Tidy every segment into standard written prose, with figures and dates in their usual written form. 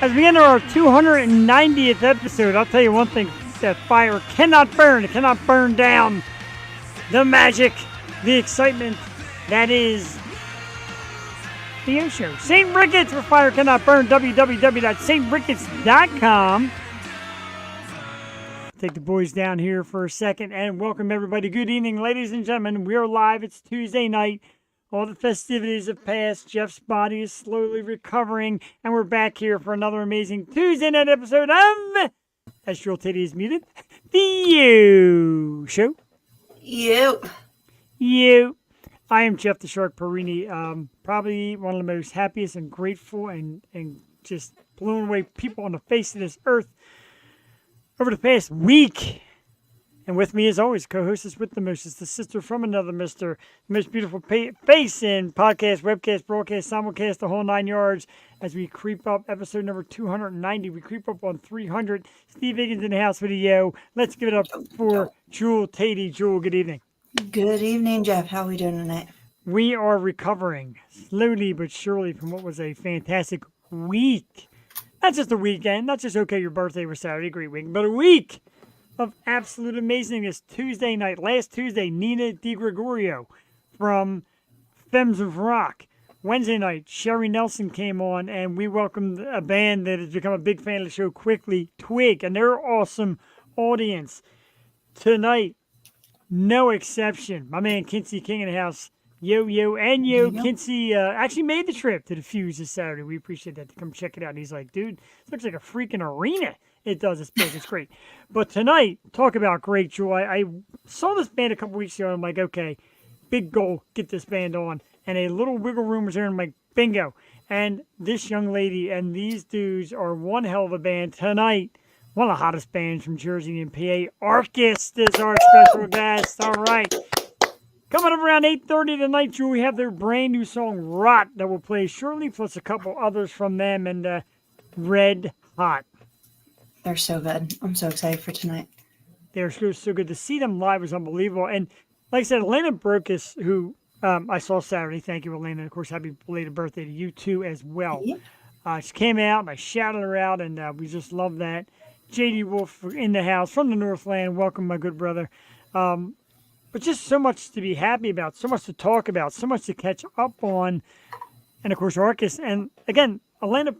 As we enter our 290th episode, I'll tell you one thing, that fire cannot burn. It cannot burn down the magic, the excitement that is the O Show. St. Ricketts, where fire cannot burn, www.sricketts.com. Take the boys down here for a second and welcome everybody. Good evening, ladies and gentlemen. We are live. It's Tuesday night. All the festivities have passed. Jeff's body is slowly recovering, and we're back here for another amazing Tuesday night episode of, as Joel Teddy is muted, the You Show. You. I am Jeff the Shark Perini. Probably one of the most happiest and grateful and just blown away people on the face of this earth over the past week. And with me, as always, co-hostess with the most, is the sister from another mister, the most beautiful face in podcast, webcast, broadcast, simulcast, the whole 9 yards. As we creep up, episode number 290, we creep up on 300. Steve Higgins in the house with a yo. Let's give it up for Jewel Tady. Jewel, good evening. Good evening, Jeff. How are we doing tonight? We are recovering slowly but surely from what was a fantastic week. Not just a weekend, not just, okay, your birthday was Saturday, great week, but a week of absolute amazingness. Tuesday night, last Tuesday, Nina DiGregorio from Femmes of Rock. Wednesday night, Sherry Nelson came on, and we welcomed a band that has become a big fan of the show quickly, Twig, and they're an awesome audience. Tonight, no exception. My man Kinsey King in the house. Yo. Kinsey actually made the trip to the Fuse this Saturday. We appreciate that, to come check it out. And he's like, dude, it looks like a freaking arena. It does. It's big. It's great. But tonight, talk about great joy. I saw this band a couple weeks ago, and I'm like, okay, big goal, get this band on. And a little wiggle room was there, and I'm like, bingo. And this young lady and these dudes are one hell of a band. Tonight, one of the hottest bands from Jersey and PA, Arckist is our special guest. All right. Coming up around 8:30 tonight, Drew, we have their brand new song, Rot, that will play shortly, plus a couple others from them, and Red Hot. They're so good. I'm so excited for tonight. They're so good. To see them live was unbelievable. And like I said, Elena Brokis, who I saw Saturday. Thank you, Elena. Of course, happy belated birthday to you, too, as well. Yeah. She came out, and I shouted her out, and we just love that. J.D. Wolf in the house from the Northland. Welcome, my good brother. But just so much to be happy about, so much to talk about, so much to catch up on. And, of course, Arckist. And, again, Elena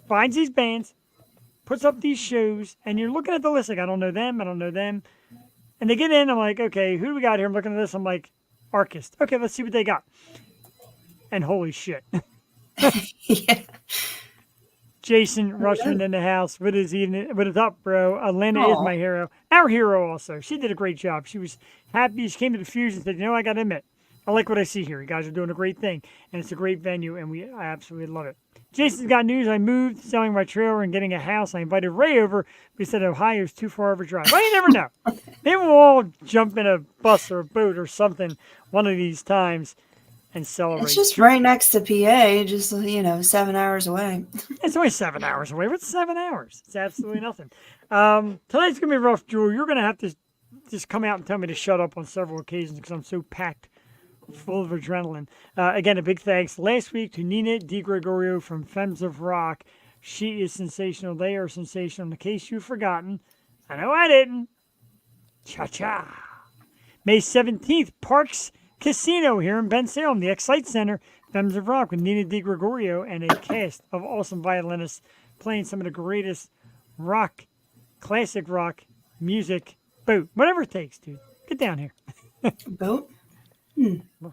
finds these bands, puts up these shows, and you're looking at the list like, I don't know them. And they get in, I'm like, okay, who do we got here? I'm looking at this, I'm like, Arckist. Okay, let's see what they got. And holy shit. Yeah. Jason Rushman in the house. What is up, bro? Elena is my hero. Our hero also. She did a great job. She was happy. She came to the Fuse and said, you know, I got to admit, I like what I see here. You guys are doing a great thing. And it's a great venue, and I absolutely love it. Jason's got news. I moved, selling my trailer and getting a house. I invited Ray over, but he said Ohio's too far of a drive. Well, you never know. Maybe we'll all jump in a bus or a boat or something one of these times and celebrate. It's just right next to PA, just, 7 hours away. It's only 7 hours away. What's 7 hours? It's absolutely nothing. Tonight's going to be rough, Drew. You're going to have to just come out and tell me to shut up on several occasions because I'm so packed full of adrenaline. Again, a big thanks last week to Nina DiGregorio from Femmes of Rock. She is sensational. They are sensational. In case you've forgotten, I know I didn't. Cha-cha. May 17th, Parks Casino here in Ben Salem, the Excite Center, Femmes of Rock with Nina DiGregorio and a cast of awesome violinists playing some of the greatest rock, classic rock music, boat, whatever it takes, dude. Get down here. Boat?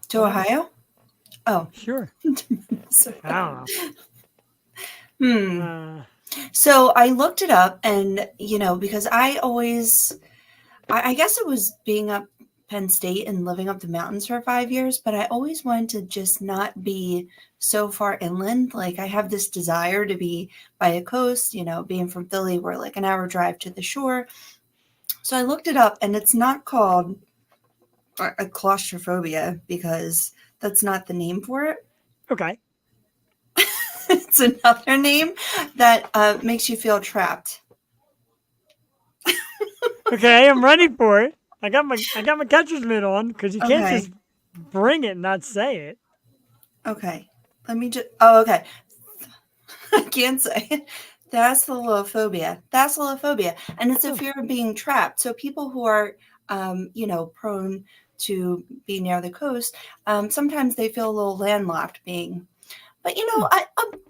To Ohio? Oh. Sure. I don't know. So I looked it up and, because I guess it was being up Penn State and living up the mountains for 5 years, but I always wanted to just not be so far inland. Like I have this desire to be by a coast, being from Philly, we're like an hour drive to the shore. So I looked it up and it's not called a claustrophobia because that's not the name for it. Okay. It's another name that makes you feel trapped. Okay, I'm ready for it. I got my catcher's mitt on because you can't just bring it and not say it. Okay. Let me just. Oh, okay. I can't say it. Thalassophobia. Thalassophobia. And it's a Oh, fear of being trapped. So people who are, prone to be near the coast, sometimes they feel a little landlocked being. But, hmm.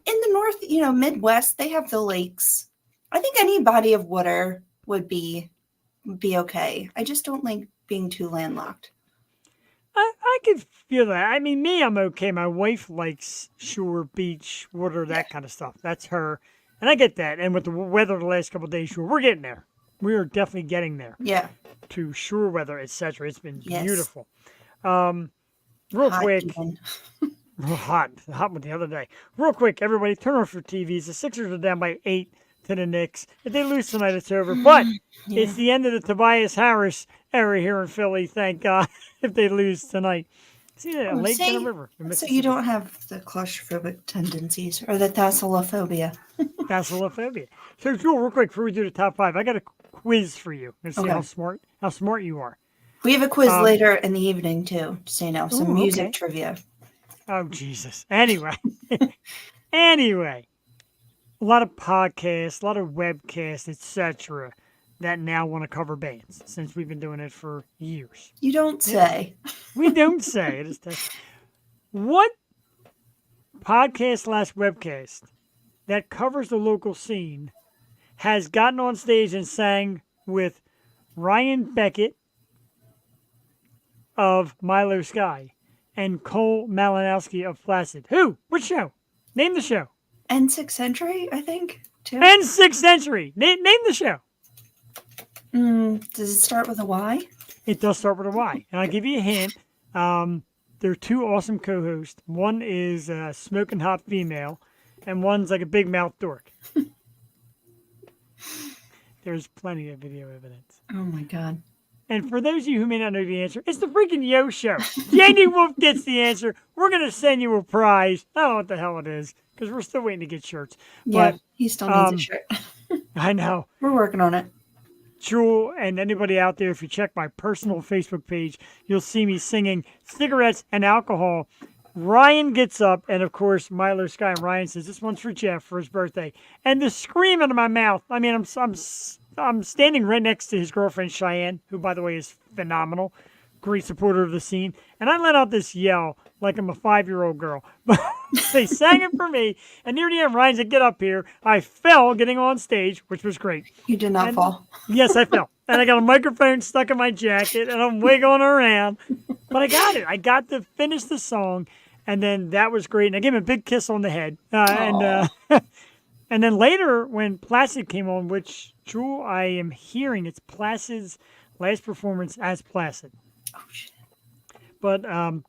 in the north, Midwest, they have the lakes. I think any body of water would be okay. I just don't like being too landlocked. I could feel that. I mean, me, I'm okay. My wife likes shore, beach, water, Yeah. that kind of stuff. That's her. And I get that. And with the weather the last couple of days, sure, we're getting there. We are definitely getting there Yeah. to shore weather, etc. It's been Yes. beautiful. Um, Real Hot quick, even. hot one the other day. Real quick, everybody, turn off your TVs. The Sixers are down by 8 to the Knicks. If they lose tonight, it's over. But Yeah. it's the end of the Tobias Harris era here in Philly. Thank God. If they lose tonight, see a Oh, lake and a see? river in So you Mississippi. don't have the claustrophobic tendencies or the thalassophobia. Thalassophobia. So, Jewel, real quick before we do the top five, I got a quiz for you. Let's see Okay. how smart you are. We have a quiz Um. later in the evening too, just so you know, some Ooh, music okay. trivia. Oh Jesus. Anyway, anyway, a lot of podcasts, a lot of webcasts, etc. that now want to cover bands since we've been doing it for years. You don't Yep. say. We don't say it. What podcast slash webcast that covers the local scene has gotten on stage and sang with Ryan Beckett of Milo Sky and Cole Malinowski of Flaccid? Who? Which show? Name the show. N6 Century, I think, too. And Sixth Century. Name the show. Does it start with a Y? It does start with a Y. And I'll give you a hint. There are two awesome co-hosts. One is a smoking hot female, and one's like a big mouth dork. There's plenty of video evidence. Oh my God. And for those of you who may not know the answer, it's the freaking Yo Show. JD Wolf gets the answer. We're going to send you a prize. I don't know what the hell it is because we're still waiting to get shirts. Yeah, But he still needs a shirt. I know. We're working on it. Jewel and anybody out there, if you check my personal Facebook page, you'll see me singing Cigarettes and Alcohol. Ryan gets up, and of course, Milo Sky and Ryan says, "This one's for Jeff for his birthday." And the scream out of my mouth, I mean, I'm standing right next to his girlfriend, Cheyenne, who, by the way, is phenomenal, great supporter of the scene. And I let out this yell like I'm a 5-year-old girl. But they sang it for me, and near the end, Ryan said, "Get up here." I fell getting on stage, which was great. You did not And fall. yes, I fell. And I got a microphone stuck in my jacket, and I'm wiggling around. But I got it. I got to finish the song, and then that was great. And I gave him a big kiss on the head. And then later, when Placid came on, which, Jewel, I am hearing it's Placid's last performance as Placid. Oh, shit. But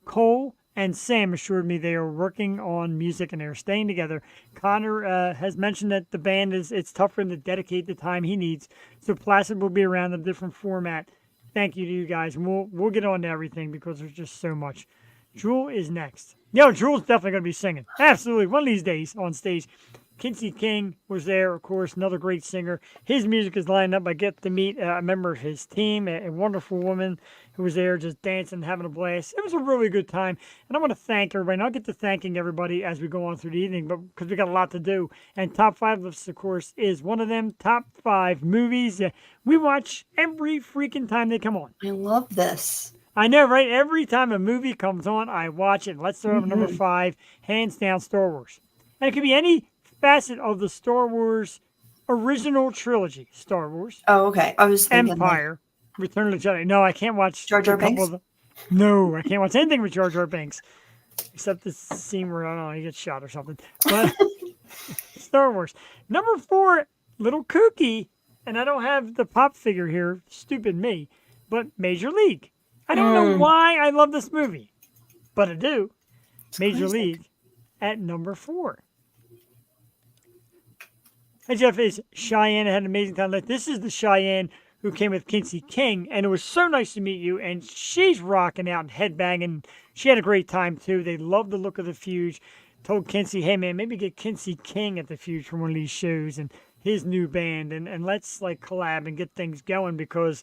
Cole and Sam assured me they are working on music and they're staying together. Connor has mentioned that the band it's tough for him to dedicate the time he needs. So Placid will be around in a different format. Thank you to you guys. And we'll get on to everything because there's just so much. Jewel is next. Yo, Jewel's definitely going to be singing. Absolutely. One of these days on stage. Kinsey King was there, of course, another great singer. His music is lined up. I get to meet a member of his team, a wonderful woman who was there just dancing, having a blast. It was a really good time. And I want to thank everybody. And I'll get to thanking everybody as we go on through the evening, but because we got a lot to do. And Top 5 lists, of course, is one of them. Top 5 movies we watch every freaking time they come on. I love this. I know, right? Every time a movie comes on, I watch it. Let's throw up number 5, hands down, Star Wars. And it could be any facet of the Star Wars original trilogy. Star Wars, Oh, okay. I was thinking Empire, Return of the Jedi. No, I can't watch Jar Jar a couple Binks? of them. No, I can't watch anything with Jar Jar Binks. Except the scene where, I don't know, he gets shot or something. But Star Wars. Number 4, little kooky, and I don't have the pop figure here, stupid me, but Major League. I don't know why I love this movie, but I do. Major classic. League at number 4. Hey Jeff, is Cheyenne had an amazing time. Like, this is the Cheyenne who came with Kinsey King, and it was so nice to meet you. And she's rocking out and headbanging. She had a great time too. They loved the look of the Fuge. Told Kinsey, hey man, maybe get Kinsey King at the Fuge for one of these shows and his new band, and let's like collab and get things going because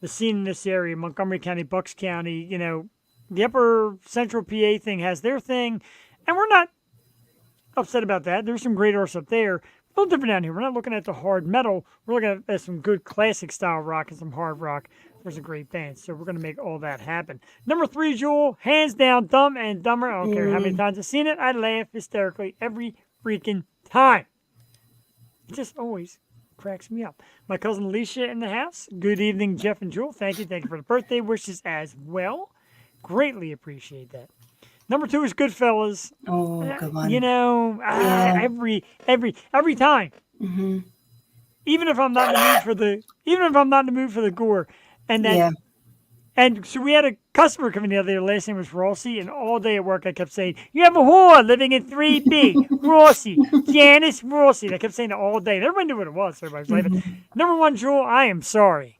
the scene in this area, Montgomery County, Bucks County, the Upper Central PA thing has their thing, and we're not upset about that. There's some great artists up there. A little different down here. We're not looking at the hard metal. We're looking at some good classic style rock and some hard rock for some great bands. So we're going to make all that happen. Number 3, Jewel, hands down, Dumb and Dumber. I don't care how many times I've seen it. I laugh hysterically every freaking time. It just always cracks me up. My cousin Alicia in the house. Good evening, Jeff and Jewel. Thank you. Thank you for the birthday wishes as well. Greatly appreciate that. Number 2 is Goodfellas. Oh, good one. You know, every time. Mm-hmm. Even if I'm not in the mood for the gore, and then, and so we had a customer come in the other day. Last name was Rossi, and all day at work I kept saying, "You have a whore living in 3B, Rossi, Janice Rossi." And I kept saying it all day. And everybody knew what it was. So everybody was laughing. Number 1, Jewel, I am sorry.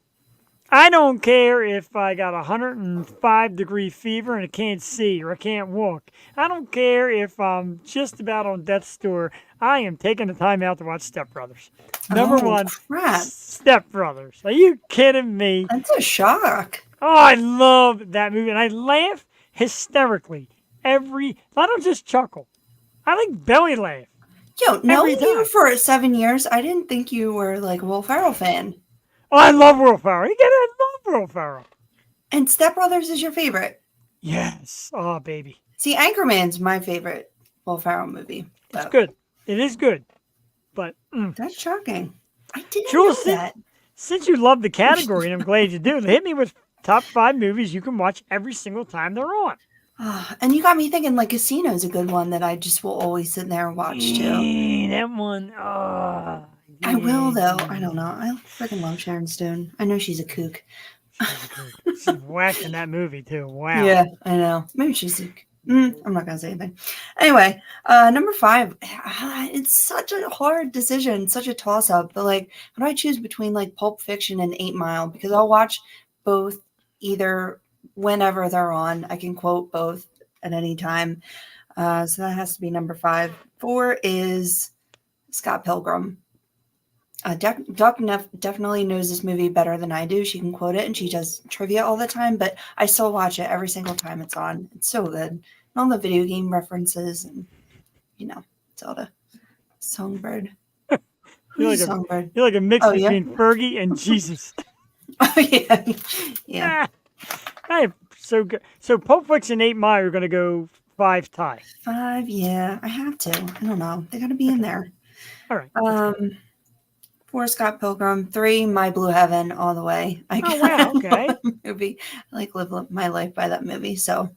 I don't care if I got 105-degree fever and I can't see or I can't walk. I don't care if I'm just about on death's door. I am taking the time out to watch Step Brothers. Number 1, crap. Step Brothers. Are you kidding me? That's a shock. Oh, I love that movie. And I laugh hysterically I don't just chuckle. I like belly laugh. Yo, knowing you for 7 years, I didn't think you were like a Will Ferrell fan. Oh, I love Will Ferrell. I love Will Ferrell. And Step Brothers is your favorite? Yes. Oh, baby. See, Anchorman's my favorite Will Ferrell movie. It's good. It is good. But that's shocking. I didn't know that. Since you love the category, and I'm glad you do, hit me with top 5 movies you can watch every single time they're on. And you got me thinking, like, Casino's a good one that I just will always sit there and watch, too. That one. I will, though. I don't know. I freaking love Sharon Stone. I know she's a kook. She's whacked in that movie, too. Wow. Yeah, I know. Maybe she's a... I'm not going to say anything. Anyway, number 5. It's such a hard decision, such a toss-up. But, like, how do I choose between, like, Pulp Fiction and 8 Mile? Because I'll watch both either whenever they're on. I can quote both at any time. So that has to be number 5. 4 is Scott Pilgrim. Duck definitely knows this movie better than I do. She can quote it and she does trivia all the time, but I still watch it every single time it's on. It's so good. And all the video game references and, Zelda. Songbird. You're like a mix between Fergie and Jesus. Oh, yeah. Yeah. So good. So Pulp Fiction 8 Mile are going to go 5 tie. 5, yeah. I have to. I don't know. They got to be in there. All right. 4, Scott Pilgrim. 3, My Blue Heaven, all the way. Wow, okay. Movie. I live my life by that movie, so,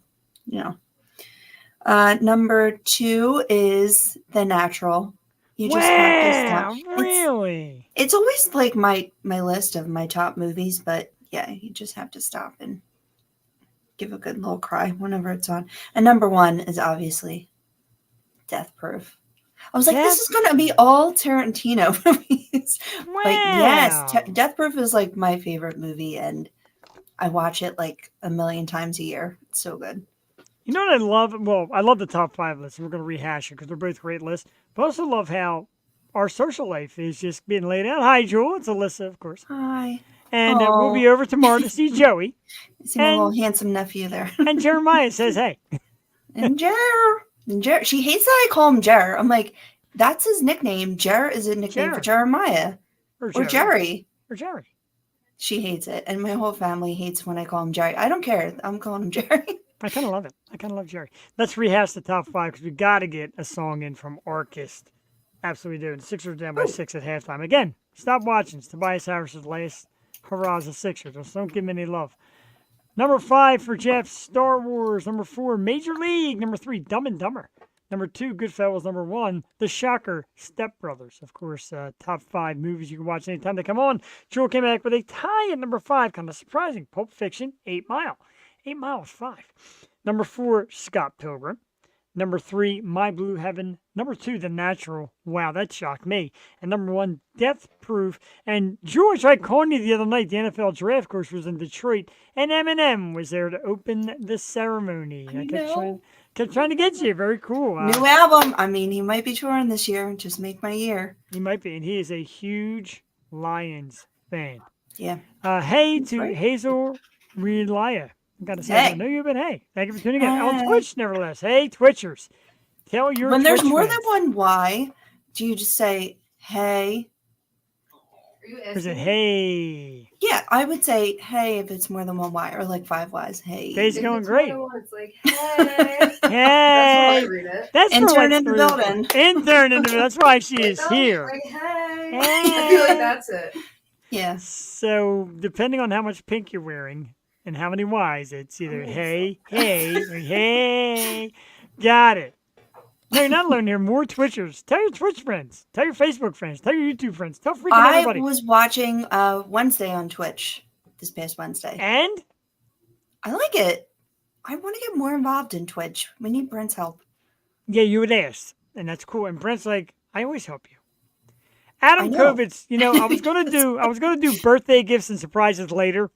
number 2 is The Natural. You just have to stop. Really? It's always like my list of my top movies, but yeah, you just have to stop and give a good little cry whenever it's on. And number 1 is obviously Death Proof. I was like, this is going to be all Tarantino movies. Wow. But yes, Death Proof is like my favorite movie, and I watch it like a million times a year. It's so good. You know what I love? Well, I love the top 5 lists, and we're going to rehash it because they're both great lists. But I also love how our social life is just being laid out. Hi, Jewel. It's Alyssa, of course. Hi. And we'll be over tomorrow to see Joey. See my little handsome nephew there. And Jeremiah says, hey. And Jer. She hates that I call him Jer. I'm like, that's his nickname. Jer is a nickname for Jeremiah. Or Jerry. Or Jerry. She hates it. And my whole family hates when I call him Jerry. I don't care. I'm calling him Jerry. I kind of love it. I kind of love Jerry. Let's rehash the top 5 because we got to get a song in from Arckist. Absolutely do. The Sixers down by 6 at halftime. Again, stop watching. It's Tobias Harris's last hurrahs of Sixers. Just don't give him any love. Number 5 for Jeff, Star Wars. Number 4, Major League. Number 3, Dumb and Dumber. Number 2, Goodfellas. Number 1, The Shocker, Step Brothers. Of course, top 5 movies you can watch anytime they come on. Joel came back with a tie at number 5. Kind of surprising. Pulp Fiction, 8 Mile. 8 Mile is 5. Number 4, Scott Pilgrim. Number 3, My Blue Heaven. Number 2, The Natural. Wow, that shocked me. And number 1, Death Proof. And George, I called you the other night. The NFL draft course was in Detroit, and Eminem was there to open the ceremony. I kept trying to get you. Very cool. New album. I mean, he might be touring this year. Just make my year. He might be, and he is a huge Lions fan. Yeah. Hey to Hazel Relia. I gotta say, I know you, but hey, thank you for tuning in. On Twitch, nevertheless. Hey, Twitchers. Tell your When there's Twitch more friends. than one Y, do you just say, hey. Are you Or is it asking? hey? Yeah, I would say hey if it's more than one Y, or like 5 Ys. Hey. Today's If going it's great. more than one, it's like, hey. Hey. That's how I read it. That's for Intern like in the 3 building. Intern in the That's why she is Like, here. Like, hey. Hey. I feel like that's it. Yeah. So, depending on how much pink you're wearing and how many Y's, it's either hey, hey, or hey. Got it. No, you're not alone here. More Twitchers. Tell your Twitch friends. Tell your Facebook friends. Tell your YouTube friends. Tell freaking I everybody. was watching Wednesday on Twitch this past Wednesday. And I like it. I want to get more involved in Twitch. We need Brent's help. yeah, you would ask, and that's cool. And Brent's like, I always help you. Adam I know. Kovitz, I was gonna do birthday gifts and surprises later,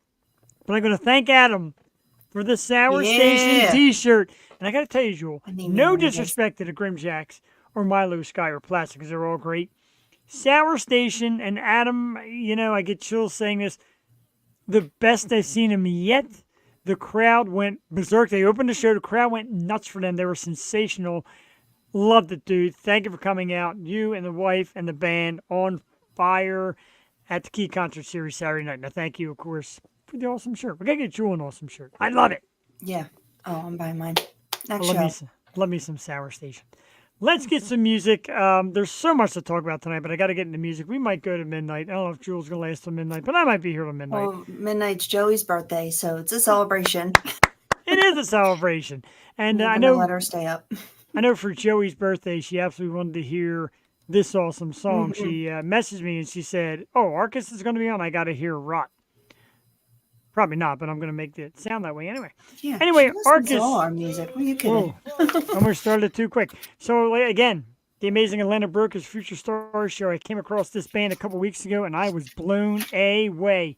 but I'm gonna thank Adam for the Sour Station Yeah. T-shirt. And I gotta tell you, Jewel, I need no one of those. disrespect to the Grim Jacks or Milo Sky or Plastic, because they're all great. Sour Station and Adam, I get chills saying this. The best I've seen him yet. The crowd went berserk. They opened the show. The crowd went nuts for them. They were sensational. Loved it, dude. Thank you for coming out. You and the wife and the band on fire at the Key Concert Series Saturday night. Now, thank you, of course, for the awesome shirt. We got to get Jewel an awesome shirt. I love it. Yeah. Oh, I'm buying mine. Next Love show. love me some Sour Station. Let's get some music. There's so much to talk about tonight, but I got to get into music. We might go to midnight. I don't know if Jewel's going to last till midnight, but I might be here till midnight. Well, midnight's Joey's birthday, so it's a celebration. It is a celebration. And I'm I gonna know let her stay up. I know for Joey's birthday, she absolutely wanted to hear this awesome song. Mm-hmm. She messaged me and she said, "Oh, Arckist is going to be on. I got to hear Rot." Probably not, but I'm going to make it sound that way anyway. Yeah. Anyway, she listens to Arckist- all our music. What are you kidding? Whoa, almost started too quick. So again, the amazing Atlanta Brokers Future Stars show. I came across this band a couple weeks ago, and I was blown away.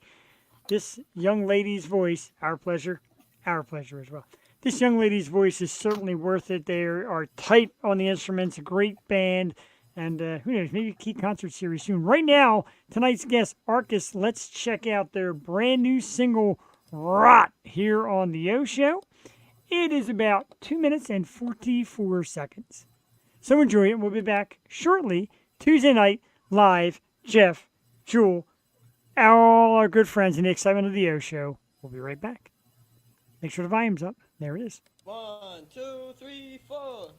This young lady's voice, our pleasure as well. This young lady's voice is certainly worth it. They are tight on the instruments, a great band, and who knows, maybe a Key Concert Series soon. Right now, tonight's guest, Arckist, let's check out their brand new single, Rot, here on the O Show. It is about 2 minutes and 44 seconds. So enjoy it. We'll be back shortly, Tuesday night, live. Jeff, Jewel, all our good friends in the excitement of the O Show. We'll be right back. Make sure the volume's up. There it is. 1, 2, 3, 4.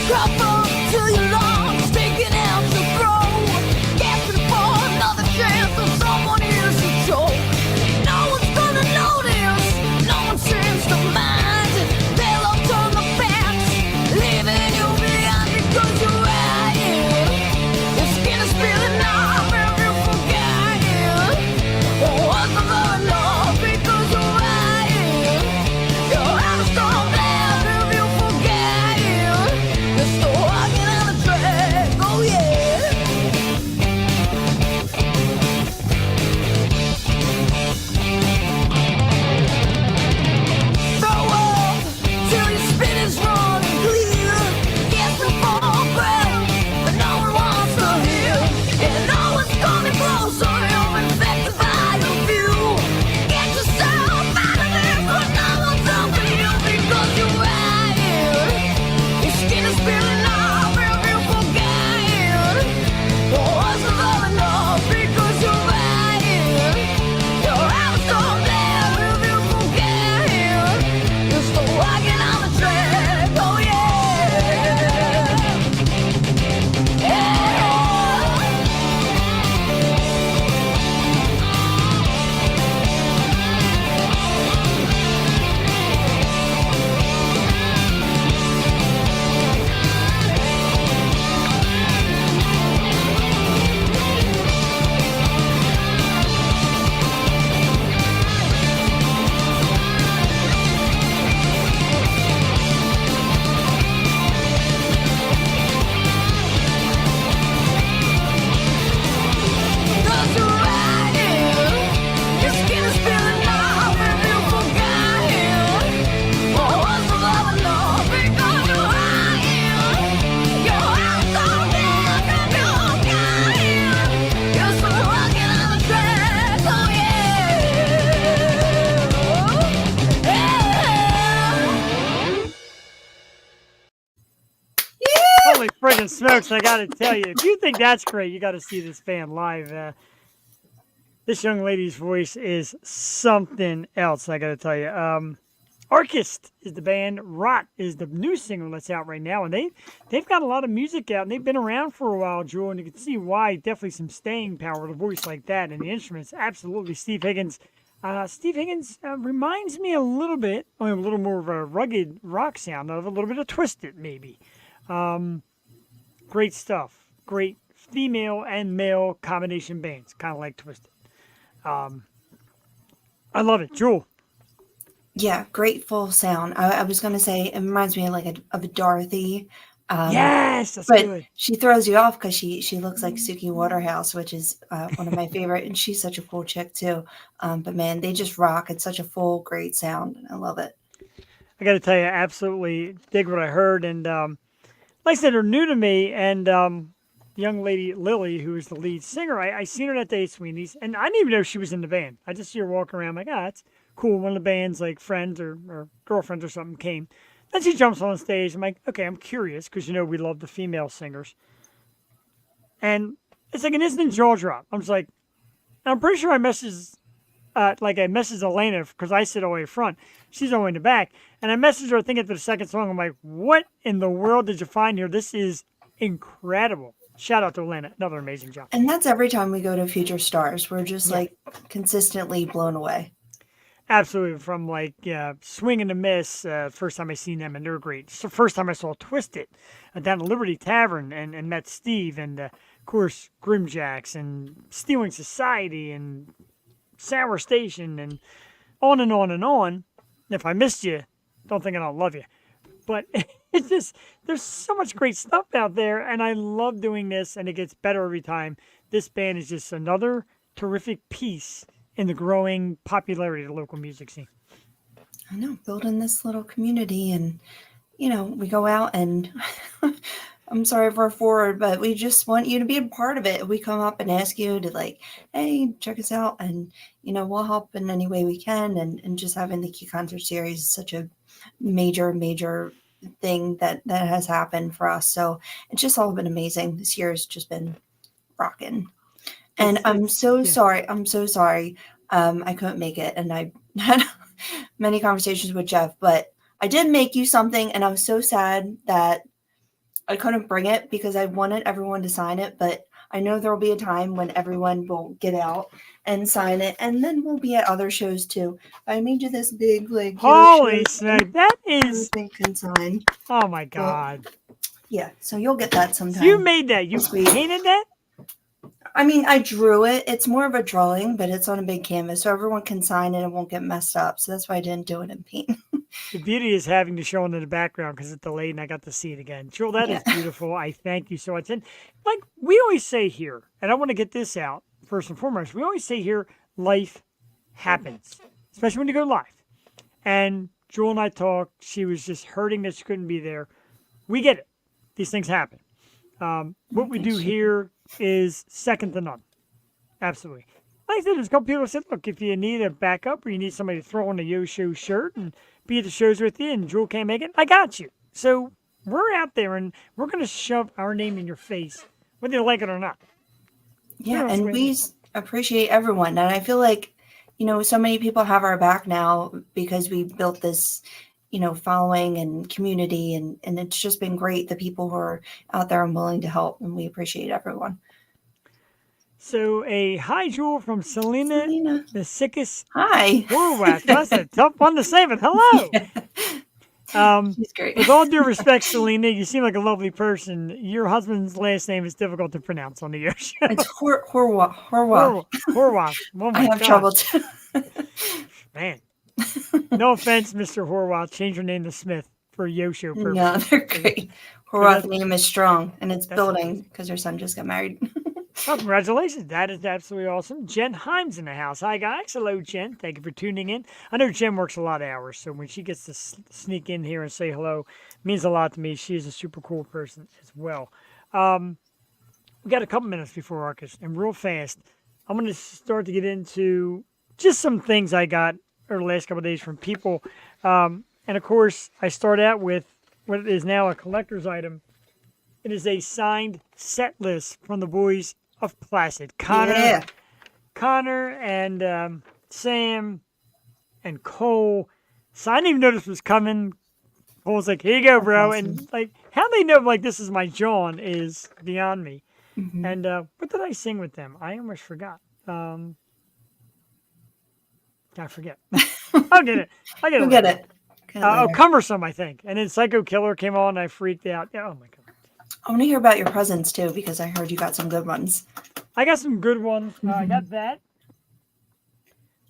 Drop on to your lungs, taking out the throat, gasping for another friggin' smokes, I gotta tell you. If you think that's great, you gotta see this band live. This young lady's voice is something else, I gotta tell you. Arckist is the band. Rot is the new single that's out right now, and they've got a lot of music out, and they've been around for a while, Jewel, and you can see why. Definitely some staying power with a voice like that, and the instruments, absolutely. Steve Higgins reminds me a little bit, a little more of a rugged rock sound, of a little bit of Twisted, maybe. Great stuff. Great female and male combination bands, kind of like Twisted. I love it. Jewel. Yeah, great full sound. I was going to say it reminds me of a Dorothy. Yes, that's But good. she throws you off because she looks like Suki Waterhouse, which is one of my favorite, and she's such a cool chick too. But man, they just rock. It's such a full, great sound. I love it. I got to tell you, absolutely dig what I heard, and like I said, they're new to me. And young lady Lily, who is the lead singer, I seen her that day at Sweeney's, and I didn't even know she was in the band. I just see her walking around, like, that's cool. One of the band's like friends or girlfriends or something came. Then she jumps on stage. I'm like, okay, I'm curious because we love the female singers, and it's like an instant jaw drop. I'm just like, I'm pretty sure I messaged Elena because I sit all the way front. She's all the way in the back. And I messaged her, I think, after the second song. I'm like, what in the world did you find here? This is incredible. Shout out to Elena. Another amazing job. And that's every time we go to Future Stars. We're just consistently blown away. Absolutely. From Swing and a Miss, first time I seen them, and they're great. It's the first time I saw Twisted down at Liberty Tavern and met Steve. And, of course, Grimjacks and Stealing Society and Sour Station and on and on and on. If I missed you, don't think I don't love you. But it's just, there's so much great stuff out there, and I love doing this, and it gets better every time. This band is just another terrific piece in the growing popularity of the local music scene. I know, building this little community, and, we go out and I'm sorry for a forward, but we just want you to be a part of it. We come up and ask you to hey, check us out, and we'll help in any way we can. And just having the Key Concert Series is such a major thing that has happened for us. So it's just all been amazing. This year has just been rocking. And I'm so sorry. I couldn't make it, and I had many conversations with Jeff, but I did make you something, and I was so sad that I couldn't bring it because I wanted everyone to sign it, but I know there will be a time when everyone will get out and sign it, and then we'll be at other shows too. I made you this big, holy snap! That is everything can sign. Oh my God! Yeah, so you'll get that sometime. You made that? You painted that? I mean, I drew it. It's more of a drawing, but it's on a big canvas, so everyone can sign it and won't get messed up. So that's why I didn't do it in paint. The beauty is having the show in the background because it's delayed and I got to see it again. Jewel, that is beautiful. I thank you so much. And like we always say here, and I want to get this out first and foremost, we always say here, life happens, especially when you go live. And Jewel and I talked. She was just hurting that she couldn't be there. We get it. These things happen. What we do here is second to none. Absolutely. Like I said, there's a couple people who said, look, if you need a backup or you need somebody to throw on a Yo Show shirt and be at the shows with you and Jewel can't make it, I got you. So we're out there and we're going to shove our name in your face, whether you like it or not. Yeah, and we appreciate everyone. And I feel like, so many people have our back now because we built this, following and community. And it's just been great, the people who are out there and willing to help. And we appreciate everyone. So a hi, Jewel, from Selena. The sickest. Hi. Horwath. That's a tough one to say, but hello. She's great. With all due respect, Selena, you seem like a lovely person. Your husband's last name is difficult to pronounce on the air show. It's Horwath. Horwath. Oh my I have God. trouble too. Man. No offense, Mr. Horwath. Change your name to Smith for Yo Show purposes. No, they're great. Horwath name is strong, and it's building because her son just got married. Well, congratulations. That is absolutely awesome. Jen Himes in the house. Hi, guys. Hello, Jen. Thank you for tuning in. I know Jen works a lot of hours, so when she gets to sneak in here and say hello, it means a lot to me. She is a super cool person as well. We got a couple minutes before Arckist, and real fast, I'm going to start to get into just some things I got over the last couple of days from people. And, of course, I start out with what is now a collector's item. It is a signed set list from the boys of Placid. Connor, Yeah. Connor and Sam and Cole. So I didn't even know this was coming. Cole was like, "Here you go, bro," That's awesome. and like how they know like this is my John is beyond me. Mhm. And what did I sing with them? I almost forgot. I forget. I'll get it. I'll get it. You'll get later. it. Get it later. Cumbersome, I think. And then Psycho Killer came on and I freaked out. Yeah, oh my God. I want to hear about your presents too, because I heard you got some good ones. I got some good ones. I got that.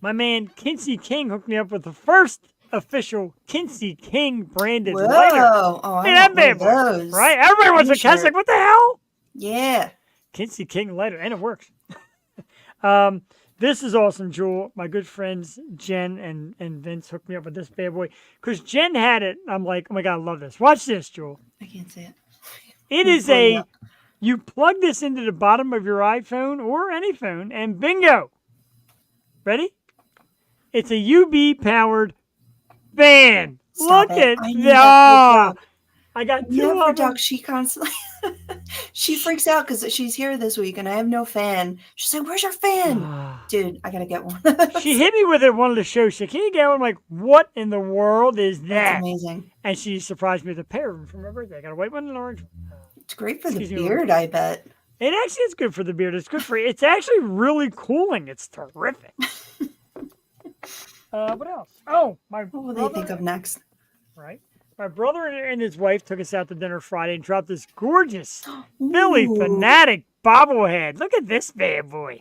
My man Kinsey King hooked me up with the first official Kinsey King branded Whoa! lighter. Oh, I Hey, that want one bad of boy, those. right? Everybody wants a T-shirt. Kinsey. What the hell? Yeah. Kinsey King lighter, and it works. This is awesome, Jewel. My good friends Jen and Vince hooked me up with this bad boy because Jen had it. I'm like, oh my God, I love this. Watch this, Jewel. I can't see it. It is Pull it up. you plug this into the bottom of your iPhone or any phone, and bingo. Ready? It's a UV powered fan. Stop Look it. at I need that. that. I got two Never of them. duck. She constantly. She freaks out because she's here this week and I have no fan. She's like, "Where's your fan, dude? I gotta get one." She hit me with it at one of the shows. She said, "Can you get one?" I'm like, "What in the world is That's that?" amazing. And she surprised me with a pair of them for my birthday. I got a white one and an orange one. It's great for the Excuse me, beard, I bet. It actually is good for the beard. It's good for it's actually really cooling. It's terrific. What else? Oh, my What will they brother, think of next? right? My brother and his wife took us out to dinner Friday and dropped this gorgeous Philly Ooh. Fanatic bobblehead. Look at this bad boy.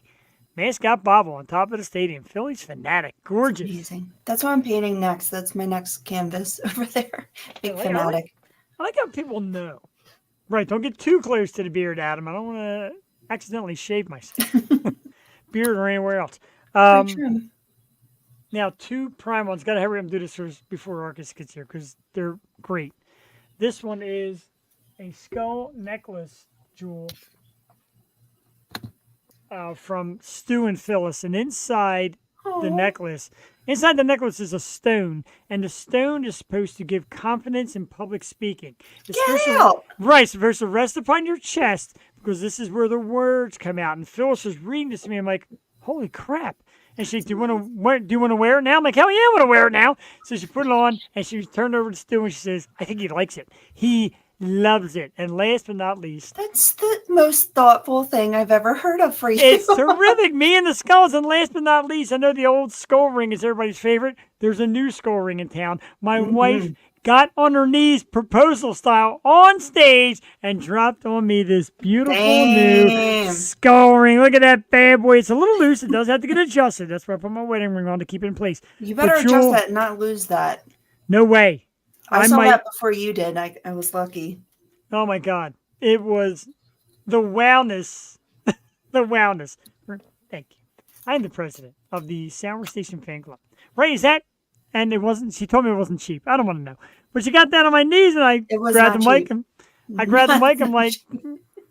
Mascot bobble on top of the stadium. Philly's Fanatic. Gorgeous. Amazing. That's what I'm painting next. That's my next canvas over there. Big I like- fanatic. I like how people know. Right, don't get too close to the beard, Adam. I don't want to accidentally shave myself. Beard or anywhere else. Very true. Now, two prime ones. Got to hurry up and do this first before Arckist gets here because they're great. This one is a skull necklace jewel from Stu and Phyllis. And inside the necklace is a stone. And the stone is supposed to give confidence in public speaking. It's supposed to- out. Right, it's supposed to rest upon your chest because this is where the words come out. And Phyllis was reading this to me. I'm like, holy crap. And she's, do you want to wear it now? I'm like, hell yeah, I want to wear it now. So she put it on, and she turned over to Stu, and she says, I think he likes it. He loves it. And last but not least, That's the most thoughtful thing I've ever heard of for you. it's terrific. Me and the skulls. And last but not least, I know the old skull ring is everybody's favorite. There's a new skull ring in town. My wife got on her knees, proposal style, on stage, and dropped on me this beautiful new Damn. skull ring. Look at that bad boy. It's a little loose. It does have to get adjusted. That's why I put my wedding ring on to keep it in place. You better But adjust Jewel, that and not lose that. No way. I saw might- that before you did. I was lucky. Oh my God. It was the wowness. The wowness. Thank you. I'm the president of the Sour Station Fan Club. Right, is that? And it wasn't, she told me it wasn't cheap. I don't want to know. But she got down on my knees and I It was grabbed the not mic cheap. and I grabbed the mic. I'm like,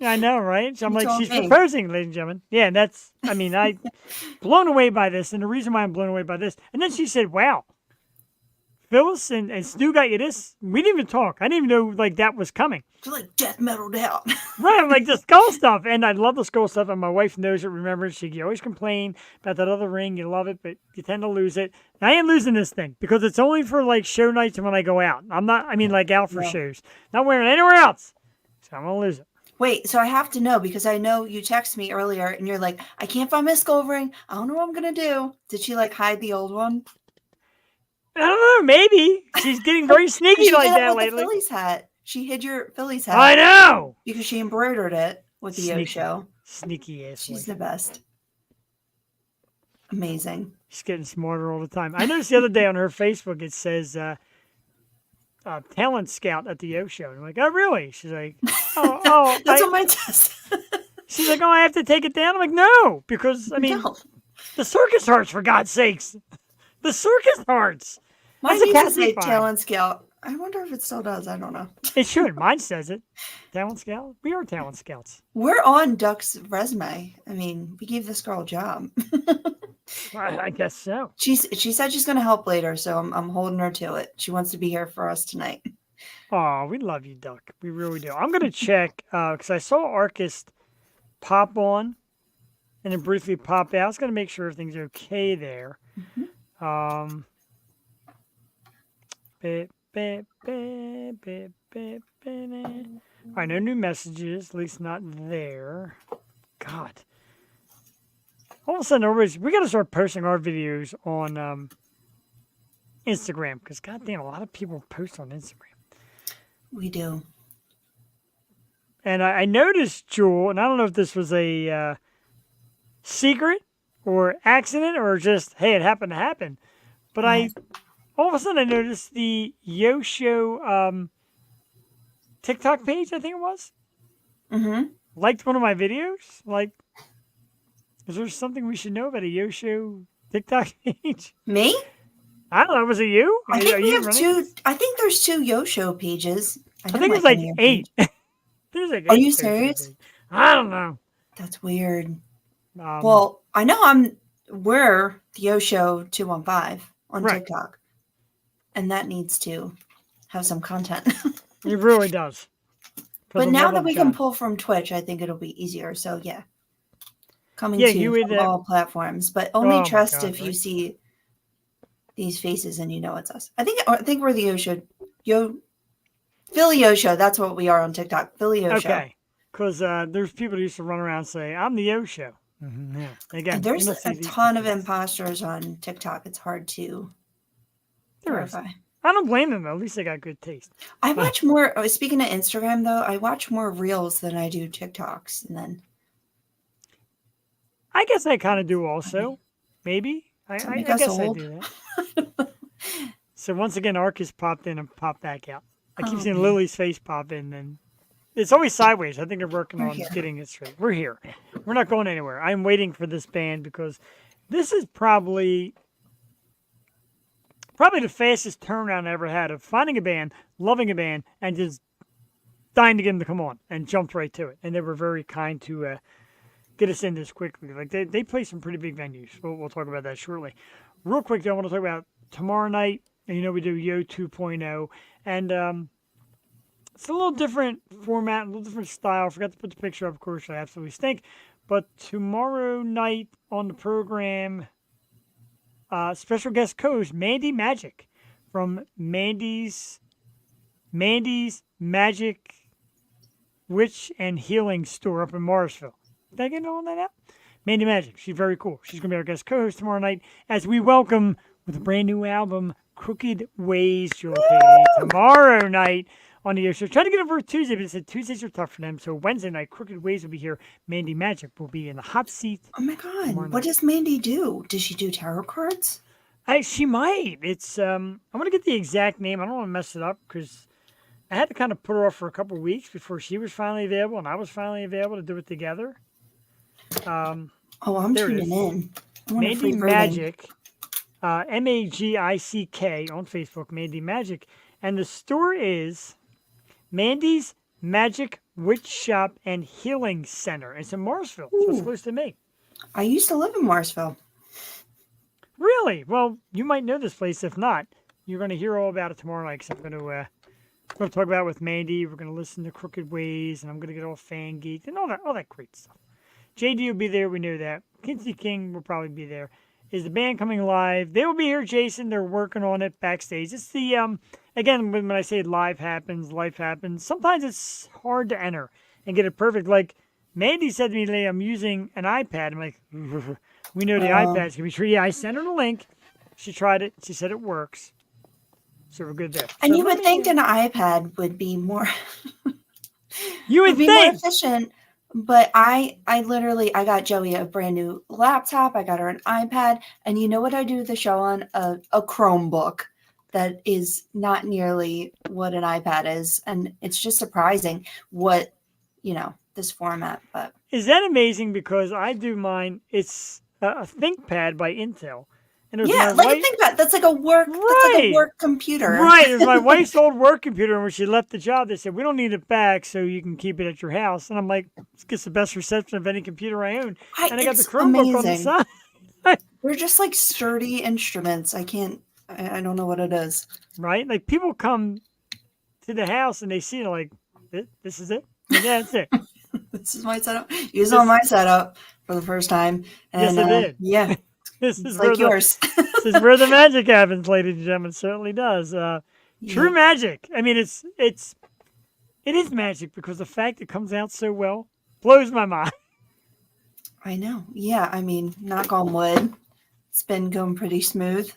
Not I know, right? So I'm You like, told she's me. proposing, ladies and gentlemen. Yeah, that's, I mean, I blown away by this. And the reason why I'm blown away by this. And then she said, wow, Phyllis and Stu got you this. We didn't even talk. I didn't even know like that was coming. It's like death metaled out. Right, I'm like the skull stuff, and I love the skull stuff, and my wife knows it. Remembers, you always complain about that other ring. You love it, but you tend to lose it. And I ain't losing this thing because it's only for like show nights and when I go out. I'm not. I mean, like out for No. shows. Not wearing it anywhere else. So I'm gonna lose it. Wait, so I have to know because I know you texted me earlier and you're like, I can't find my skull ring. I don't know what I'm gonna do. Did she like hide the old one? I don't know. Maybe she's getting very sneaky She like did it that with the lately. Phillies hat. She hid your Phillies hat. I know. Because she embroidered it with the Yo Sneaky. show. Sneaky ass. She's wife. the best. Amazing. She's getting smarter all the time. I noticed the other day on her Facebook it says talent scout at the Yo show. And I'm like, oh really? She's like, oh, That's what mine says. she's like, oh, I have to take it down. I'm like, no, because I mean, No. the circus hurts for God's sakes. The circus hurts. Mine That's a used to Captain say Fine. talent scout. I wonder if it still does. I don't know. It should. Mine says it. Talent scout. We are talent scouts. We're on Duck's resume. I mean, we gave this girl a job. I guess so. She said she's going to help later, so I'm holding her to it. She wants to be here for us tonight. Oh, we love you, Duck. We really do. I'm gonna check because I saw Arckist pop on and then briefly pop out. I was gonna make sure everything's okay there. Um, beep, beep, beep, beep, beep, beep. All right, no new messages. At least not there. God. All of a sudden, we got to start posting our videos on Instagram because, goddamn, a lot of people post on Instagram. We do. And I noticed, Jewel, and I don't know if this was a secret or accident or just, hey, it happened to happen. But all of a sudden, I noticed the Yo Show TikTok page, I think it was, liked one of my videos. Like, is there something we should know about a Yo Show TikTok page? Me? I don't know. Was it you? I think we have running? two. I think there's 2 Yo Show pages. I think it was like 8. There's like 8 Are you pages, I serious? think. I don't know. That's weird. Um, Well, I know we're the Yo Show 215 on Right. TikTok, and that needs to have some content. it really does. For But the now love that of we can God. pull from Twitch, I think it'll be easier. So yeah, coming Yeah, to you would, from all platforms, but only oh my trust God, if you right? see these faces and you know it's us. I think we're the Yo Show, Philly Yo Show. That's what we are on TikTok, Philly Yo Show. Okay. Because there's people that used to run around and say, I'm the Yo Show. Yeah. Again, And there's you don't see a these ton of people. imposters on TikTok. It's hard to There is. verify. I don't blame them, though. At least they got good taste. I watch more. Speaking of Instagram, though, I watch more Reels than I do TikToks, and then I guess I kind of do also. Maybe. I make guess us I old. do that. So once again, Arckist popped in and popped back out. I keep Oh, seeing man. Lily's face pop in, and it's always sideways. I think they're working We're on here. getting it straight. We're here. We're not going anywhere. I'm waiting for this band because this is probably the fastest turnaround I ever had of finding a band, loving a band, and just dying to get them to come on and jumped right to it. And they were very kind to get us in this quickly. Like they play some pretty big venues. We'll talk about that shortly. Real quick, though, I want to talk about tomorrow night. And we do Yo 2.0. And it's a little different format, a little different style. Forgot to put the picture up, of course. I absolutely stink. But tomorrow night on the program, special guest co-host Mandy Magic from Mandy's Magic Witch and Healing Store up in Morrisville. Did I get all that out? Mandy Magic. She's very cool. She's going to be our guest co-host tomorrow night as we welcome with a brand new album, Crooked Ways, Jewel Katie, tomorrow night on the Yo Show. Try to get over Tuesday, but they said Tuesdays are tough for them. So Wednesday night, Crooked Ways will be here. Mandy Magic will be in the hot seat. Oh my God! What does Mandy do? Does she do tarot cards? She might. It's I'm gonna get the exact name. I don't want to mess it up because I had to kind of put her off for a couple weeks before she was finally available and I was finally available to do it together. Oh, I'm there it tuning is. in. I want a Mandy free reading. Magic, Magick on Facebook, Mandy Magic, and the store is Mandy's Magic Witch Shop and Healing Center. It's in Morrisville, so it's Ooh. close to me. I used to live in Morrisville. Really? Well, you might know this place. If not, you're going to hear all about it tomorrow night. Because I'm going to talk about it with Mandy. We're going to listen to Crooked Ways, and I'm going to get all fan geeked and all that great stuff. JD will be there. We know that. Kinsey King will probably be there. Is the band coming live? They will be here, Jason. They're working on it backstage. It's the again when I say live happens, life happens. Sometimes it's hard to enter and get it perfect. Like Mandy said to me today, I'm using an iPad. I'm like, we know the iPads can be true. Yeah, I sent her the link. She tried it. She said it works. So we're good there. And So you let would me- think an iPad would be more you would be more think. efficient. But I literally I got Joey a brand new laptop. I got her an iPad, and you know what I do the show on? A Chromebook that is not nearly what an iPad is, and it's just surprising what this format. But Is that amazing? Because I do mine. It's a ThinkPad by Intel. And it was yeah, my like wife- I think that's like a work. That's like Right. a work computer. Right. It was my wife's old work computer. And when she left the job, they said, we don't need it back so you can keep it at your house. And I'm like, this gets the best reception of any computer I own. And I got the It's Chromebook on the amazing. side. They're just like sturdy instruments. I don't know what it is. Right? Like people come to the house and they see it like, this is it? Like, yeah, that's it. This is my setup. You saw my setup for the first time. And, Yes, I did. Yeah. This It's is like yours. This is where the magic happens, ladies and gentlemen. It certainly does. True Yeah. magic. I mean, it is magic because the fact it comes out so well blows my mind. I know. Yeah. I mean, knock on wood. It's been going pretty smooth.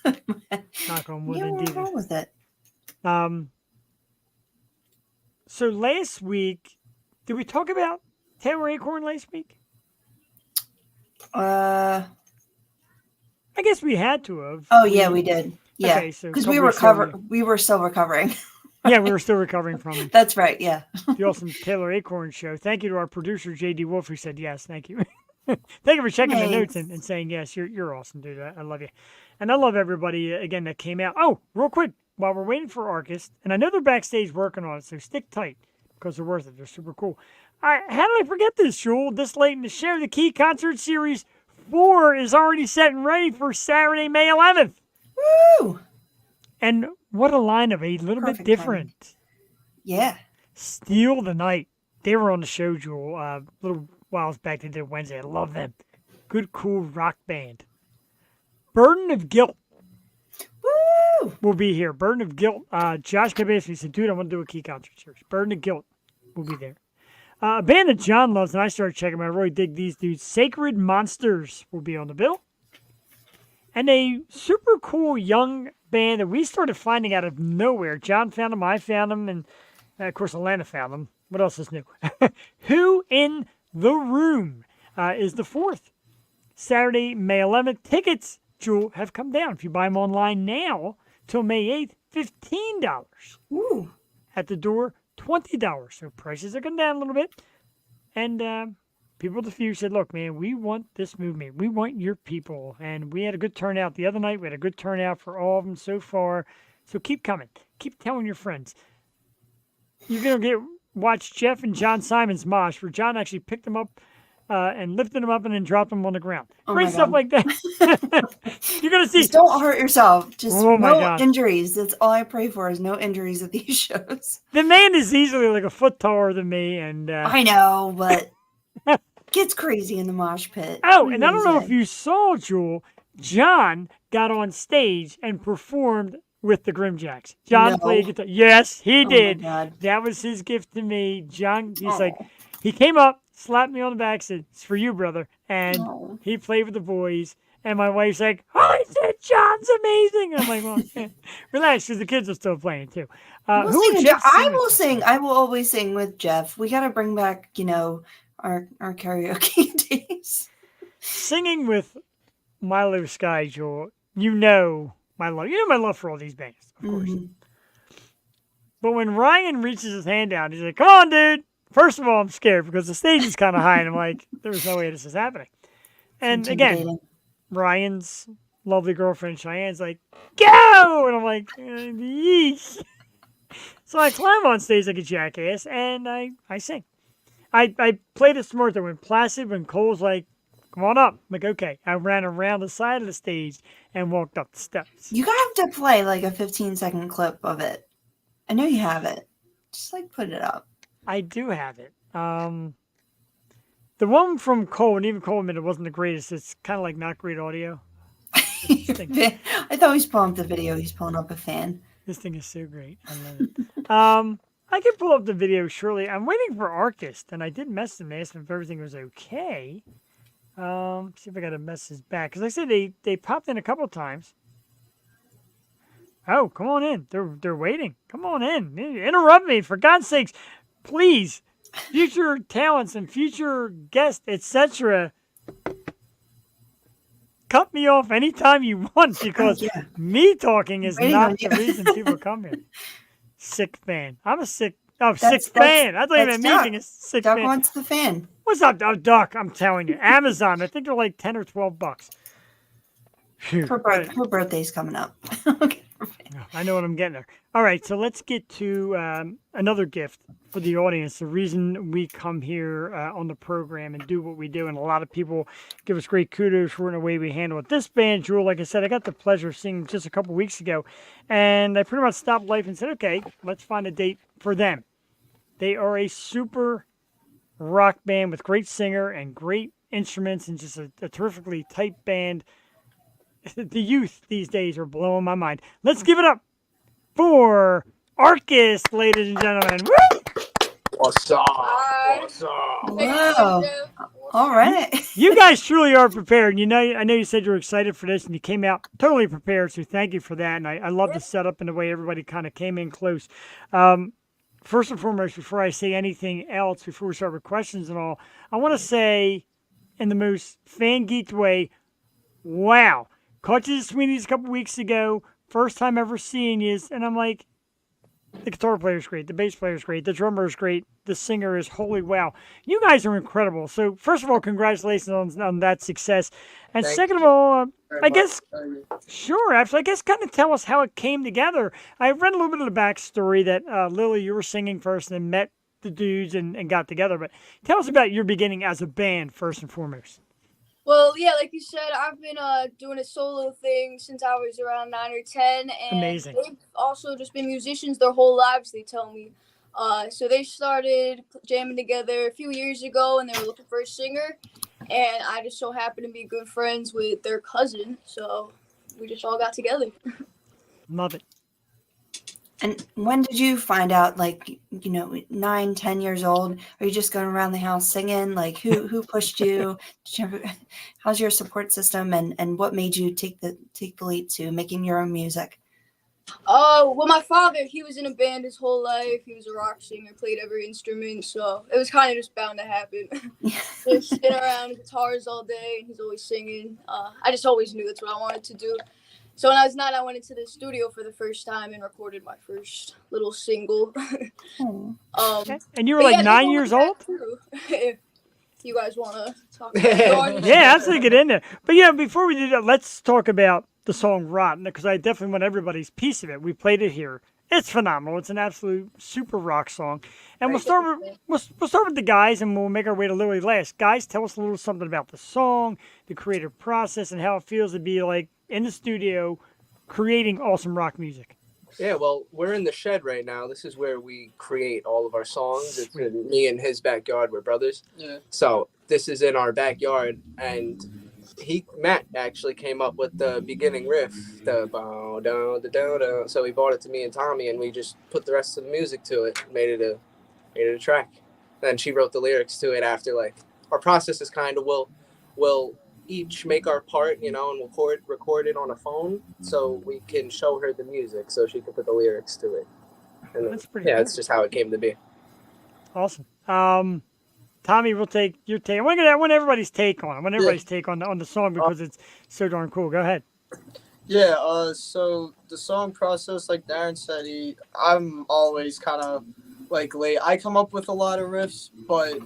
Knock on wood, Yeah, what's indeed. wrong with it? So last week, did we talk about Taylor Acorn last week? Uh. I guess we had to have. Oh yeah, we did. Yeah, Okay, so because couple we were weeks ago, We were still recovering. Yeah, we were still recovering from That's right. Yeah. the awesome Taylor Acorn show. Thank you to our producer JD Wolf who said yes. Thank you. Thank you for checking the notes Thanks. and saying yes. You're awesome, dude. I love you, and I love everybody again that came out. Oh, real quick, while we're waiting for Arckist, and I know they're backstage working on it, so stick tight because they're worth it. They're super cool. All right, how did I forget this, Jewel? This late in the show, the Key Concert Series 4 is already set and ready for Saturday, May 11th. Woo! And what a lineup, a little bit Perfect different. Yeah. Steal the Night. They were on the show, Jewel, a little whiles back. They did Wednesday. I love them. Good, cool rock band. Burden of Guilt Woo! will be here. Burden of Guilt. Josh Kabasky said, dude, I want to do a Key Concert Series. Burden of Guilt will be there. A band that John loves, and I started checking them out. I really dig these dudes. Sacred Monsters will be on the bill. And a super cool young band that we started finding out of nowhere. John found them, I found them, and of course, Alana found them. What else is new? Who in the Room is the 4th. Saturday, May 11th. Tickets, Jewel, have come down. If you buy them online now, till May 8th, $15. Woo! At the door, $20. So prices are coming down a little bit. And people at the Fuse said, look, man, we want this movement. We want your people. And we had a good turnout the other night. We had a good turnout for all of them so far. So keep coming. Keep telling your friends. You're going to watch Jeff and John Simon's mosh, where John actually picked them up and lifted them up and then dropped them on the ground. Oh Great my stuff God. like that. You're going to see. Just don't hurt yourself. Just Oh my no God. injuries. That's all I pray for is no injuries at these shows. The man is easily like a foot taller than me. And I know, but gets crazy in the mosh pit. oh, and I don't know if Amazing. you saw, Jewel, John got on stage and performed with the Grimjacks. John No. played guitar. Yes, he Oh my did. God. That was his gift to me. John, he's Oh. like, he came up, slapped me on the back, said, it's for you, brother. And Oh. he played with the boys. And my wife's like, holy shit, John's amazing. And I'm like, well, relax, because the kids are still playing too. We'll Who sing would with Jeff Jeff. I sing will with? sing. I will always sing with Jeff. We got to bring back, our karaoke days. Singing with Milo Sky, Jewel, you know my love. You know my love for all these bands, of course. Mhm. But when Ryan reaches his hand out, he's like, come on, dude. First of all, I'm scared because the stage is kind of high, and I'm like, there's no way this is happening. And again, Intimidating. Ryan's lovely girlfriend, Cheyenne's like, go! And I'm like, yeesh. So I climb on stage like a jackass, and I sing. I played it smart, though. When Placid, when Cole's like, come on up. I'm like, okay. I ran around the side of the stage and walked up the steps. You have to play like a 15-second clip of it. I know you have it. Just like put it up. I do have it. The one from Cole, and even Cole admitted it wasn't the greatest. It's kind of like not great audio. I thought he was pulling up the video. He's pulling up a fan. This thing is so great. I love it. I can pull up the video, surely. I'm waiting for Arckist, and I did message him and ask him if everything was okay. See if I got a message back. Because like I said, they popped in a couple times. Oh, come on in. They're waiting. Come on in. Interrupt me, for God's sakes. Please. Future talents and future guests, etc. Cut me off anytime you want, because Yeah. me talking is Waiting on not the you. reason people come here. Sick fan. I'm a sick That's- fan. I thought you meant that's me Duck. being a sick Duck fan. wants the fan. What's up, Duck? I'm telling you. Amazon. I think they're like $10 or $12. Phew. Her birthday's coming up. Okay. I know what I'm getting there. All right, so let's get to another gift for the audience. The reason we come here on the program and do what we do, and a lot of people give us great kudos for the way we handle it. This band, Jewel, like I said, I got the pleasure of seeing just a couple weeks ago, and I pretty much stopped life and said, okay, let's find a date for them. They are a super rock band with great singer and great instruments and just a terrifically tight band. The youth these days are blowing my mind. Let's give it up for Arckist, ladies and gentlemen. Woo! What's up? Hi. What's up? Wow. All right. You guys truly are prepared. You know, I know you said you were excited for this, and you came out totally prepared. So thank you for that. And I love the setup and the way everybody kind of came in close. First and foremost, before I say anything else, before we start with questions and all, I want to say, in the most fan geeked way, wow. Caught you at Sweeney's a couple weeks ago. First time ever seeing you, and I'm like, the guitar player's great, the bass player's great, the drummer is great, the singer is holy wow. You guys are incredible. So first of all, congratulations on that success. And Thank second of you all, very I much. guess, sure, absolutely. I guess kind of tell us how it came together. I read a little bit of the backstory that Lily, you were singing first and then met the dudes and got together. But tell us about your beginning as a band first and foremost. Well, yeah, like you said, I've been doing a solo thing since I was around 9 or 10, and Amazing. they've also just been musicians their whole lives, they tell me. So they started jamming together a few years ago, and they were looking for a singer, and I just so happened to be good friends with their cousin, so we just all got together. Love it. And when did you find out, like, 9, 10 years old? Are you just going around the house singing? Like, who pushed you? How's your support system? And what made you take the leap to making your own music? Well, my father, he was in a band his whole life. He was a rock singer, played every instrument, so it was kind of just bound to happen. Just sitting around guitars all day, and he's always singing. I just always knew that's what I wanted to do. So when I was 9, I went into the studio for the first time and recorded my first little single. And you were like 9 years old? If you guys want to talk about it. Yeah, absolutely, get in there. But yeah, before we do that, let's talk about the song Rotten, because I definitely want everybody's piece of it. We played it here. It's phenomenal. It's an absolute super rock song. And we'll start with the guys, and we'll make our way to Lily last. Guys, tell us a little something about the song, the creative process, and how it feels to be like in the studio creating awesome rock music. Yeah, well, we're in the shed right now. This is where we create all of our songs. It's in me and his backyard. We're brothers. Yeah. So this is in our backyard, and Matt actually came up with the beginning riff, the bow down the down down. So he bought it to me and Tommy, and we just put the rest of the music to it, made it a track. Then she wrote the lyrics to it after. Like, our process is kind of we'll each make our part, and we'll record it on a phone so we can show her the music so she can put the lyrics to it. And then, That's pretty cool. That's just how it came to be. Awesome. Tommy, we'll take your take. I want everybody's take on it. I want everybody's take on the song because it's so darn cool. Go ahead. Yeah, so the song process, like Darren said, I'm always kind of like late. I come up with a lot of riffs, but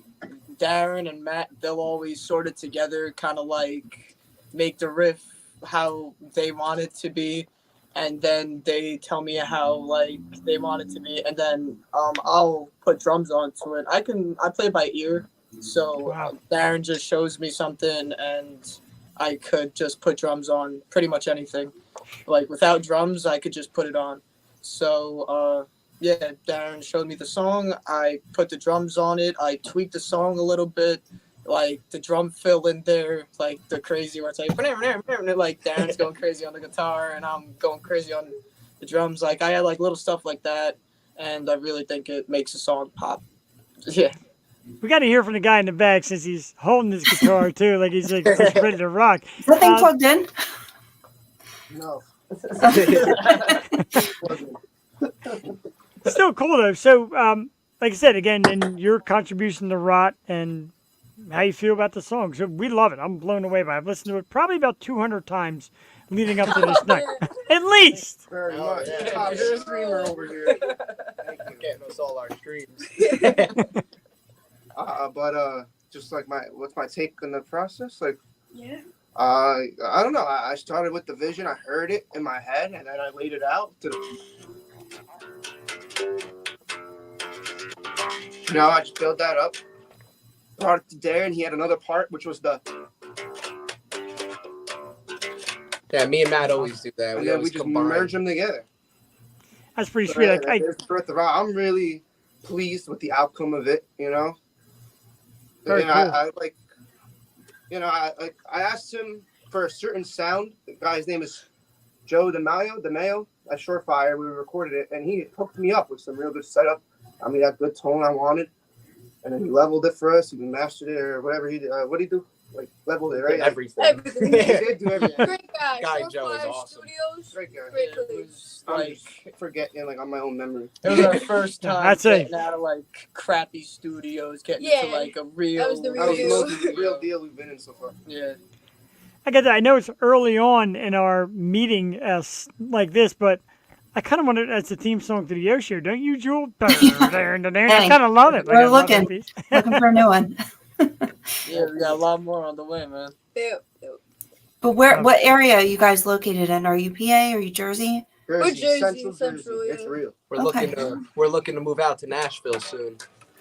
Darren and Matt, they'll always sort it together, kind of like make the riff how they want it to be, and then they tell me how like they want it to be, and then I'll put drums onto it. I play by ear, so Wow. Darren just shows me something, and I could just put drums on pretty much anything. Like, without drums, I could just put it on. So, yeah, Darren showed me the song. I put the drums on it. I tweaked the song a little bit. Like, the drum fill in there, like, the crazy where it's like, like, Darren's going crazy on the guitar, and I'm going crazy on the drums. Like, I had, like, little stuff like that, and I really think it makes a song pop. Yeah. We got to hear from the guy in the back since he's holding his guitar too, like he's like just ready to rock. Is that thing plugged in? No. Still cool though. So, like I said, again, and your contribution to Rot and how you feel about the song. So we love it. I'm blown away by it. I've listened to it probably about 200 times leading up to this night, at least. Very much. Top streamer over here. Getting us all our streams. But just like what's my take on the process? Like, Yeah. I don't know. I started with the vision. I heard it in my head, and then I laid it out. I just built that up, brought it to Darren. He had another part, which was the. Yeah, me and Matt always do that. And We then always we just combine. merge them together. That's pretty So, sweet. yeah, there's the birth of rock. I'm really pleased with the outcome of it. Very cool. I asked him for a certain sound. The guy's name is Joe DeMayo at Surefire. We recorded it, and he hooked me up with some real good setup. I mean, that good tone I wanted, and then he leveled it for us. He mastered it or whatever he did. What did he do? Like leveled it, right? Everything. He did do everything. Great guy. Guy Joe is Surefire awesome. Studios. Great guy. Great It place. was I'm like just forgetting, like on my own memory. it was our first time That's it. getting out of like crappy studios, getting Yeah, into like a real. that was the That was the real most real deal we've been in so far. Yeah. I get that. I know it's early on in our meeting like this, but I kind of wanted as the theme song to the Yoshi, don't you, Jewel? I kind of love it. We're I love that looking. piece. Looking for a new one. Yeah, we got a lot more on the way, man. Yeah. But what area are you guys located in? Are you PA? Are you Jersey? Jersey, Central Central, Jersey. yeah. It's real. We're looking to move out to Nashville soon.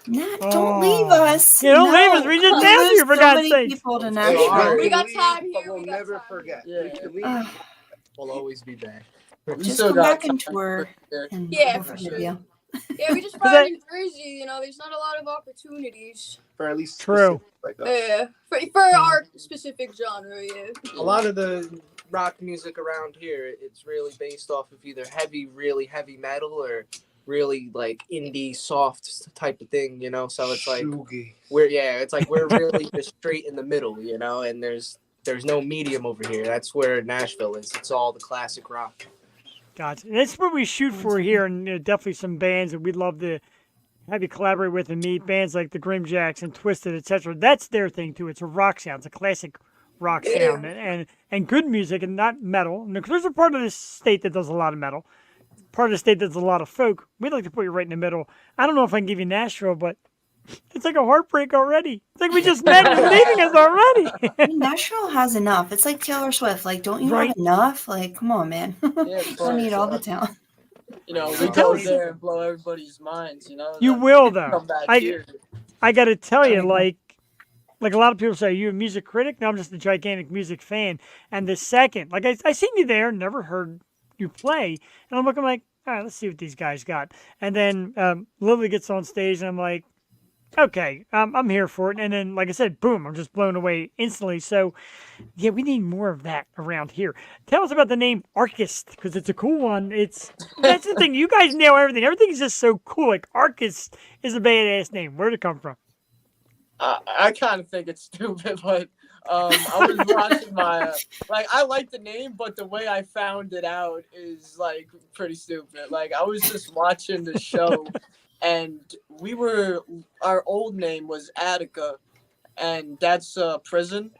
Nah, Oh. don't leave us. Yeah, don't leave us. We just We asked you, lose for so God's many sake. people to It's Nashville. hard. We got leave, time but here, we'll we got never time forget. here. We can leave. Ugh, We'll always be back. We just still come got back and time tour. here. And Yeah, we'll for forgive sure. you. Yeah, we just Cause found in Jersey, there's not a lot of opportunities. For at least True. like us. Yeah, for our specific genre, yeah. A lot of the rock music around here, it's really based off of either really heavy metal or really like indie soft type of thing, So it's like Shoegaze. we're really just straight in the middle, and there's no medium over here. That's where Nashville is. It's all the classic rock. Gotcha. That's what we shoot for here, and definitely some bands that we'd love to have you collaborate with and meet. Bands like the Grimjacks and Twisted, etc. That's their thing too. It's a rock sound. It's a classic rock sound, and good music, and not metal. And there's a part of this state that does a lot of metal. Part of the state that does a lot of folk. We'd like to put you right in the middle. I don't know if I can give you Nashville, but it's like a heartbreak already. It's like we just met and you're leaving us already. I mean, Nashville has enough. It's like Taylor Swift. Like, don't you Right. have enough? Like, come on, man. Yeah, of Don't need course. all the town. We Tell go me- there and blow everybody's minds, You then will though. come back I here. got to tell you, like a lot of people say, are you a music critic? No, I'm just a gigantic music fan. And the second, like I seen you there, never heard you play, and I'm looking like, all right, let's see what these guys got. And then Lily gets on stage, and I'm like, okay, I'm here for it. And then, like I said, boom, I'm just blown away instantly. So, yeah, we need more of that around here. Tell us about the name Arckist, because it's a cool one. That's the thing. You guys nail everything. Everything's just so cool. Like, Arckist is a badass name. Where'd it come from? I kind of think it's stupid, but I was watching my I like the name, but the way I found it out is like pretty stupid. Like I was just watching the show, and our old name was Attica, and that's prison.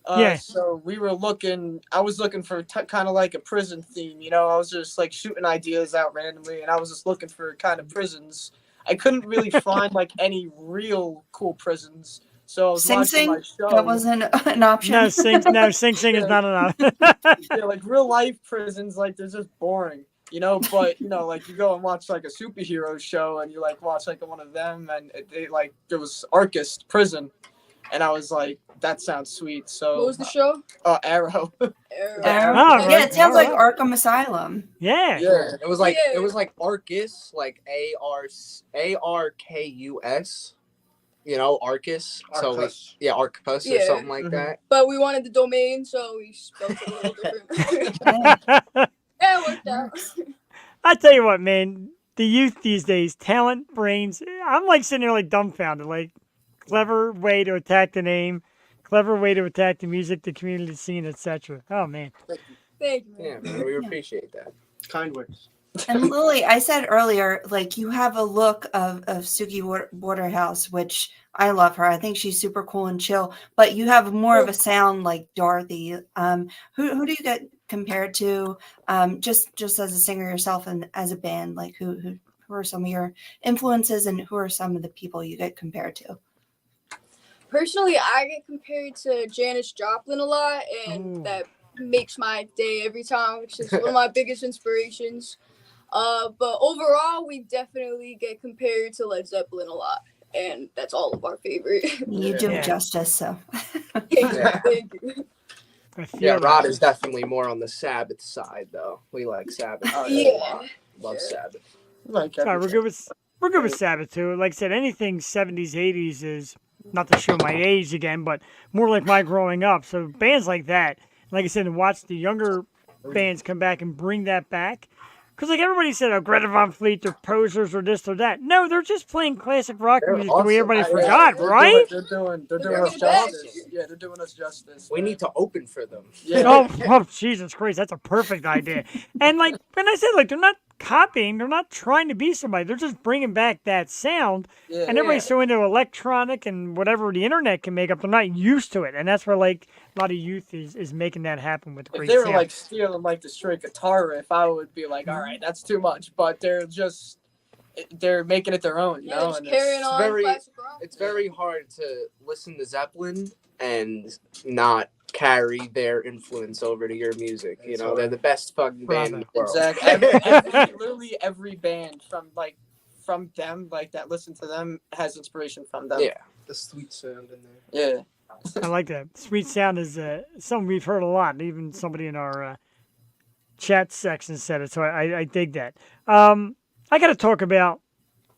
Yeah. So I was looking for kind of like a prison theme, I was just like shooting ideas out randomly, and I was just looking for kind of prisons. I couldn't really find like any real cool prisons. So I was Sing watching Sing? my show. That wasn't an option. No, Sing Sing is not enough. Yeah, like real life prisons, like they're just boring, But like you go and watch like a superhero show, and you like watch like one of them, and there was Arckist prison, and I was like, that sounds sweet. So What was the show? Arrow. Arrow. Oh, Yeah, right. it sounds like Alright. Arkham Asylum. Yeah. Yeah. It was like Yeah. Arcus, like Arkus, Arcus. So Arcus. Arcus or Yeah. something like Mhm. that. But we wanted the domain, so we spelled it a little different. Yeah. Yeah, it worked out. I tell you what, man, the youth these days, talent, brains, I'm like sitting there like dumbfounded, like clever way to attack the name, clever way to attack the music, the community scene, etc. Oh man. Thank you, Yeah, man. man, we appreciate that. Kind words. And Lily, I said earlier, like you have a look of Suki Waterhouse, which I love her. I think she's super cool and chill, but you have more of a sound like Dorothy. Who do you get compared to? Just as a singer yourself and as a band, like who are some of your influences and who are some of the people you get compared to? Personally, I get compared to Janis Joplin a lot, and Ooh. that makes my day every time, which is one of my biggest inspirations. But overall, we definitely get compared to Led Zeppelin a lot, and that's all of our favorite. You do Yeah. it justice, so. Thank you. I feel Yeah, that. Rod is definitely more on the Sabbath side, though. We like Sabbath. Yeah. Love Sabbath. Like Sorry, we're everything. good with Sabbath too. Like I said, anything 70s, 80s is not to show my age again, but more like my growing up. So bands like that, like I said, and watch the younger bands come back and bring that back. Because like everybody said, oh, Greta Van Fleet, they're posers or this or that. No, they're just playing classic rock They're music the way awesome. everybody Yeah, forgot, They're right? doing They're us bringing it back. justice. Yeah, they're doing us justice. We need to open for them. Yeah. Oh, Jesus Christ, that's a perfect idea. And like when I said, like they're not copying, they're not trying to be somebody. They're just bringing back that sound. Yeah. And everybody's so into electronic and whatever the internet can make up, they're not used to it. And that's where like a lot of youth is making that happen with If great they were sound. like stealing like the straight guitar riff, I would be like, all right, that's too much. But they're making it their own, you Yeah, know. just And carrying on very- classic rock. It's very hard to listen to Zeppelin and not carry their influence over to your music. You know, they're the best fucking band in the world. Exactly. Literally every band from them, like that, listen to them, has inspiration from them. Yeah. The sweet sound in there. Yeah. I like that. Sweet sound is something we've heard a lot. Even somebody in our chat section said it, so I dig that. I got to talk about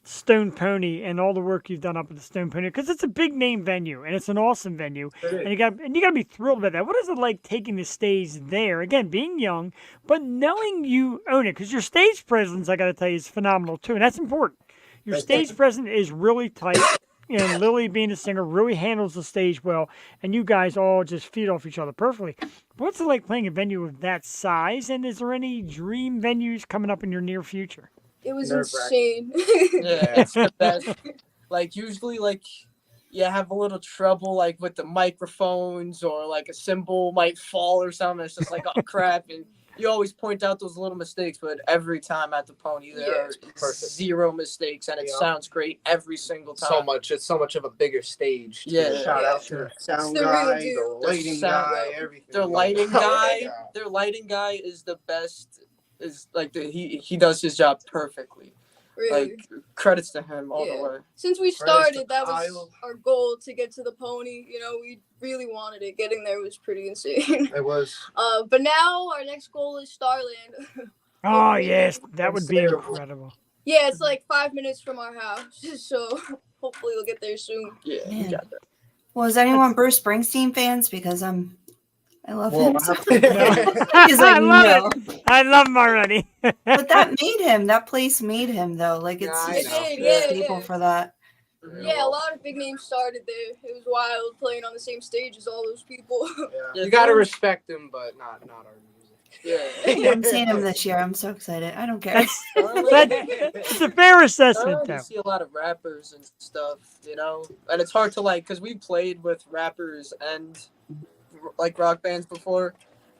Stone Pony and all the work you've done up at the Stone Pony because it's a big name venue and it's an awesome venue, and you got to be thrilled about that. What is it like taking the stage there? Again, being young, but knowing you own it because your stage presence, I got to tell you, is phenomenal too, and that's important. Your stage presence is really tight. And Lily, being a singer, really handles the stage well, and you guys all just feed off each other perfectly. What's it like playing a venue of that size, and is there any dream venues coming up in your near future? It was Nerve-wracking. insane. Yeah, it's the best. Like usually, like you have a little trouble, like with the microphones, or like a cymbal might fall or something. It's just like, oh crap, and you always point out those little mistakes. But every time at the Pony, there are Perfect. zero mistakes, and it sounds great every single time. It's so much of a bigger stage. too. Yeah. Shout out to the sound It's the real guy, deal. the lighting Sound- guy, everything. Their lighting guy, Yeah. their lighting guy is the best. Is like he does his job perfectly. Really. Like credits to him all Yeah. the way. Since we Credits to started, that was Kyle. our goal to get to the Pony. You know, we really wanted it. Getting there was pretty insane. It was. But now our next goal is Starland. Oh, yes, that would be Unbelievable. incredible. Yeah, it's like 5 minutes from our house, so hopefully we'll get there soon. Yeah, Man. you got that. Well, is anyone Bruce Springsteen fans? Because I love Well, him. I So. have to- He's I like, love no. I love him already. But that made him. That place made him, though. Like, it's Yeah, I it's know. It did, a yeah, staple yeah. for that. Yeah, a lot of big names started there. It was wild playing on the same stage as all those people. Yeah. You gotta respect them, but not our music. Yeah. I'm seeing him this year. I'm so excited. I don't care. That's Starland, it's a fair assessment, Starland, though. you see a lot of rappers and stuff, you know, and it's hard to like because we played with rappers and like rock bands before,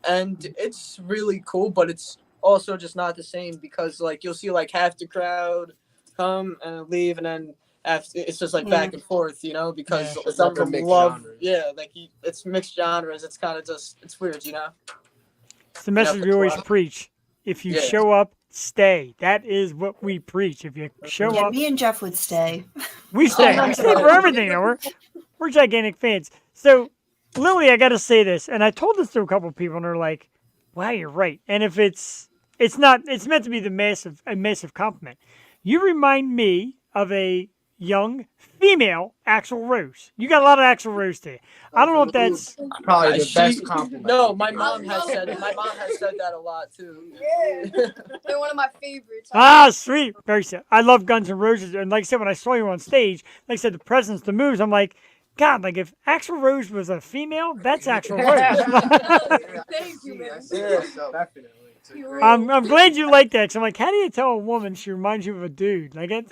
and it's really cool, but it's also just not the same because like you'll see like half the crowd come and leave, and then after it's just like back and forth, you know, because Yeah. It's some like a of them mixed love, genres. yeah, like it's mixed genres. It's kind of just it's weird, you know. It's the message we always wow. preach. If you Yeah. show up, stay. That is what we preach. If you show Yeah, up, me and Jeff would stay. we stay. Oh, We stay for everything. Though. We're gigantic fans. So, Lily, I got to say this, and I told this to a couple of people, and they're like, "Wow, you're right." And if it's not, it's meant to be a massive compliment. You remind me of a young female Axl Rose. You got a lot of AxlOse to you. I don't know if that's Probably the She- best compliment. No, my mom has said that a lot too. Yeah, they're one of my favorites. sweet. Very sad. I love Guns N' Roses, and like I said, when I saw you on stage, like I said, the presence, the moves, I'm like, God, like if Axl Rose was a female, that's Axl Rose. Thank you, man. Yeah, definitely. It's a You great- really- I'm glad you like that. 'Cause I'm like, how do you tell a woman she reminds you of a dude? Like it.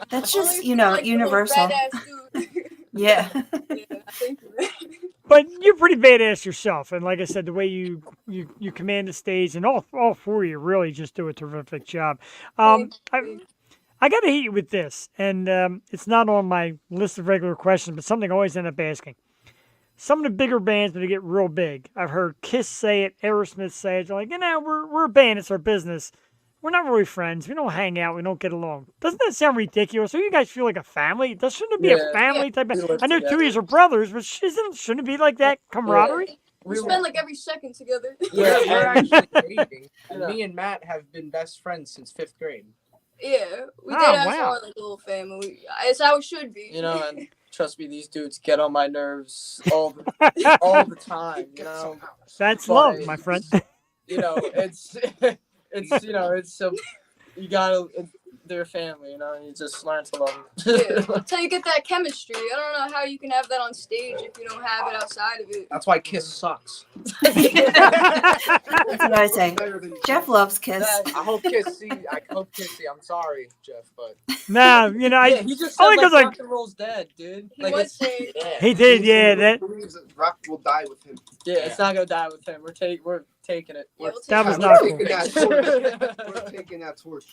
That's Only just, if you like the most universal. badass dude. Yeah. Yeah, thank you, man. But you're pretty badass yourself, and like I said, the way you command the stage, and all four of you really just do a terrific job. I I got to hit you with this, and it's not on my list of regular questions, but something I always end up asking. Some of the bigger bands, when they get real big, I've heard Kiss say it, Aerosmith say it. They're like, we're a band, it's our business. We're not really friends. We don't hang out. We don't get along. Doesn't that sound ridiculous? So you guys feel like a family? Shouldn't it be a family type We of? live I know two of together. you are brothers, but shouldn't it be like that camaraderie? We spend like every second together. Yeah, we're and- actually dating, and Yeah. me and Matt have been best friends since 5th grade. Yeah, we Oh, did as wow. our like little family. It's how it should be. You know, and trust me, these dudes get on my nerves all the time. You know, That's But love, my friend. you know, it's you know, it's you gotta. They're family, you know, and you just learn to love them. Yeah, that's how you get that chemistry. I don't know how you can have that on stage if you don't have it outside of it. That's why Kiss sucks. That's what I say. Better than Jeff loves Kiss. I hope Kiss see. I'm sorry, Jeff, but Nah, Yeah, he just said only like 'cause, like- rock and roll's dead, dude. He Like was it's, saying, he did, yeah. That believes that rock will die with him. it's not gonna die with him. We're taking it. yeah, we'll take That it. was We're not taking cool. that torch. We're taking that torch.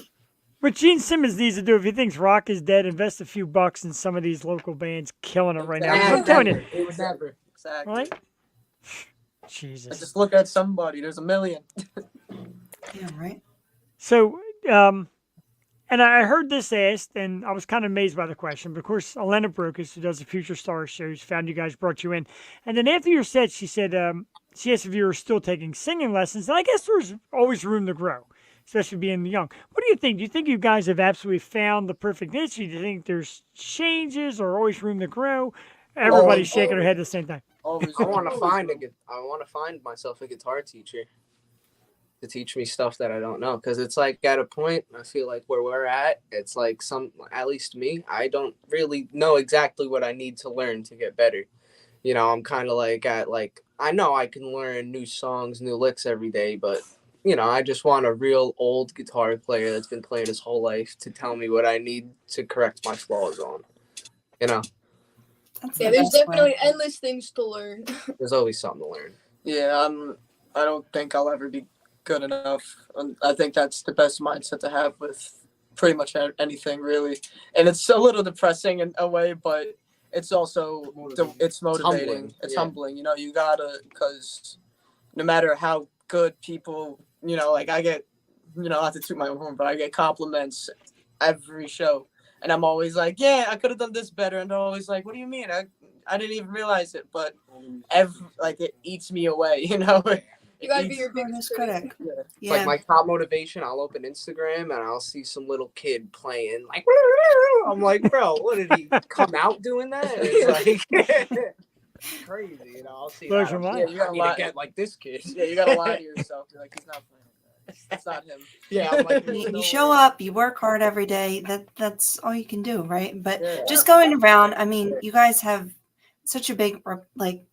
what Gene Simmons needs to do if he thinks rock is dead, invest a few bucks in some of these local bands killing it right now. 'Cause I'm telling you, It would never. Exactly. right? I Jesus. just look at somebody. There's a million. Yeah, right. So, and I heard this asked, and I was kind of amazed by the question. But of course, Elena Brocas, who does the Future Stars shows, found you guys, brought you in. And then after your set, she said, she asked if you were still taking singing lessons. And I guess there's always room to grow, especially being young. What do you think? Do you think you guys have absolutely found the perfect niche? Do you think there's changes or always room to grow? Everybody's shaking their head at the same time. Always. I want to find myself a guitar teacher to teach me stuff that I don't know, because it's like at a point I feel like where we're at, it's like at least me, I don't really know exactly what I need to learn to get better. You know, I'm kind of like I know I can learn new songs, new licks every day, but you know, I just want a real old guitar player that's been playing his whole life to tell me what I need to correct my flaws on. You know, That's Yeah, the there's best way. definitely endless things to learn. there's always something to learn. Yeah, I don't think I'll ever be good enough. I think that's the best mindset to have with pretty much anything, really. And it's a little depressing in a way, but it's also it's motivating. humbling, It's yeah. humbling. You know, you gotta, because no matter how good people, you know, like I get, you know, not to toot my own horn, but I get compliments every show, and I'm always like, yeah, I could have done this better, and they're always like, what do you mean? I didn't even realize it, but it eats me away, you know. You gotta be your biggest Biggest critic. Yeah. It's Yeah. like my top motivation. I'll open Instagram and I'll see some little kid playing. Like, I'm like, bro, what did he come out doing that? It's like crazy, you know. I'll see Blows that. your I'm mind. like, Yeah, you gotta I need to lie. get like this kid. Yeah, you gotta lie to yourself. You're like, he's not playing like that. That's not him. Yeah, I'm like, You, there's no you show way. up, you work hard every day. That's all you can do, right? But Yeah. just going around, I mean, you guys have such a big like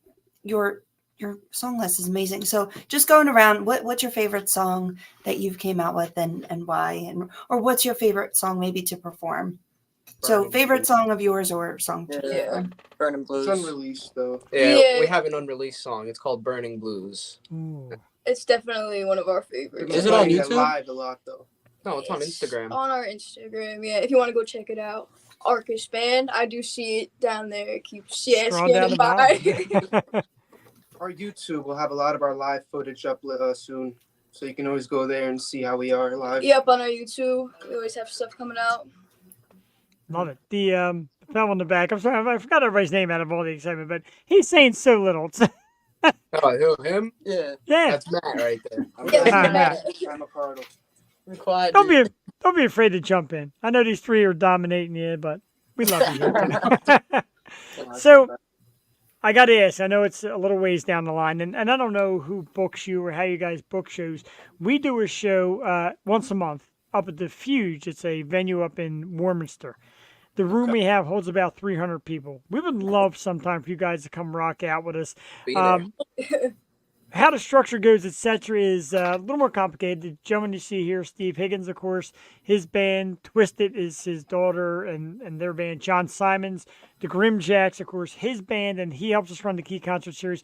your song list is amazing. So just going around, what's your favorite song that you've came out with and why, and or what's your favorite song maybe to perform? So Burning favorite Blues. song of yours or song to Yeah. perform? Burning Blues. It's unreleased though. Yeah, Yeah. we have an unreleased song. It's called Burning Blues. Ooh. It's definitely one of our We've favorites. been Is it on playing that YouTube? live a lot though. No, it's on It's Instagram. On our Instagram, yeah. If you want to go check it out, Arckist band. I do see it down there. It keeps Scroll down scanning the by. bottom. Our YouTube will have a lot of our live footage up soon, so you can always go there and see how we are live. Yep, on our YouTube. We always have stuff coming out. Love it. The fellow in the back. I'm sorry, I forgot everybody's name out of all the excitement, but he's saying so little. Oh, who, him? Yeah. Yeah. That's Matt right there. Yeah, Matt. Matt. I'm a Cardinal. Be quiet. Don't dude. don't be afraid to jump in. I know these three are dominating you, but we love you here. So I got to ask, I know it's a little ways down the line, and I don't know who books you or how you guys book shows. We do a show once a month up at the Fuge. It's a venue up in Warminster. The room we have holds about 300 people. We would love sometime for you guys to come rock out with us. Be there. How the structure goes, etc., is a little more complicated. The gentleman you see here, Steve Higgins, of course, his band, Twisted, is his daughter and their band. John Simons, the Grim Jacks, of course, his band, and he helps us run the Key Concert Series.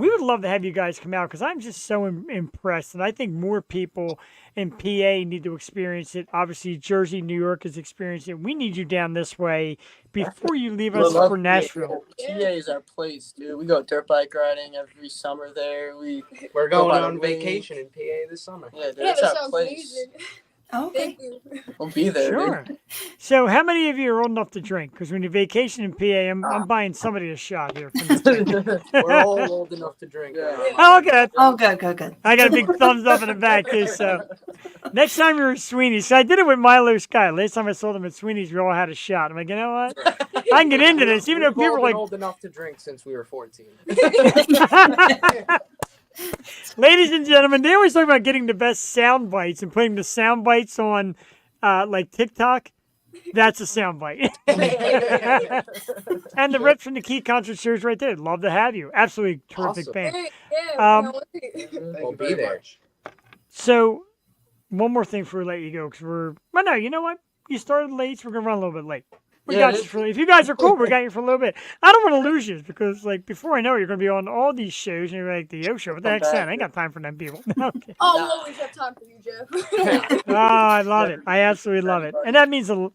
we would love to have you guys come out because I'm just so impressed, and I think more people in PA need to experience it. Obviously, Jersey, New York has experienced it. We need you down this way before you leave us Love for PA. Nashville. PA is our place, dude. We go dirt bike riding every summer there. We're Go going by the on lake. vacation in PA this summer. Yeah, dude, Yeah, it's that our sounds place. amazing. Oh, okay. Thank you. We'll be there, Sure. So, how many of you are old enough to drink? Because when you vacation in PA, I'm buying somebody a shot here. From this dude. We're all old enough to drink. Yeah. Oh, good. Oh, good. I got a big thumbs up in the back too. So next time you're at Sweeney's, so I did it with Milo Sky. Last time I saw them at Sweeney's, we all had a shot. I'm like, you know what? I can get into this, even though We've people all are been like, old enough to drink since we were 14. ladies and gentlemen, they always talk about getting the best sound bites and putting the sound bites on like TikTok. That's a sound bite. And the rep from the Key Concert Series right there. Love to have you. Absolutely terrific Awesome. band. Great, yeah, Um, can't wait. Thank We'll you be very there. much. So, one more thing before we let you go, because well, no, you know what? You started late, so we're going to run a little bit late. We Yeah, got you for, if you guys are cool, we got you for a little bit. I don't want to lose you because, like, before I know it, you're going to be on all these shows and you're like, the Yo Show. What the heck's that? I ain't got time for them people. Okay. Oh, we'll always have time for you, Jeff. Oh, I love it. I absolutely love it. And that means a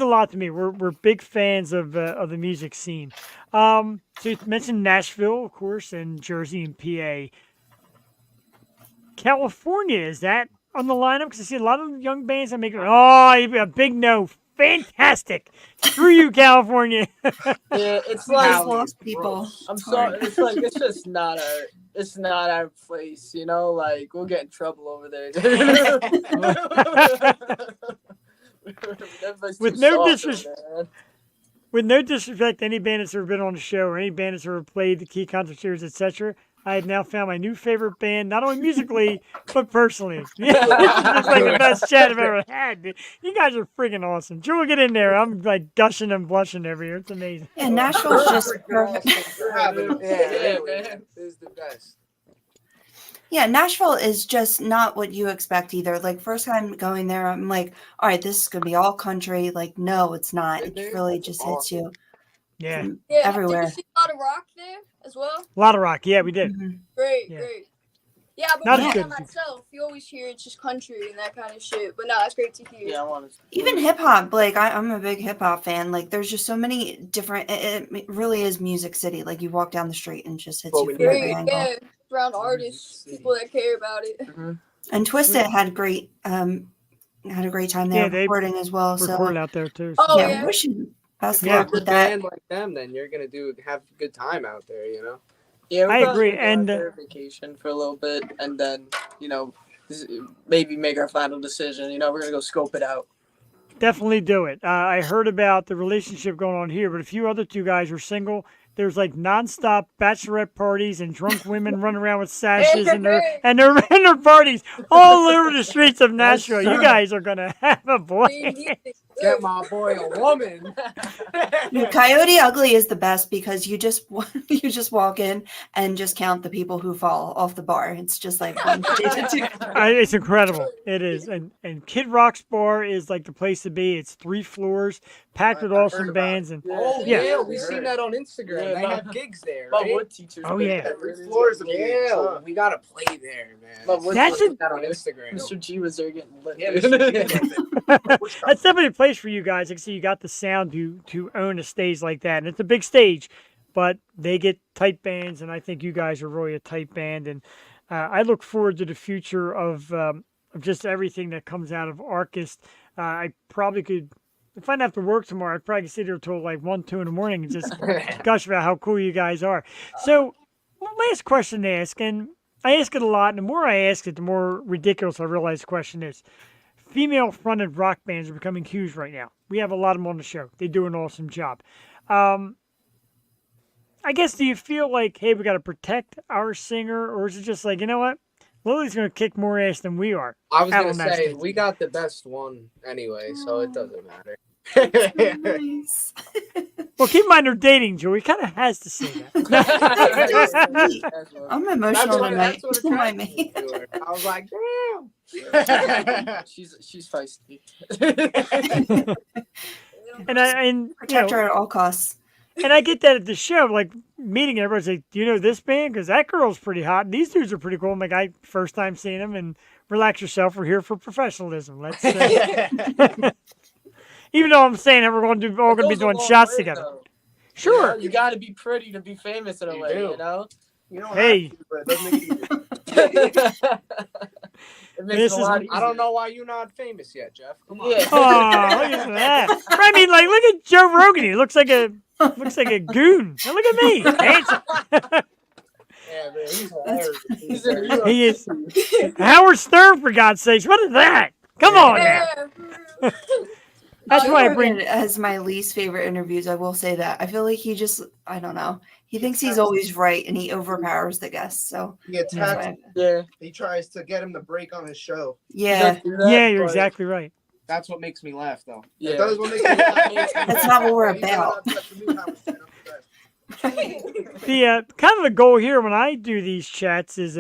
lot to me. We're big fans of the music scene. So you mentioned Nashville, of course, and Jersey and PA. California, is that on the lineup? Because I see a lot of young bands that make it. Oh, a big no. Fantastic. Screw you, California. Yeah, it's Like like I've lost people. I'm It's sorry. hard. It's like it's just not our place, you know. Like we'll get in trouble over there. With no disrespect. With no disrespect to any band that's ever been on the show or any band that's ever played the Key Concert Series, etc., I have now found my new favorite band, not only musically, but personally. This is just like the best chat I've ever had. Dude. You guys are freaking awesome. Jewel, get in there. I'm like gushing and blushing over here. It's amazing. Yeah, Nashville's just perfect. For having us. Yeah, man. man. This is the best. Yeah, Nashville is just not what you expect either. Like first time going there, I'm like, all right, this is gonna be all country. Like, no, it's not. It really just hits you Yeah. from Yeah, everywhere. did you see a lot of rock there as well? A lot of rock. Yeah, we did. Mhm. Great, Yeah. great. Yeah, but Not when as I good as you- myself, you always hear it's just country and that kind of shit. But no, that's great to hear. Yeah, I want to. Even hip hop, like I'm a big hip hop fan. Like there's just so many different. It really is Music City. Like you walk down the street and it just hits Well, you we from every Great, angle. yeah. Around artists, people that care about it. And Twisted had a great time there Yeah, they recording as well. So Recorded out there, too. Oh, yeah, yeah. wish you best Yeah. luck With a with that. band like them, then you're gonna have a good time out there, you know. Yeah, we're I probably agree, gonna go out and, there vacation for a little bit, and then maybe make our final decision. You know, we're gonna go scope it out. Definitely do it. I heard about the relationship going on here, but if you other two guys are single, there's like nonstop bachelorette parties and drunk women running around with sashes and their parties all over the streets of Nashville. You guys are gonna have a boy. Get my boy a woman. Coyote Ugly is the best because you just walk in and just count the people who fall off the bar. It's just like 1, 2, 2. It's incredible. It is, and Kid Rock's bar is like the place to be. It's 3 floors, packed with I've awesome heard about bands, and Oh Yeah. yeah, we've seen that on Instagram. Yeah, they my- have gigs there, My right? wood teachers. Oh, been yeah. there. 3 floors of Yeah, gigs, huh? we gotta play there, man. My wood That's teachers- a- that on Instagram. Mr. G was there getting lit. Yeah, that's definitely a place for you guys. Like, see, you got the sound to own a stage like that, and it's a big stage, but they get tight bands, and I think you guys are really a tight band, and I look forward to the future of just everything that comes out of Arckist. I probably could. If I didn't have to work tomorrow, I'd probably sit here till like 1, 2 in the morning and just gush about how cool you guys are. So, last question to ask, and I ask it a lot, and the more I ask it, the more ridiculous I realize the question is. Female-fronted rock bands are becoming huge right now. We have a lot of them on the show. They do an awesome job. I guess, do you feel like, hey, we got to protect our singer, or is it just like, you know what? Lily's going to kick more ass than we are. I was out gonna on that say stage. we got the best one anyway, so it doesn't matter. Nice. Well, keep in mind they're dating, Joey. He kind of has to say That's so that. sweet. I'm emotional tonight. That's My what man. attracted me to her. I was like, damn. She's feisty. and you Protect know, her at all costs. And I get that at the show, like meeting everybody's like, "Do you know this band? Because that girl's pretty hot. And these dudes are pretty cool." I'm like, "I first time seeing them, and relax yourself. We're here for professionalism. Let's." Even though I'm saying that we're all going to be doing shots together. Though. Sure. You got to be pretty to be famous in a way, do. you know? You don't Hey. have to, but it does make it easier. It makes This it a is- lot I don't know why you're not famous yet, Jeff. Come on. Yeah. Oh, look at that. I mean, like, look at Joe Rogan. He looks like a goon. And look at me. Handsome. Yeah, man, he's hilarious. He's in New York. He is. Howard Stern, for God's sakes. What is that? Come on now. Yeah. That's Joe why I Rogan bring. has my least favorite interviews. I will say that. I feel like he just, I don't know. He thinks he's always right and he overpowers the guests. So, He attacks. that's why- Yeah. He tries to get him to break on his show. yeah, Yeah, you're exactly right. That's what makes me laugh, though. Yeah. It does what makes me laugh. that's not what we're He's not about. upset with me, Howard Stern, I'm impressed. The kind of the goal here when I do these chats is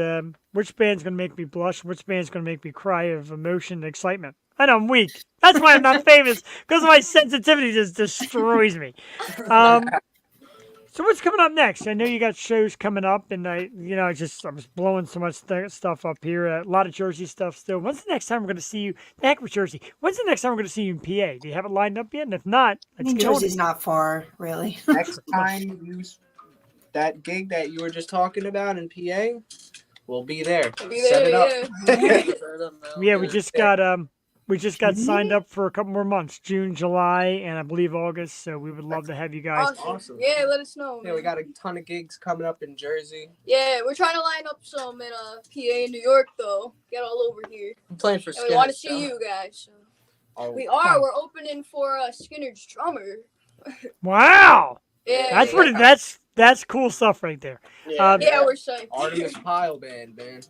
which band's going to make me blush, which band's going to make me cry of emotion and excitement. I know I'm weak. That's why I'm not famous, because my sensitivity just destroys me. So what's coming up next? I know you got shows coming up, and I'm just blowing so much stuff up here. A lot of Jersey stuff still. When's the next time we're going to see you? The heck with Jersey. When's the next time we're going to see you in PA? Do you have it lined up yet? And if not, I let's mean, get on Jersey's it. not far, really. Next time that gig that you were just talking about in PA, we'll be there. Be Set it there, up. yeah. Yeah, we just got signed up for a couple more months, June, July, and I believe August. So we would love to have you guys. Awesome. Yeah, let us know. Yeah, we man. got a ton of gigs coming up in Jersey. Yeah, we're trying to line up some in PA and New York though. Get all over here. I'm playing for And we want to Skinner, see so. you guys. So. Oh, We are. We're opening for Skinner's drummer. Wow, Yeah. that's yeah, pretty. That's cool stuff right there. Yeah. Yeah, we're psyched. Artemis Pile Band, man.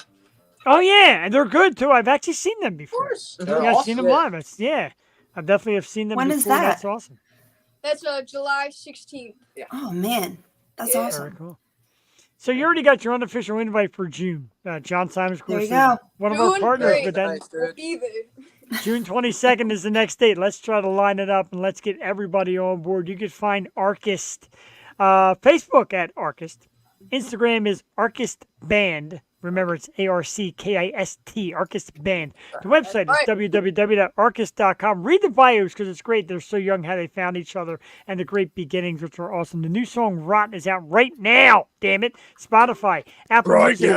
Oh yeah, and they're good too. I've actually seen them before. Of course. I They're think I've seen them awesome. live. Yeah, I definitely have seen them When before. is that? That's awesome. That's July 16th. Oh, man. That's Yeah. Very awesome. cool. So you already got your unofficial invite for June. John Simons, of There course, you is go. one of our Doing partners. great. But then Nice, We'll dude. be there. June 22nd is the next date. Let's try to line it up and let's get everybody on board. You can find Arckist, Facebook at Arckist. Instagram is Arckist Band. Remember, it's ARCKIST, Arckist Band. The website is Right. www.arckist.com. Read the bios because it's great. They're so young, how they found each other, and the great beginnings, which are awesome. The new song Rotten is out right now. Damn it. Spotify, Apple Music.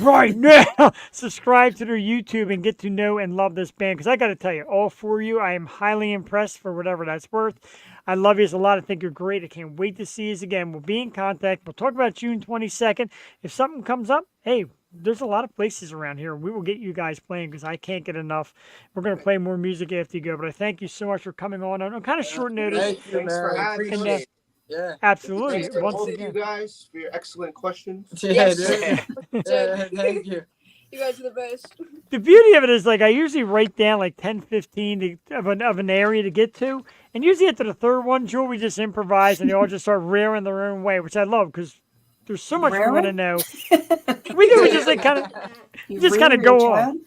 Right now. Subscribe to their YouTube and get to know and love this band. Because I got to tell you, all four of you, I am highly impressed for whatever that's worth. I love you a lot. I think you're great. I can't wait to see you again. We'll be in contact. We'll talk about June 22nd. If something comes up, hey, there's a lot of places around here. We will get you guys playing because I can't get enough. We're going to play more music after you go. But I thank you so much for coming on kind of short notice. Thank you, Thanks for man. having And, us. Yeah. Absolutely. Thanks to Once all of again. you guys for your excellent questions. Yeah, Yes. dude. Yeah, thank you. You guys are the best. The beauty of it is, like, I usually write down like 10, 15 of an area to get to. And usually after the third one, Jewel, we just improvise and they all just start rearing their own way, which I love because there's so much we want to know. We do just like kind of, You just ruined kinda your go on. child?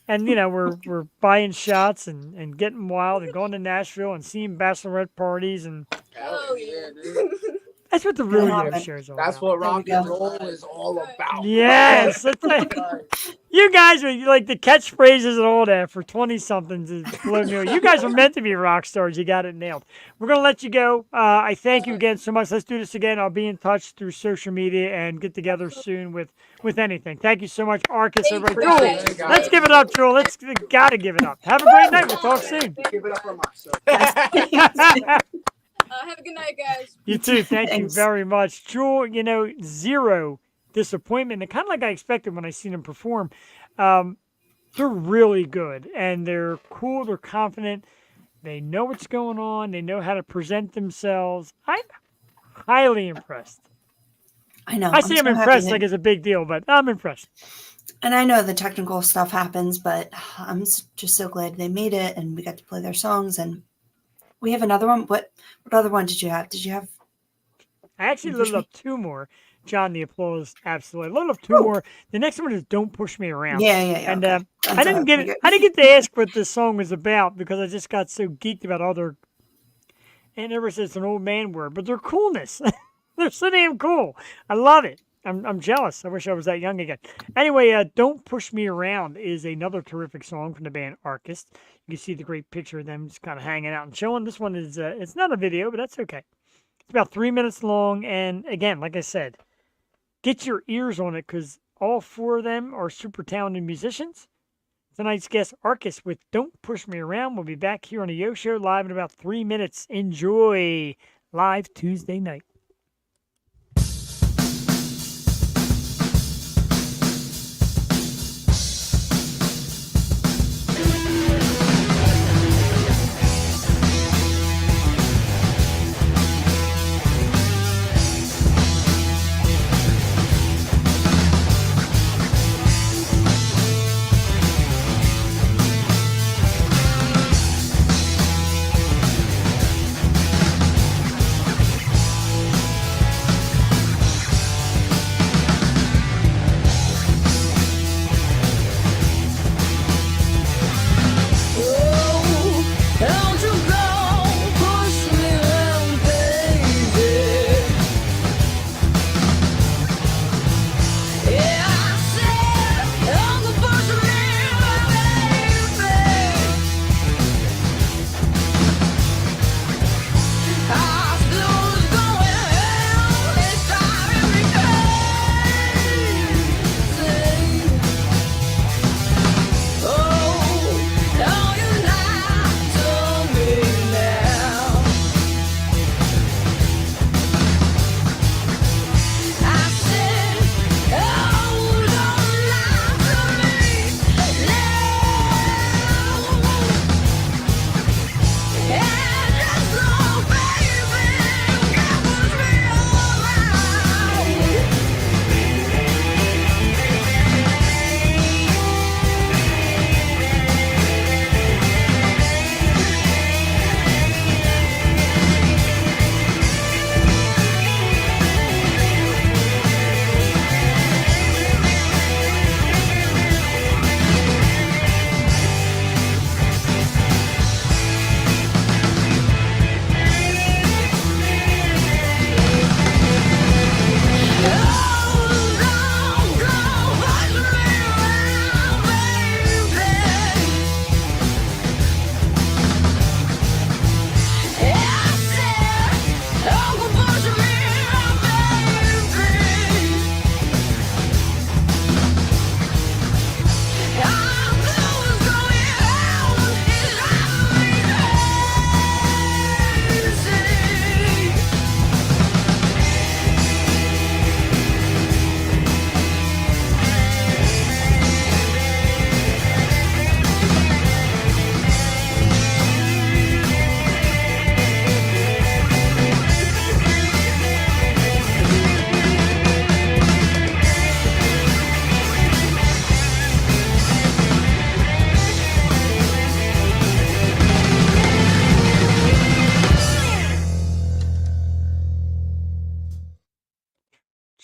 and we're buying shots and getting wild and going to Nashville and seeing bachelorette parties. And Oh, Yeah, yeah. dude. that's what the Good rodeo happen. show is all That's about. what rock There and we go. roll is all about. Yes. That's like, you guys are like the catchphrases and all that for 20-somethings. You guys are meant to be rock stars. You got it nailed. We're going to let you go. I thank you again so much. Let's do this again. I'll be in touch through social media and get together soon with anything. Thank you so much, Arckist. Thank Everybody. you. Jewel, Thank you, let's guys. give it up, Jewel. Got to give it up. Have a great night. We'll talk soon. Give it up for myself. Have a good night, guys. You too. Thank you Thanks. very much. Jewel, zero disappointment. And kind of like I expected when I seen them perform. They're really good. And they're cool. They're confident. They know what's going on. They know how to present themselves. I'm highly impressed. I know. I say I'm so happy impressed that- like it's a big deal, but I'm impressed. And I know the technical stuff happens, but I'm just so glad they made it and we got to play their songs. And we have another one. What other one did you have? Did you have? I actually Push loaded Me. up two more. John, the applause, absolutely. I loaded up two Oh. more. The next one is "Don't Push Me Around." Yeah. And okay. I didn't get to ask what this song was about because I just got so geeked about all their and everybody says it's an old man word, but their coolness. They're so damn cool. I love it. I'm jealous. I wish I was that young again. Anyway, Don't Push Me Around is another terrific song from the band Arckist. You can see the great picture of them just kind of hanging out and chilling. This one is, it's not a video, but that's okay. It's about 3 minutes long. And again, like I said, get your ears on it because all four of them are super talented musicians. Tonight's guest, Arckist, with Don't Push Me Around. We'll be back here on the Yo Show live in about 3 minutes. Enjoy live Tuesday night.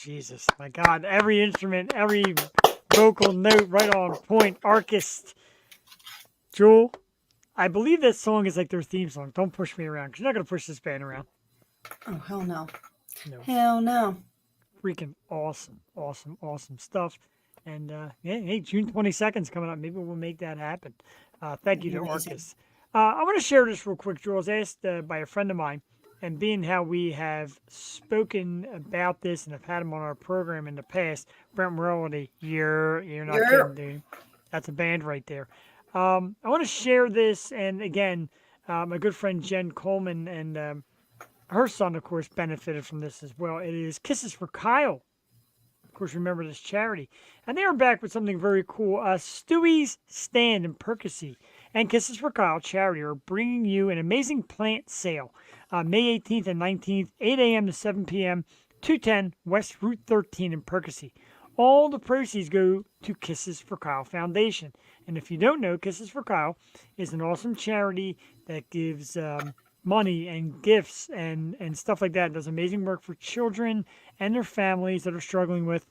Jesus, my God, every instrument, every vocal note right on point. Arckist. Jewel, I believe that song is like their theme song. Don't push me around, because you're not going to push this band around. Oh, hell no. No. Hell no. Freaking awesome, awesome, awesome stuff. And yeah, hey, June 22nd is coming up. Maybe we'll make that happen. Thank you to Amazing. Arckist. I want to share this real quick. Jewel, I was asked by a friend of mine, and being how we have spoken about this and have had him on our program in the past, Brent Morality, you're not kidding, dude. That's a band right there. I want to share this, and again, my good friend Jen Coleman and her son, of course, benefited from this as well. It is Kisses for Kyle. Of course, remember this charity. And they are back with something very cool. Stewie's Stand in Percy and Kisses for Kyle charity are bringing you an amazing plant sale. May 18th and 19th, 8 a.m. to 7 p.m., 210 West Route 13 in Percy. All the proceeds go to Kisses for Kyle Foundation. And if you don't know, Kisses for Kyle is an awesome charity that gives money and gifts and stuff like that. It does amazing work for children and their families that are struggling with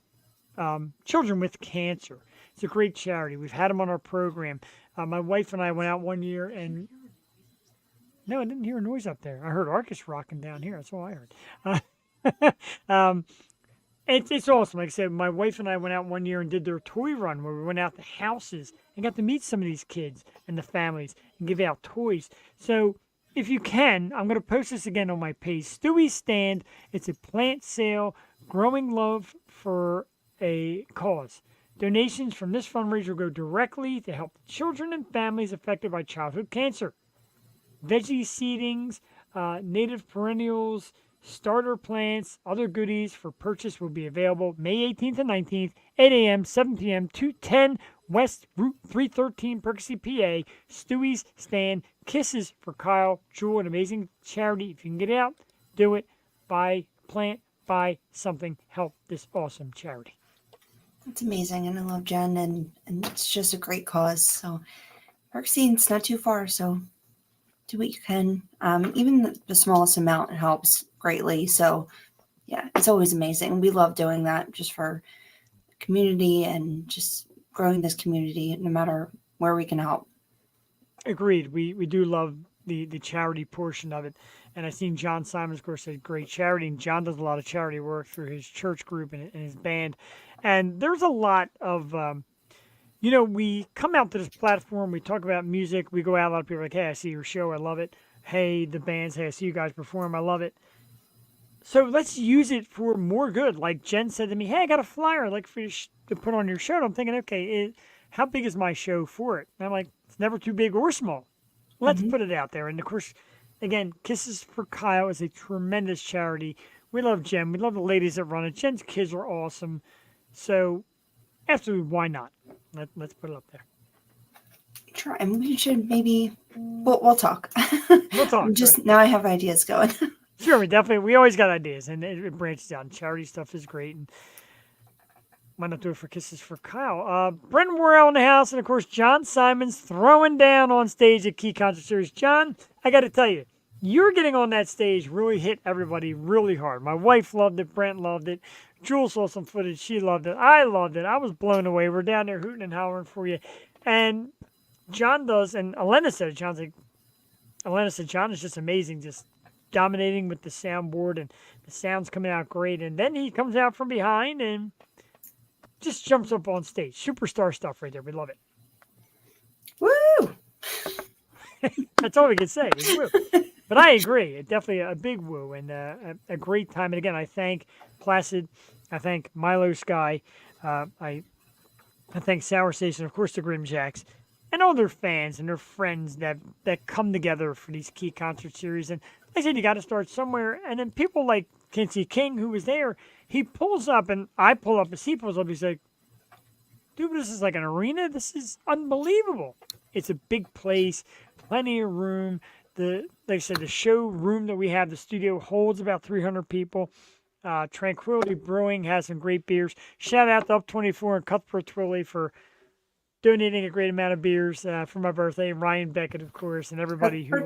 children with cancer. It's a great charity. We've had them on our program. My wife and I went out one year and No, I didn't hear a noise up there. I heard Arckist rocking down here. That's all I heard. Um, it's awesome. Like I said, my wife and I went out one year and did their toy run where we went out to houses and got to meet some of these kids and the families and give out toys. So if you can, I'm going to post this again on my page. Stewie's Stand. It's a plant sale, growing love for a cause. Donations from this fundraiser go directly to help children and families affected by childhood cancer. Veggie seedings, native perennials, starter plants, other goodies for purchase will be available May 18th and 19th, 8 a.m., 7 p.m., 210 West Route 313, Percy, PA. Stewie's Stand. Kisses for Kyle. Jewel, an amazing charity. If you can get out, do it. Buy a plant, buy something. Help this awesome charity. It's amazing, and I love Jen, and it's just a great cause. So, Percy's not too far, so do what you can. Even the smallest amount helps greatly. So, yeah, it's always amazing. We love doing that just for community and just growing this community, no matter where we can help. Agreed. We do love the charity portion of it. And I've seen John Simons, of course, a great charity. And John does a lot of charity work through his church group and his band. And there's a lot of, we come out to this platform, we talk about music, we go out, a lot of people are like, hey, I see your show, I love it. Hey, the bands, hey, I see you guys perform, I love it. So let's use it for more good. Like Jen said to me, hey, I got a flyer I'd like for you to put on your show. And I'm thinking, okay, how big is my show for it? And I'm like, it's never too big or small. Let's put it out there. And of course, again, Kisses for Kyle is a tremendous charity. We love Jen. We love the ladies that run it. Jen's kids are awesome. So, absolutely, why not? Let's put it up there. Try, and we should maybe we'll talk. We'll talk. Just now, I have ideas going. Sure, we always got ideas, and it branches out. And charity stuff is great, and why not do it for Kisses for Kyle? Brenton Worrell in the house, and of course, John Simons throwing down on stage at Key Concert Series. John, I got to tell you, you're getting on that stage really hit everybody really hard. My wife loved it. Brent loved it. Jules saw some footage. She loved it. I loved it. I was blown away. We're down there hooting and hollering for you. And John does, and Elena said, John is just amazing, just dominating with the soundboard, and the sound's coming out great. And then he comes out from behind and just jumps up on stage. Superstar stuff right there. We love it. Woo! That's all we can say. Is woo. But I agree. It's definitely a big woo and a great time. And again, I thank Placid. I thank Milo Sky. I thank Sour Station, of course, the Grimjacks, and all their fans and their friends that come together for these Key Concert Series. And like I said, you got to start somewhere. And then people like Quincy King, who was there, he pulls up, and I pull up as he pulls up. He's like, dude, this is like an arena? This is unbelievable. It's a big place, plenty of room. Like I said, the showroom that we have, the studio, holds about 300 people. Tranquility Brewing has some great beers. Shout out to Up 24 and Cuthbert Twilley for donating a great amount of beers for my birthday. Ryan Beckett, of course, and everybody who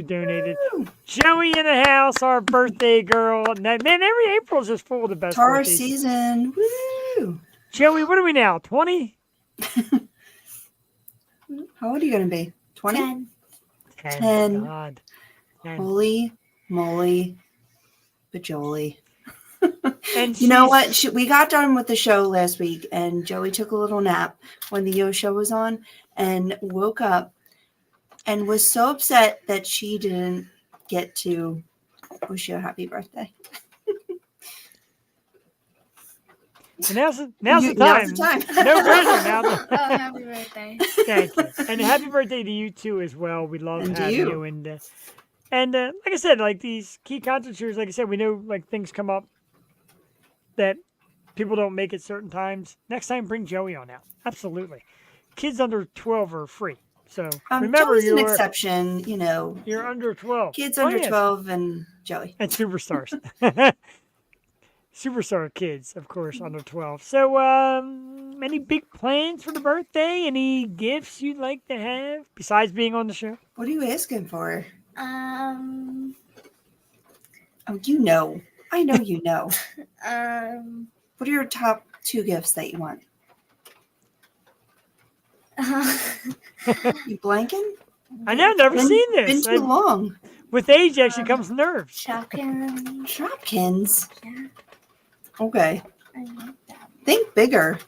donated. Woo! Joey in the house, our birthday girl. Man, every April is just full of the best Taurus birthdays. Season. Woo! Joey, what are we now? 20? How old are you going to be? 20? 10. 10. God. 10. Holy moly. Bajoli. And You know what? We got done with the show last week, and Joey took a little nap when the Yo show was on and woke up and was so upset that she didn't get to wish you a happy birthday. So now's the time. Now's the time. No pressure now. Oh, happy birthday. Thank you. And happy birthday to you too as well. We love And to having you. you. And like I said, like these Key Concert Series, like I said, we know like things come up that people don't make at certain times. Next time, bring Joey on out. Absolutely. Kids under 12 are free. So remember, Joey's an you're exception, you're under 12. Kids Oh, under yeah. 12 and Joey. And superstars. Superstar kids, of course, under 12. So, any big plans for the birthday? Any gifts you'd like to have besides being on the show? What are you asking for? Um, Oh, you know. I know you know. um, What are your top 2 gifts that you want? You blanking? I know, never seen Been this. too long. With age actually comes nerves. Shopkins. Shopkins. Yeah, Okay. I like that. Think bigger.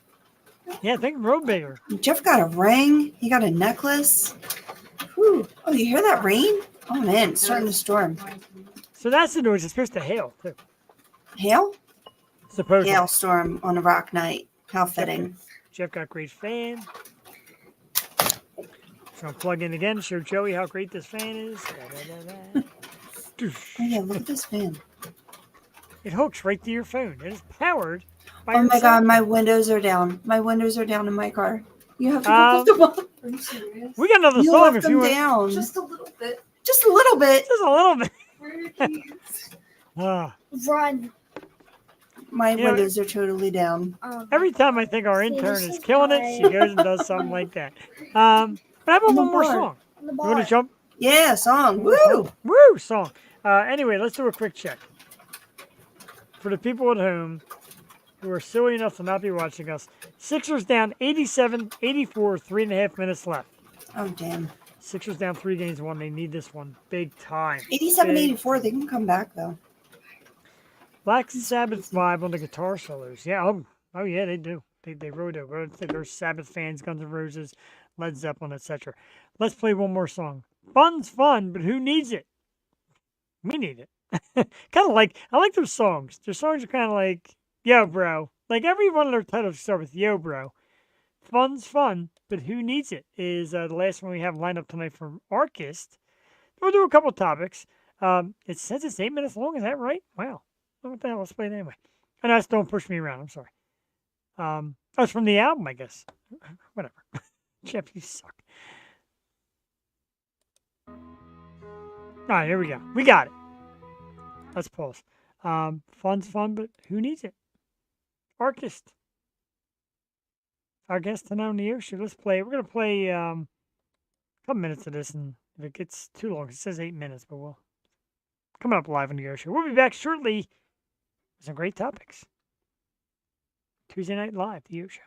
Yeah, think real bigger. Jeff got a ring. He got a necklace. Whew. Oh, you hear that rain? Oh man, it's starting to storm. So that's the noise. It's supposed to hail too. Hail? Supposedly. Hailstorm on a rock night. How fitting. Jeff got great fan. So I'll plug in again, show Joey how great this fan is. Oh yeah, look at this fan. It hooks right to your phone. It is powered by Oh your my cell god, my phone. windows are down. My windows are down in my car. You have to Um, go lift them up. Are you serious? We got another You song left if them you want. down. Just a little bit. Just a little bit. Just a little bit. Where are your keys? Ah, Run. My You know, windows are totally down. every time I think our intern is killing it, she goes and does something like that. But how about On the one more bar. song? On the You want bar. to jump? Yeah, song. Woo! Woo! Song. Anyway, let's do a quick check. For the people at home who are silly enough to not be watching us, Sixers down 87-84, 3.5 minutes left. Oh damn. Sixers down 3 games to 1. They need this one big time. 87, Big 84, they can come back though. Black Sabbath vibe on the guitar solos. Yeah, oh yeah, they do. They really do. There's Sabbath fans, Guns N' Roses, Led Zeppelin, etc. Let's play one more song. Fun's fun, but who needs it? We need it. Kind of like, I like their songs. Their songs are kind of like, yo, bro. Like every one of their titles start with yo, bro. Fun's fun, but who needs it is the last one we have lined up tonight from Arckist. We'll do a couple topics. It says it's 8 minutes long. Is that right? Wow. What the hell? Let's play it anyway. And that's Don't Push Me Around. I'm sorry. That's from the album, I guess. Whatever. Jeff, you suck. All right, here we go. We got it. Let's pause. Fun's fun, but who needs it? Arckist. Our guest tonight on the ocean. Let's play. We're going to play a couple minutes of this, and if it gets too long, it says 8 minutes, but we'll coming up live on the ocean. We'll be back shortly with some great topics. Tuesday Night Live, the O Show.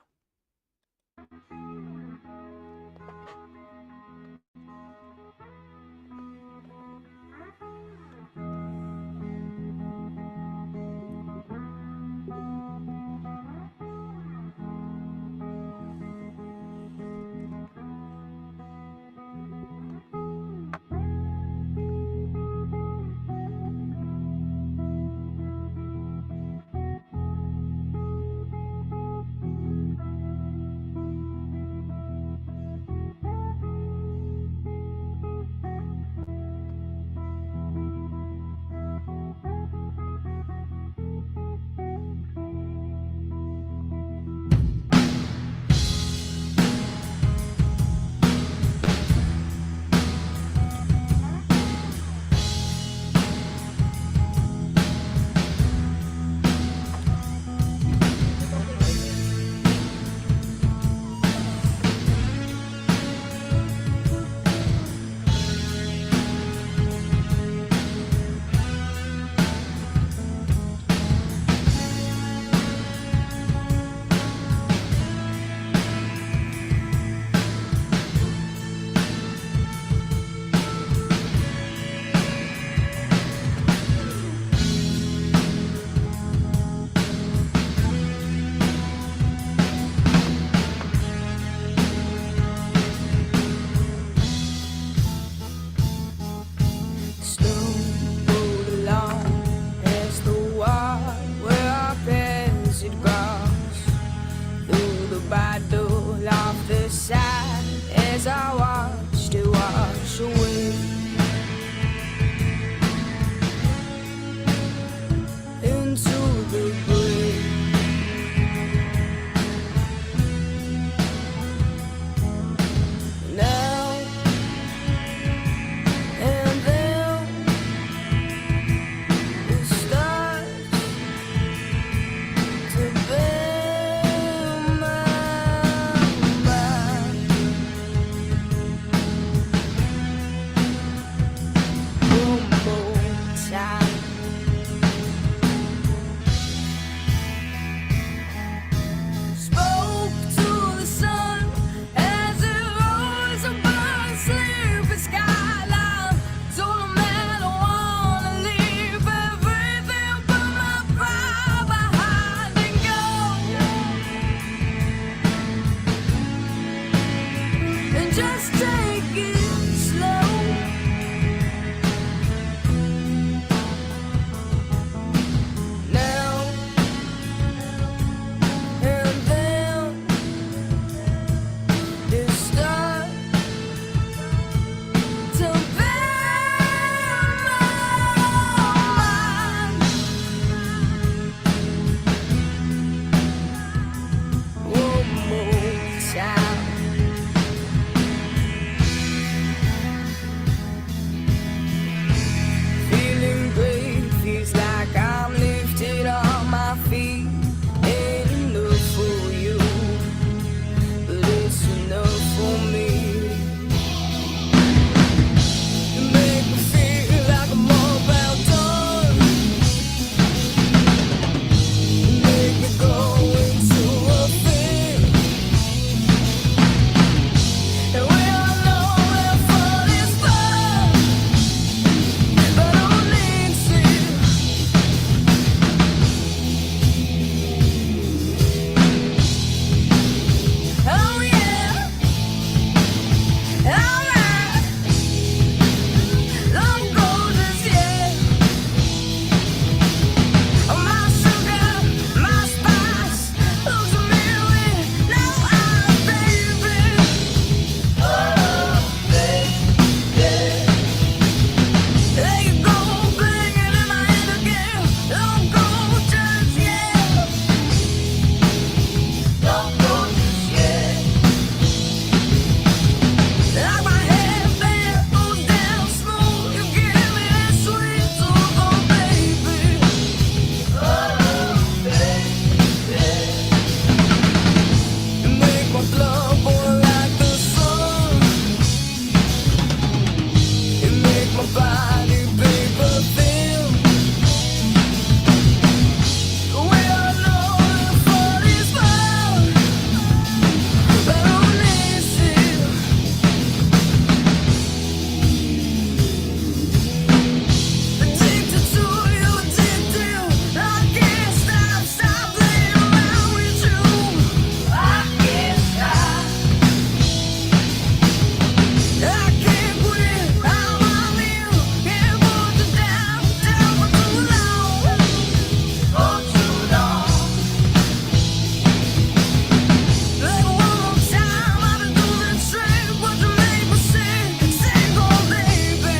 my body paper thin. We all know the fun is fun, but only still. Addicted to you, addicted. I can't stop playing around with you. I can't stop. I can't quit. I'm on you. Can't put you down for too long, for too long. Like one more time, I've been doing straight. What you make me say, oh baby,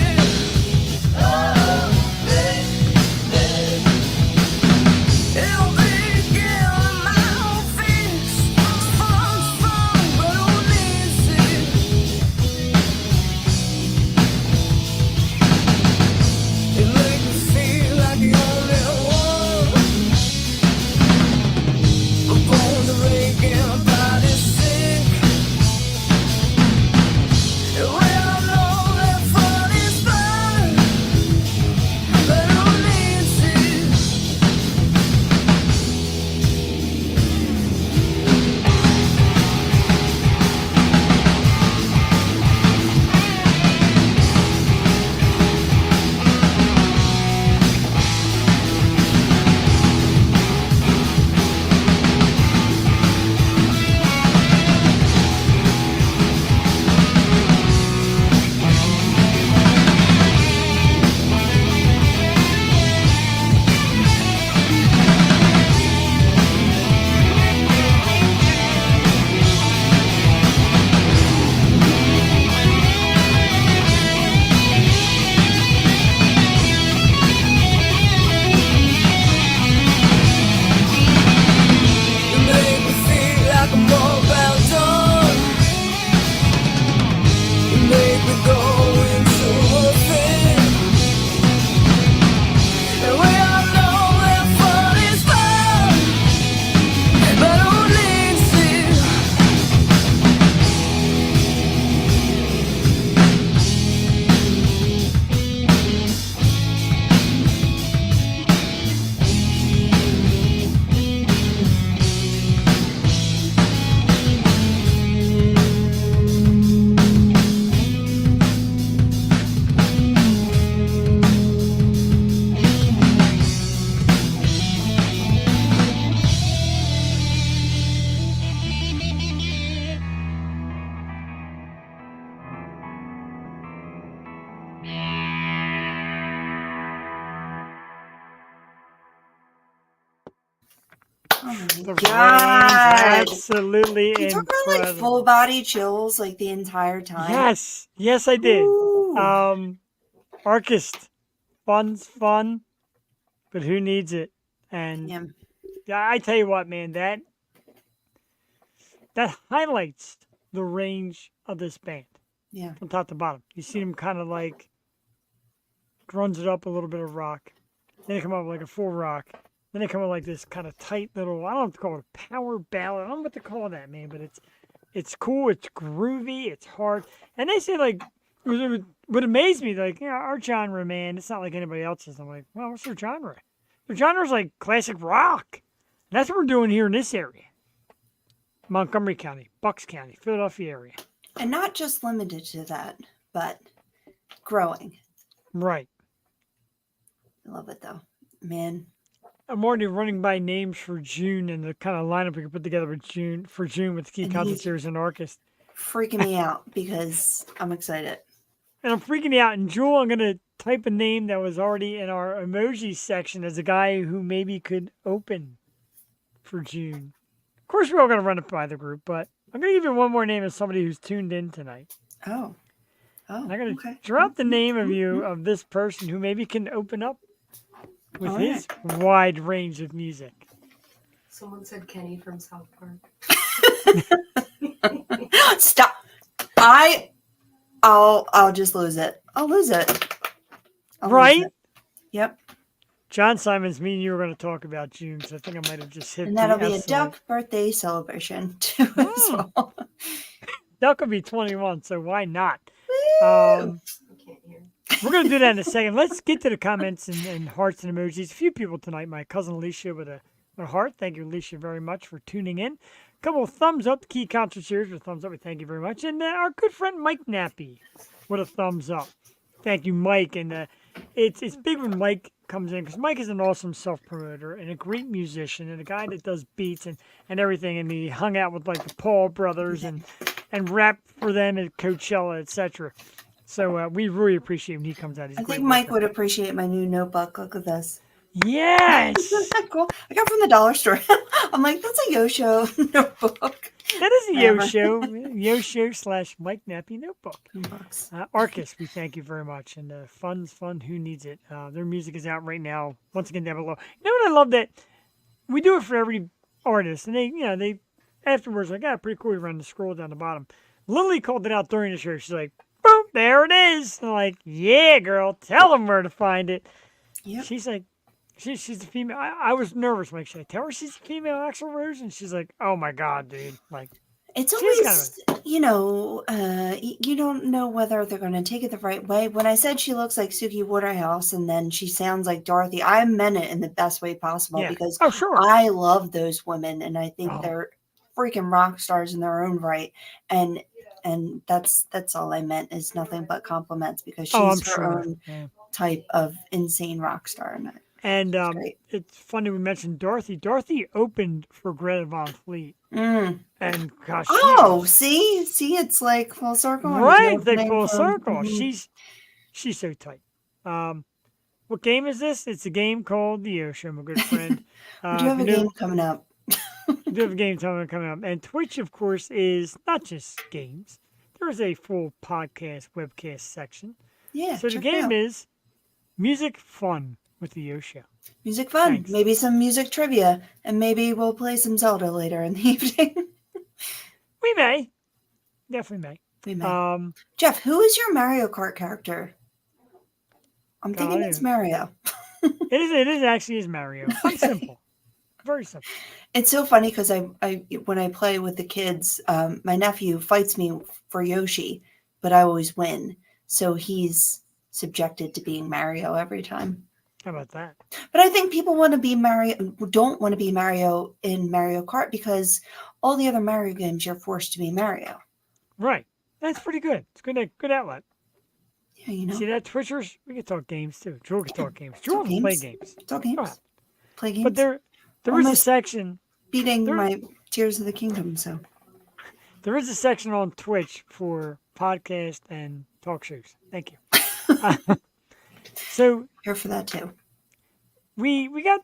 oh baby. It'll be girl in my own face. Fun, but only see. It makes me feel like the only one. My bones are aching, my body's sick. And we all know that fun is fun, but only see. You make me feel like I'm all bound done. You make me go into a fit. And we all know that fun is fun, but only still. Oh my The range, god. absolutely You took her like incredible. full body chills like the entire time. Yes, yes, I did. Ooh. Arckist, fun's fun, but who needs it? And Yeah. yeah, I tell you what, man, that highlights the range of this band Yeah. from top to bottom. You see them kind of like grunge it up a little bit of rock, then they come up with like a full rock, then they come up with like this kind of tight little, I don't know what to call it, a power ballad. I don't know what to call that, man, but it's cool, it's groovy, it's hard, and they say like it would amaze me, like, our genre, man, it's not like anybody else's. I'm like, well, what's their genre? Their genre's like classic rock, and that's what we're doing here in this area. Montgomery County, Bucks County, Philadelphia area. And not just limited to that, but growing. Right. I love it though. Man. I'm already running by names for June and the kind of lineup we can put together with June with the key And concert he's series and Arckist. freaking me out because I'm excited. And I'm freaking out. And Jewel, I'm going to type a name that was already in our emoji section as a guy who maybe could open for June. Of course, we're all going to run it by the group, but I'm going to give you one more name as somebody who's tuned in tonight. Oh. Oh. And I'm going to okay. drop the name of this person who maybe can open up with All his wide range of music. Someone said Kenny from South Park. Stop. I'll just lose it. I'll lose it. I'll lose Right? it. Yep. John Simons, me and you were going to talk about June, so I think I might have just hit And that'll the be a absolute- duck birthday celebration too as well. Duck will be 21, so why not? I can't hear. We're going to do that in a second. Let's get to the comments and hearts and emojis. A few people tonight. My cousin Alicia with a heart. Thank you, Alicia, very much for tuning in. A couple of thumbs up. Key Concert Series with thumbs up. We thank you very much. And our good friend Mike Nappy with a thumbs up. Thank you, Mike. And it's big when Mike comes in because Mike is an awesome self-promoter and a great musician and a guy that does beats and everything. And he hung out with like the Paul brothers and rapped for them at Coachella, etc. So we really appreciate when he comes out. He's I a great think Mike worker. would appreciate my new notebook. Look at this. Yes! Isn't that cool? I got it from the dollar store. I'm like, that's a Yosho notebook. That is a Whatever. Yosho / Mike Nappy notebook. Books. Arckist, we thank you very much. And Fun's Fun, Who Needs It? Their music is out right now. Once again, down below. You know what I love that we do it for every artist, and they afterwards like, pretty cool. Around the scroll down the bottom. Lily called it out during the show. She's like, boom, there it is. And I'm like, yeah, girl, tell them where to find it. Yep. She's like, she's a female. I was nervous. I'm like, should I tell her she's a female Axl Rose? And she's like, oh my God, dude. Like, It's she's always, you don't know whether they're going to take it the right way. When I said she looks like Suki Waterhouse and then she sounds like Dorothy, I meant it in the best way possible Yeah. because Oh, sure. I love those women and I think Oh. they're freaking rock stars in their own right. And that's all I meant is nothing but compliments because she's Oh, I'm her sure. own Yeah. type of insane rock star. And great. it's funny we mentioned Dorothy. Dorothy opened for Greta Van Fleet. Mm. And gosh. Oh, see, it's like full circle. Right, The the full circle. Mhm. She's so tight. What game is this? It's a game called The Ocean, my good friend. We do have a game coming up. We do have a game coming up. And Twitch, of course, is not just games. There is a full podcast, webcast section. Yeah. So the check it game out. is Music Fun with the Yo Show. Music fun. Thanks. Maybe some music trivia, and maybe we'll play some Zelda later in the evening. We may. Definitely may. We may. Jeff, who is your Mario Kart character? I'm thinking God, it's yeah. Mario. It is actually is Mario. I'm simple. Very simple. It's so funny because I when I play with the kids, my nephew fights me for Yoshi, but I always win. So he's subjected to being Mario every time. How about that? But I think people want to be Mario, don't want to be Mario in Mario Kart because all the other Mario games you're forced to be Mario. Right. That's pretty good. It's good outlet. Yeah, you know. See that, Twitchers? We can talk games too. Drew can talk games. Drew Talk can play games. games. It's all games. Go ahead. Play games. But there is a Almost section. beating there- my Tears of the Kingdom. So There is a section on Twitch for podcast and talk shows. Thank you. So here for that too. we got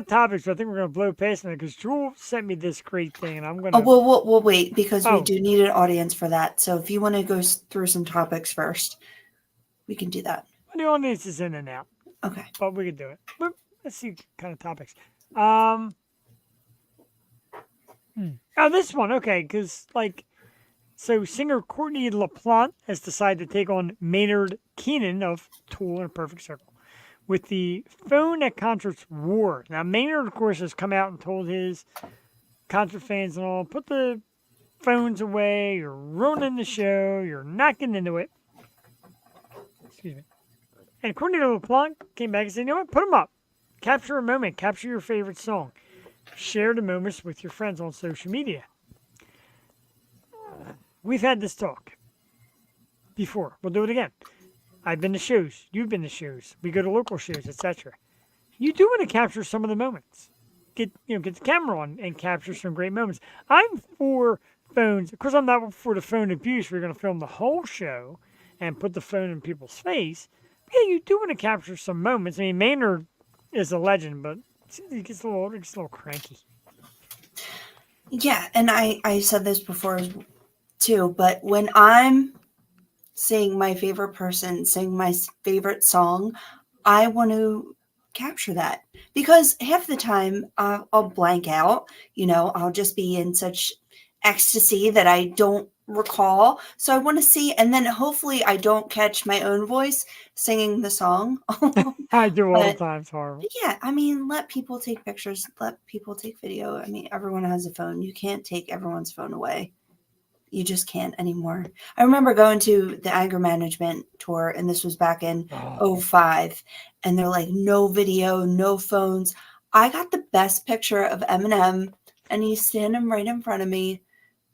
topics. But I think we're gonna blow past them because Drew sent me this great thing, and I'm gonna. Oh, we'll wait because we Oh. do need an audience for that. So if you want to go through some topics first, we can do that. The audience is in and out, Okay. but we can do it. But let's see kind of topics. Oh, this one, okay, because so singer Courtney LaPlante has decided to take on Maynard Keenan of Tool and a Perfect Circle with the Phone at Concerts War. Now, Maynard, of course, has come out and told his concert fans and all, put the phones away, you're ruining the show, you're not getting into it. Excuse me. And Courtney LaPlante came back and said, you know what, put them up. Capture a moment, capture your favorite song. Share the moments with your friends on social media. We've had this talk before. We'll do it again. I've been to shows. You've been to shows. We go to local shows, etc. You do want to capture some of the moments. Get the camera on and capture some great moments. I'm for phones. Of course, I'm not for the phone abuse. We're going to film the whole show and put the phone in people's face. But yeah, you do want to capture some moments. I mean, Maynard is a legend, but he gets a little older, gets a little cranky. Yeah, and I said this before too, but when I'm seeing my favorite person sing my favorite song, I want to capture that because half the time I'll blank out. I'll just be in such ecstasy that I don't recall. So I want to see, and then hopefully I don't catch my own voice singing the song. I do all the But- time. It's horrible. Yeah, I mean, let people take pictures, let people take video. I mean, everyone has a phone. You can't take everyone's phone away. You just can't anymore. I remember going to the anger management tour, and this was back in Oh, '05, and they're like, no video, no phones. I got the best picture of Eminem, and he's standing right in front of me,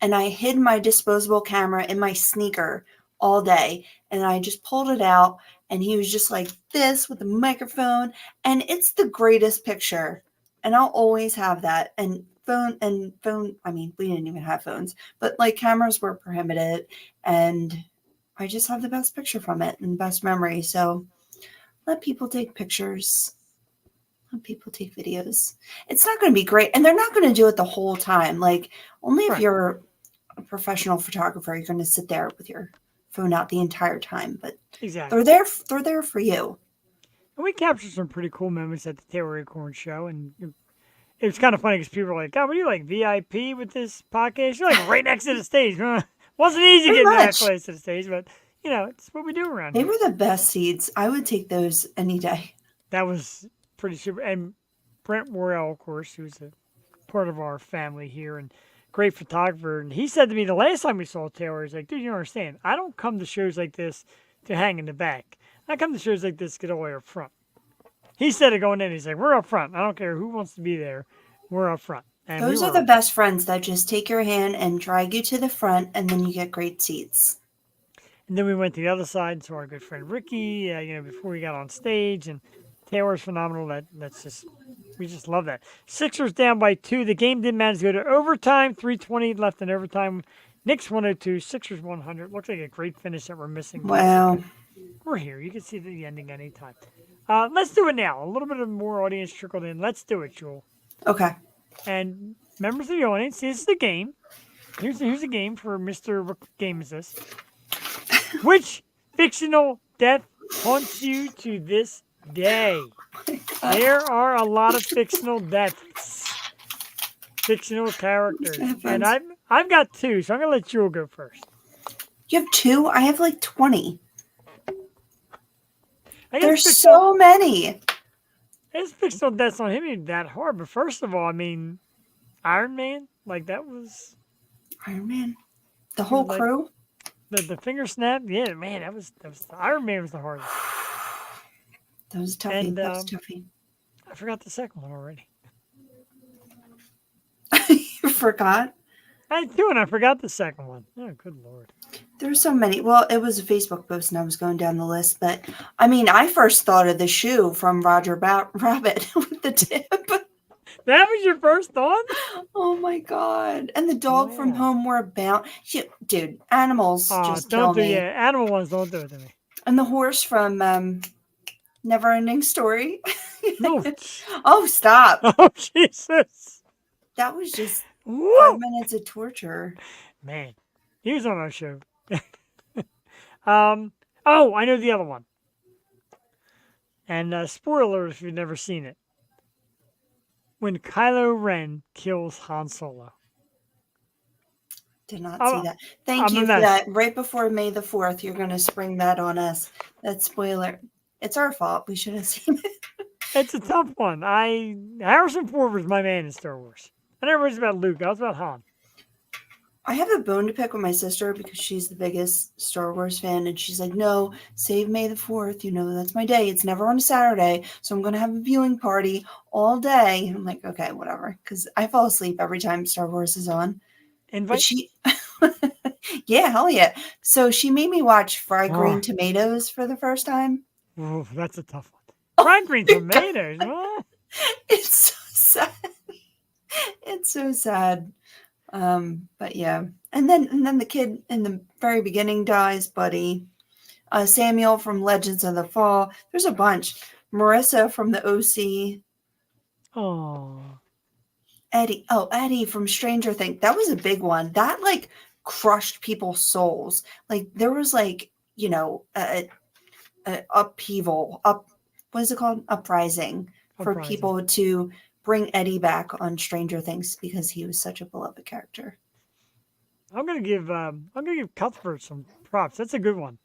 and I hid my disposable camera in my sneaker all day, and I just pulled it out, and he was just like this with the microphone, and it's the greatest picture, and I'll always have that. And phone, I mean, we didn't even have phones, but like cameras were prohibited, and I just have the best picture from it and the best memory. So let people take pictures. Let people take videos. It's not going to be great, and they're not going to do it the whole time. Like, only if Right. you're a professional photographer, you're going to sit there with your phone out the entire time. But exactly. they're there for you. And we captured some pretty cool moments at the Taylor Acorn show, and it was kind of funny because people were like, "God, were you like VIP with this podcast? You're like right next to the stage." Huh? Wasn't easy Pretty getting that much. place to the stage, but you know, it's what we do around They here. were the best seats. I would take those any day. That was pretty super. And Brent Worrell, of course, who's a part of our family here and great photographer, and he said to me the last time we saw Taylor, he's like, "Dude, you don't understand. I don't come to shows like this to hang in the back. I come to shows like this to get all the way up front." He said it going in. He's like, "We're up front. I don't care who wants to be there. We're up front." And Those we are were the best friends that just take your hand and drag you to the front, and then you get great seats. And then we went to the other side and saw our good friend Ricky, before we got on stage. And Taylor's phenomenal. We just love that. Sixers down by 2. The game didn't manage to go to overtime. 3:20 left in overtime. Knicks 102, Sixers 100. Looks like a great finish that we're missing. Wow. We're here. You can see the ending anytime. Let's do it now. A little bit of more audience trickled in. Let's do it, Jewel. Okay. And members of the audience, this is the game. Here's a game for Mr. What game is this? Which fictional death haunts you to this day? There are a lot of fictional deaths, fictional characters, and I've got 2, so I'm gonna let Jewel go first. You have 2? I have like 20. I guess There's fictional, so many. his fictional deaths on him ain't that hard, but first of all, I mean, Iron Man, like that was Iron Man. The whole like- crew. the finger snap. Yeah, man, that was Iron Man was the hardest. That was toughy. And, That was toughy. I forgot the second one already. You forgot? I do, and I forgot the second one. Oh, good lord. There were so many. Well, it was a Facebook post, and I was going down the list. But I mean, I first thought of the shoe from Roger Rabbit with the tip. That was your first thought? Oh my god! And the dog from Wow. Homeward Bound. Dude, animals Oh, just kill don't do me. animal ones. Don't do it to me. And the horse from Neverending Story. No. Oh, stop! Oh Jesus. That was just Woo! 5 minutes of torture. Man, he was on our show. Oh, I know the other one. And spoiler if you've never seen it. When Kylo Ren kills Han Solo. Did not Oh, see that. Thank I'm a you for mess. that. Right before May the 4th, you're going to spring that on us. That spoiler. It's our fault. We should have seen it. It's a tough one. Harrison Ford was my man in Star Wars. I never was about Luke. I was about Han. I have a bone to pick with my sister because she's the biggest Star Wars fan. And she's like, no, save May the 4th. You know, that's my day. It's never on a Saturday. So I'm going to have a viewing party all day. And I'm like, okay, whatever. Because I fall asleep every time Star Wars is on. But Invite. she, yeah, hell yeah. So she made me watch Fried Oh. Green Tomatoes for the first time. Ooh, that's a tough one. Oh Fried green tomatoes. What? It's so sad. It's so sad. But yeah. And then the kid in the very beginning dies, Buddy. Samuel from Legends of the Fall. There's a bunch. Marissa from the OC. Oh. Eddie. Oh, Eddie from Stranger Things. That was a big one. That like crushed people's souls. Like there was like, you know, a upheaval, what is it called? Uprising for Uprising. people to bring Eddie back on Stranger Things because he was such a beloved character. I'm gonna give Cuthbert some props. That's a good one.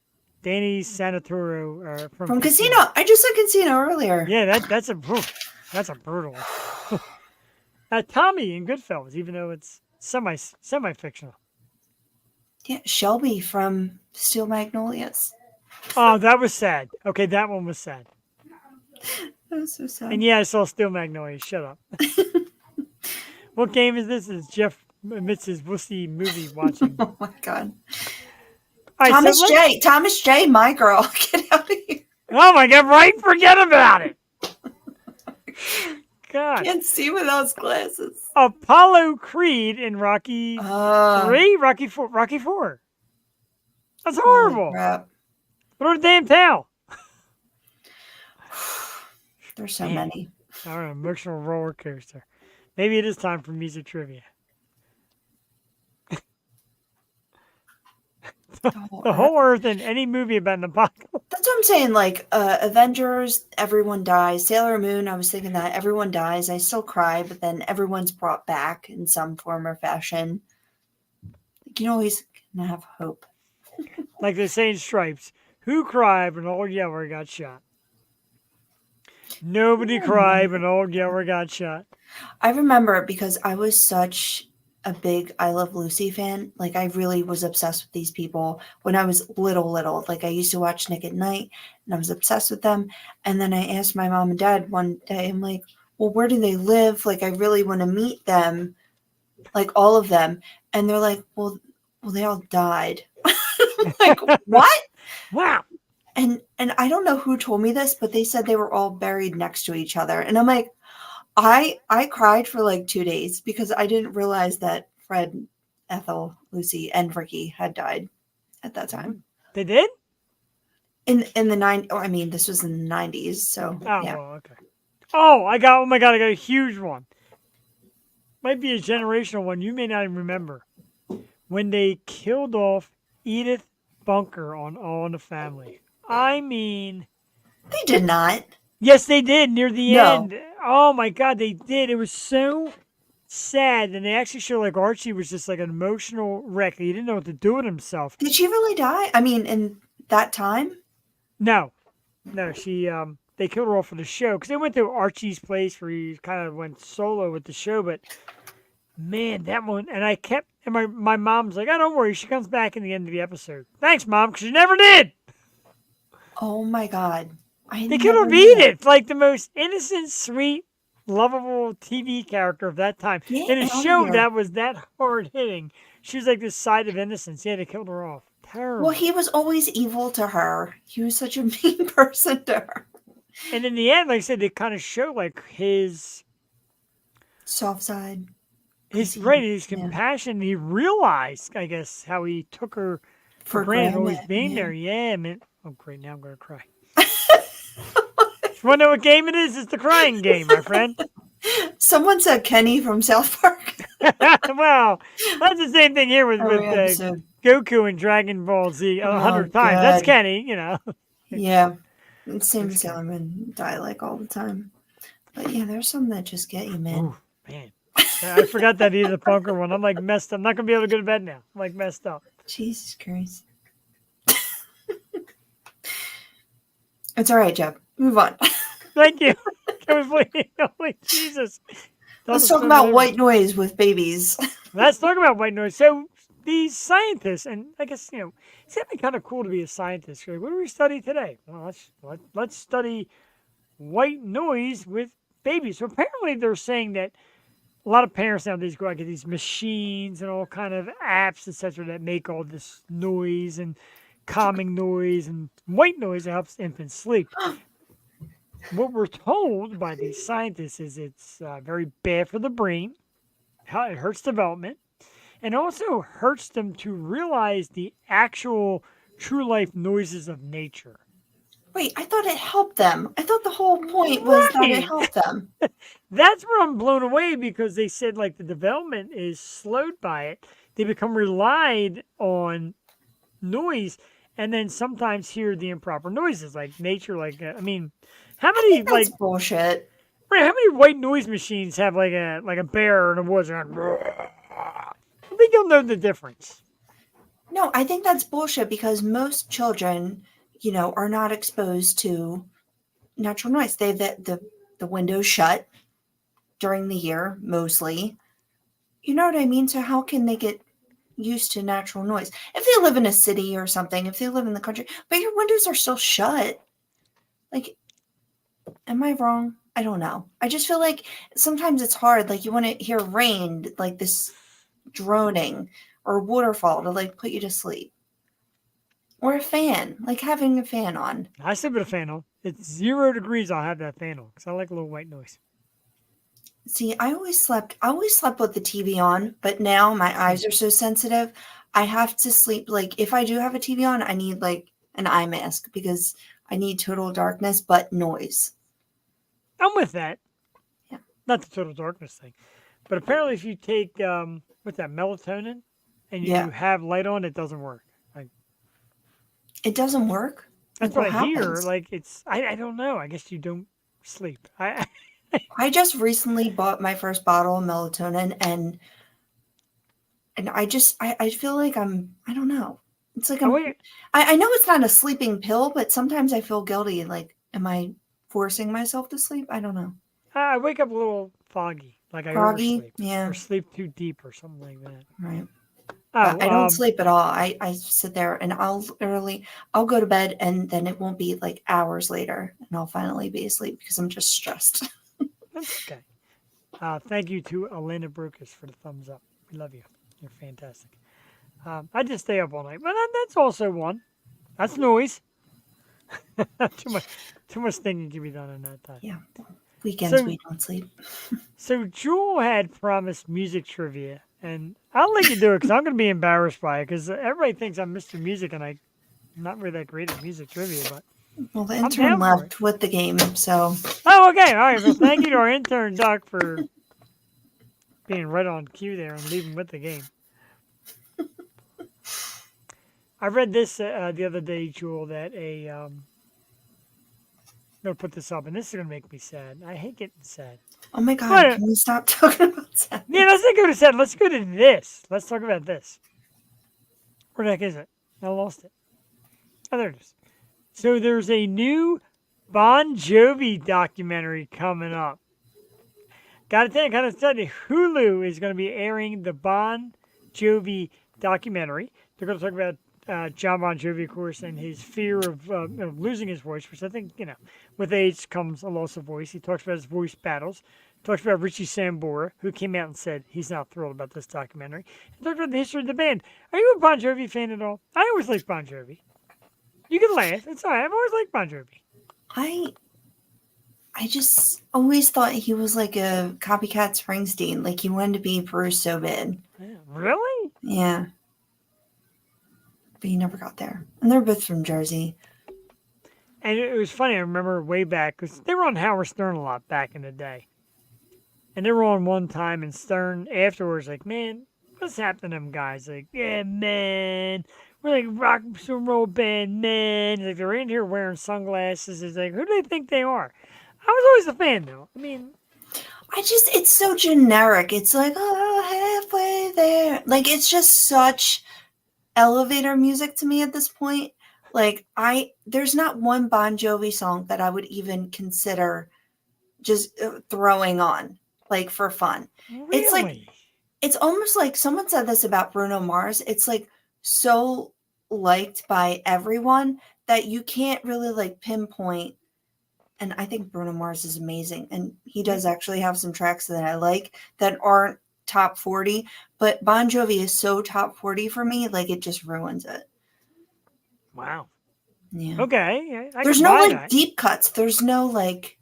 Danny Sanatoro From Casino. I just said Casino earlier. Yeah, that's a brutal one. Tommy in Goodfellas, even though it's semi fictional. Yeah, Shelby from Steel Magnolias. Oh, that was sad. Okay, that one was sad. That was so sad. And yeah, I saw Steel Magnolias. Shut up. What game is this? Is Jeff amidst his wussy movie watching? Oh my god. All right, Thomas so Thomas J, my girl. Get out of here. oh my god, right? Forget about it. God. Can't see with those glasses. Apollo Creed in Rocky 3? Rocky 4? Rocky 4. That's horrible. Crap. What a damn towel. There's so Man. many. All right, emotional roller coaster. Maybe it is time for music trivia. The whole Earth in any movie about an apocalypse. That's what I'm saying. Like Avengers, everyone dies. Sailor Moon, I was thinking that everyone dies. I still cry, but then everyone's brought back in some form or fashion. You can always have hope. Like they say in Stripes, who cried when Old Yeller got shot? Nobody cried when Old Yeller got shot. I remember it because I was such a big I Love Lucy fan. Like I really was obsessed with these people when I was little. Like I used to watch Nick at Night and I was obsessed with them. And then I asked my mom and dad one day, I'm like, well, where do they live? Like I really want to meet them, like all of them. And they're like, well, they all died. Like, what? Wow. And I don't know who told me this, but they said they were all buried next to each other. And I'm like, I cried for like 2 days because I didn't realize that Fred, Ethel, Lucy, and Ricky had died at that time. They did? In the I mean, this was in the 90s, so Oh, yeah. well, okay. Oh, I got a huge one. Might be a generational one. You may not even remember. When they killed off Edith Bunker on All in the Family. I mean... They did not. Yes, they did near the No. end. Oh my God, they did. It was so sad. And they actually showed like Archie was just like an emotional wreck. He didn't know what to do with himself. Did she really die? I mean, in that time? No, she, they killed her off for the show because they went to Archie's place where he kind of went solo with the show. But man, that one, and my mom's like, oh, don't worry. She comes back in the end of the episode. Thanks, Mom, because she never did. Oh my God. They could have beat it. Like the most innocent, sweet, lovable TV character of that time. Yeah, In a show yeah. that was that hard hitting, she was like this side of innocence. Yeah, they killed her off. Terrible. Well, he was always evil to her. He was such a mean person to her. And in the end, like I said, they kind of show like his Soft side. his Yeah. compassion. He realized, I guess, how he took her for granted, always being there. Yeah, man. Oh, great. Now I'm going to cry. You want to know what game it is? It's the crying game, my friend. Someone said Kenny from South Park. Well, that's the same thing here with Every episode. Goku and Dragon Ball Z 100 times. God. That's Kenny, you know. Yeah. Same as Sailor Moon die like all the time. But yeah, there's some that just get you, man. Ooh, man. I forgot that either Punker one. I'm like messed up. I'm not going to be able to go to bed now. I'm like messed up. Jesus Christ. It's all right, Jeb. Move on. Thank you. Holy Jesus. Let's talk about white noise with babies. Let's talk about white noise. So these scientists, and I guess, you know, it's going to be kind of cool to be a scientist. Like, what do we study today? Well, let's study white noise with babies. So apparently they're saying that a lot of parents nowadays go out and get these machines and all kind of apps, etc., that make all this noise and calming noise and white noise that helps infants sleep. What we're told by these scientists is it's very bad for the brain, how it hurts development, and also hurts them to realize the actual true life noises of nature. Wait, I thought it helped them. I thought the whole point was that it Right. helped them. That's where I'm blown away because they said like the development is slowed by it. They become relied on noise and then sometimes hear the improper noises like nature. Like, I mean, how many That's like bullshit. right, how many white noise machines have like a bear in the woods around? I think you'll know the difference. No, I think that's bullshit because most children, you know, are not exposed to natural noise. They have the windows shut during the year mostly. You know what I mean? So how can they get used to natural noise. If they live in a city or something, if they live in the country, but your windows are still shut. Like, am I wrong? I don't know. I just feel like sometimes it's hard. Like you want to hear rain, like this droning or waterfall to like put you to sleep. Or a fan, like having a fan on. I sleep with a fan on. It's 0 degrees. I'll have that fan on because I like a little white noise. See, I always slept with the TV on, but now my eyes are so sensitive. I have to sleep. Like if I do have a TV on, I need like an eye mask because I need total darkness, but noise. I'm with that. Yeah. Not the total darkness thing, but apparently if you take what's that, melatonin, and you Yeah. have light on, it doesn't work. Like, It doesn't work. that's Like, what I hear. happens? Like it's I don't know. I guess you don't sleep. I just recently bought my first bottle of melatonin, and I feel like I don't know. It's like I wait. I know it's not a sleeping pill, but sometimes I feel guilty. Like, am I forcing myself to sleep? I don't know. I wake up a little foggy, like I Groggy, oversleep yeah. or sleep too deep or something like that. Right. Oh, I don't sleep at all. I sit there and I'll go to bed and then it won't be like hours later and I'll finally be asleep because I'm just stressed. That's okay. Thank you to Elena Brucas for the thumbs up. We love you. You're fantastic. I just stay up all night, but that's also one. That's noise. too much thinking can be done in that time. Yeah. Weekends So- we don't sleep. So Jewel had promised music trivia, and I'll let you do it because I'm going to be embarrassed by it because everybody thinks I'm Mr. Music, and I'm not really that great at music trivia. But Well, the I'm intern down for left with the game, so oh, okay, all right. Well, thank you to our intern Duck for being right on cue there and leaving with the game. I read this the other day, Jewel, that I'm going to put this up, and this is going to make me sad. I hate getting sad. oh my god, What? can we stop talking about that? Yeah, let's not go to sad. Let's go to this. Let's talk about this. Where the heck is it? I lost it. Oh, there it is. So there's a new Bon Jovi documentary coming up. Got to kind of tell you, Hulu is going to be airing the Bon Jovi documentary. They're going to talk about John Bon Jovi, of course, and his fear of losing his voice, which I think, with age comes a loss of voice. He talks about his voice battles. Talks about Richie Sambora, who came out and said he's not thrilled about this documentary. And talks about the history of the band. Are you a Bon Jovi fan at all? I always liked Bon Jovi. You can laugh. It's all right. I've always liked Bon Jovi. I just always thought he was like a copycat Springsteen. Like he wanted to be Bruce so bad. Yeah, really? Yeah. But he never got there. And they're both from Jersey. And it was funny. I remember way back because they were on Howard Stern a lot back in the day. And they were on one time, and Stern afterwards, like, man, what's happened to them guys? Like, yeah, man, we're like rock and roll band, man. Like, they're in here wearing sunglasses. It's like, who do they think they are? I was always a fan, though. I mean, It's so generic. It's like, oh, halfway there. Like, it's just such elevator music to me at this point. Like, there's not one Bon Jovi song that I would even consider just throwing on, like, for fun. really? It's like, it's almost like someone said this about Bruno Mars. It's like so liked by everyone that you can't really like pinpoint. And I think Bruno Mars is amazing. And he does actually have some tracks that I like that aren't top 40. But Bon Jovi is so top 40 for me, like it just ruins it. Wow. Yeah. Okay. I There's can no buy like that. deep cuts. There's no like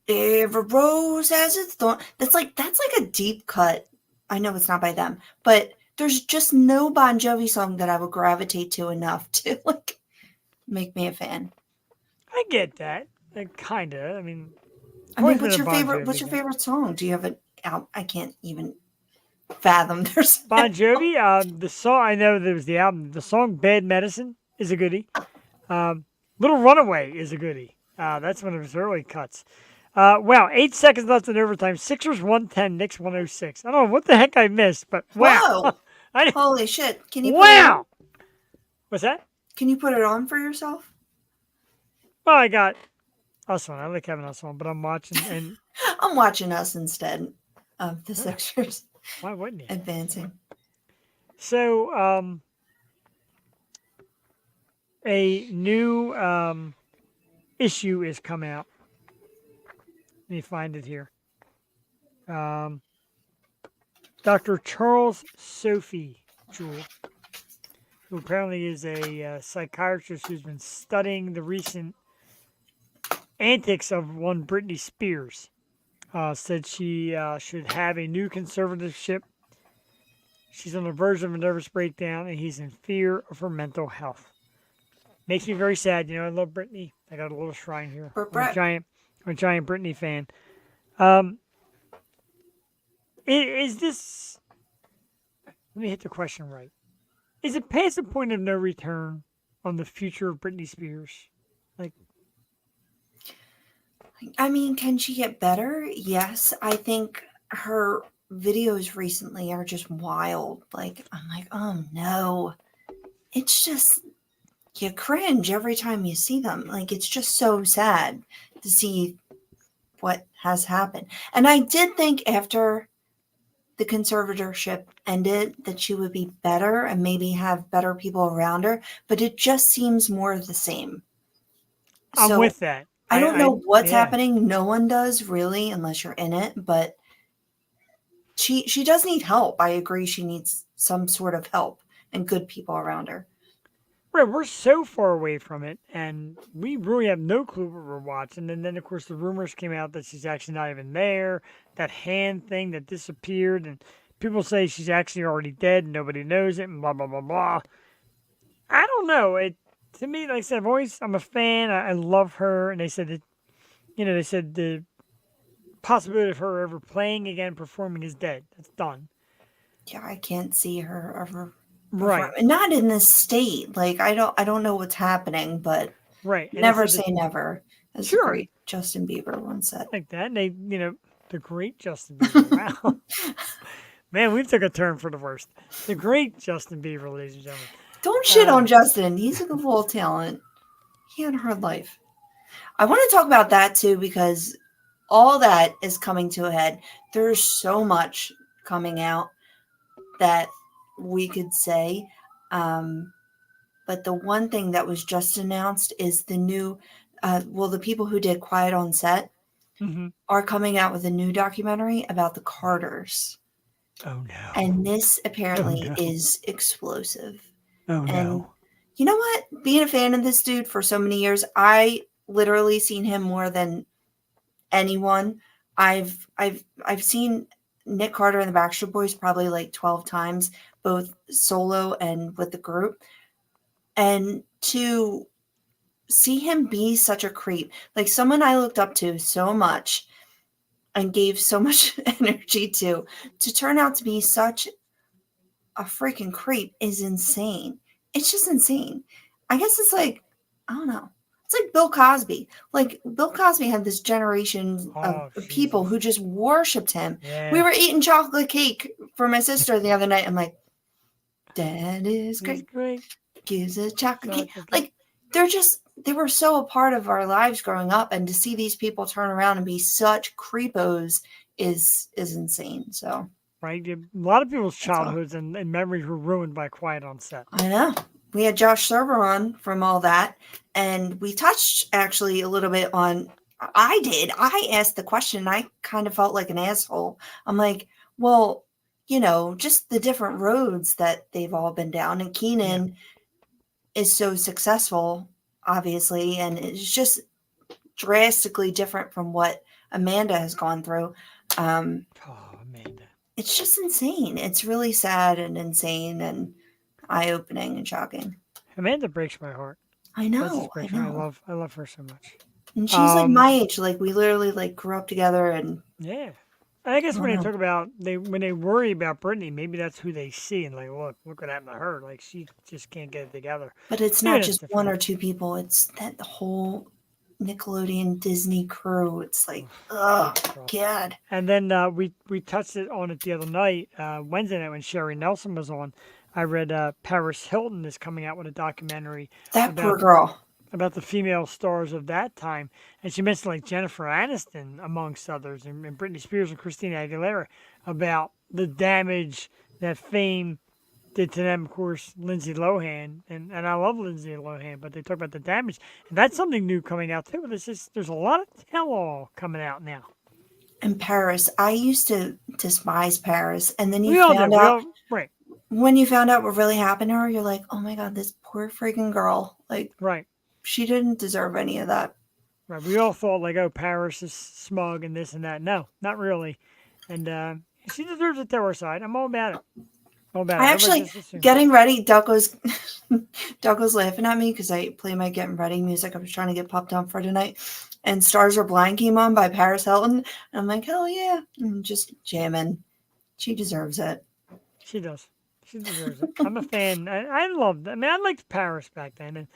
every rose has its thorn. That's like a deep cut. I know it's not by them, but there's just no Bon Jovi song that I would gravitate to enough to like make me a fan. I get that. Kind of. I mean, What's your favorite? What's your favorite song? Do you have an album? I can't even fathom there's Bon Jovi, the song, I know there was the album. The song Bad Medicine is a goodie. Little Runaway is a goodie. That's one of his early cuts. Wow, 8 seconds left in overtime. Sixers 110, Knicks 106. I don't know what the heck I missed, but wow. Whoa. Holy shit. Can you wow. What's that? Can you put it on for yourself? Well, I got us on. I like having us on, but I'm watching and I'm watching us instead of the Sixers why wouldn't you? advancing. So, a new issue is come out. Let me find it here. Um, Dr. Charles Sophie Jewell, who apparently is a psychiatrist who's been studying the recent antics of one Britney Spears, said she should have a new conservatorship. She's on the verge of a nervous breakdown, and he's in fear of her mental health. Makes me very sad. You know, I love Britney. I got a little shrine here. I'm a giant Britney fan. Is this? Let me hit the question right. Is it past the point of no return on the future of Britney Spears? Like, I mean, can she get better? Yes. I think her videos recently are just wild. Like, I'm like, oh no. It's just, you cringe every time you see them. Like, it's just so sad to see what has happened. And I did think after the conservatorship ended that she would be better and maybe have better people around her, but it just seems more of the same. I'm with that. I don't know what's yeah. happening. No one does really, unless you're in it, but she does need help. I agree she needs some sort of help and good people around her. Right, we're so far away from it, and we really have no clue what we're watching. And then, of course, the rumors came out that she's actually not even there. That hand thing that disappeared, and people say she's actually already dead, and nobody knows it, and blah blah blah blah. I don't know. It to me, like I said, I'm a fan. I love her, and they said that, they said the possibility of her ever playing again, performing is dead. That's done. Yeah, I can't see her ever. Right. Not in this state. Like I don't know what's happening, but right. And never say never. As sure. the great Justin Bieber once said. Like that. And they, the great Justin Bieber. Wow. Man, we took a turn for the worst. The great Justin Bieber, ladies and gentlemen. Don't shit on Justin. He's a good little talent. He had a hard life. I want to talk about that too, because all that is coming to a head. There's so much coming out that we could say. But the one thing that was just announced is the new, the people who did Quiet on Set are coming out with a new documentary about the Carters. Oh, no. And this apparently is explosive. Oh, and no. You know what? Being a fan of this dude for so many years, I literally seen him more than anyone. I've seen Nick Carter and the Backstreet Boys probably like 12 times, both solo and with the group. And to see him be such a creep, like someone I looked up to so much and gave so much energy to turn out to be such a freaking creep is insane. It's just insane. I guess it's like, I don't know. It's like Bill Cosby. Like Bill Cosby had this generation of people who just worshipped him. Yeah. We were eating chocolate cake for my sister the other night. I'm like, Dad is great. Gives a chocolate cake. Like they were so a part of our lives growing up, and to see these people turn around and be such creepos is insane. So right, a lot of people's childhoods and memories were ruined by Quiet on Set. I know. We had Josh Server on from all that, and we touched actually a little bit on. I asked the question. I kind of felt like an asshole. I'm like, well, just the different roads that they've all been down, and Keenan is so successful, obviously, and it's just drastically different from what Amanda has gone through. Amanda. It's just insane. It's really sad and insane and eye-opening and shocking. Amanda breaks my heart. I know. I know. I love her so much. And she's like my age. Like we literally like grew up together, and yeah. I guess when they talk about when they worry about Britney, maybe that's who they see and like, look what happened to her. Like she just can't get it together. But it's not just one or two people. It's that whole Nickelodeon Disney crew. It's like, oh God. And then we touched on it the other night, Wednesday night when Sherry Nelson was on. I read Paris Hilton is coming out with a documentary. That poor girl. About the female stars of that time. And she mentioned like Jennifer Aniston, amongst others, and Britney Spears and Christina Aguilera, about the damage that fame did to them, of course, Lindsay Lohan, and I love Lindsay Lohan, but they talk about the damage, and that's something new coming out too. But it's just there's a lot of tell-all coming out now. And Paris, I used to despise Paris, and then We you all do. found We out all right, when you found out what really happened to her, you're like, oh my god, this poor freaking girl. Like, right, she didn't deserve any of that. right. We all thought like, oh, Paris is smug and this and that. No, not really. And she deserves a terror side. I'm all about it. All about it. I Everybody actually just assumes. getting ready. Duck was laughing at me because I play my getting ready music. I was trying to get popped up for tonight, and Stars Are Blind came on by Paris Hilton. And I'm like, hell yeah, and just jamming. She deserves it. She does. She deserves it. I'm a fan. I loved. I mean, I liked Paris back then, and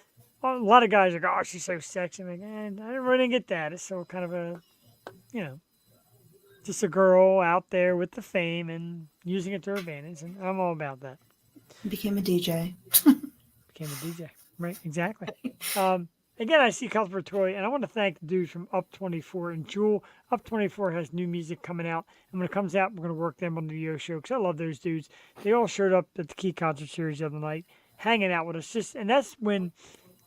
a lot of guys are like, "Oh, she's so sexy." I'm like, I really didn't get that. It's so kind of a, you know, just a girl out there with the fame and using it to her advantage, and I'm all about that. Became a DJ. Became a DJ, right? Exactly. Again, I see Cuthbert Toy, and I want to thank the dudes from Up 24 and Jewel. Up 24 has new music coming out, and when it comes out, we're going to work them on the Yo Show because I love those dudes. They all showed up at the Key Concert Series the other night, hanging out with us. And that's when,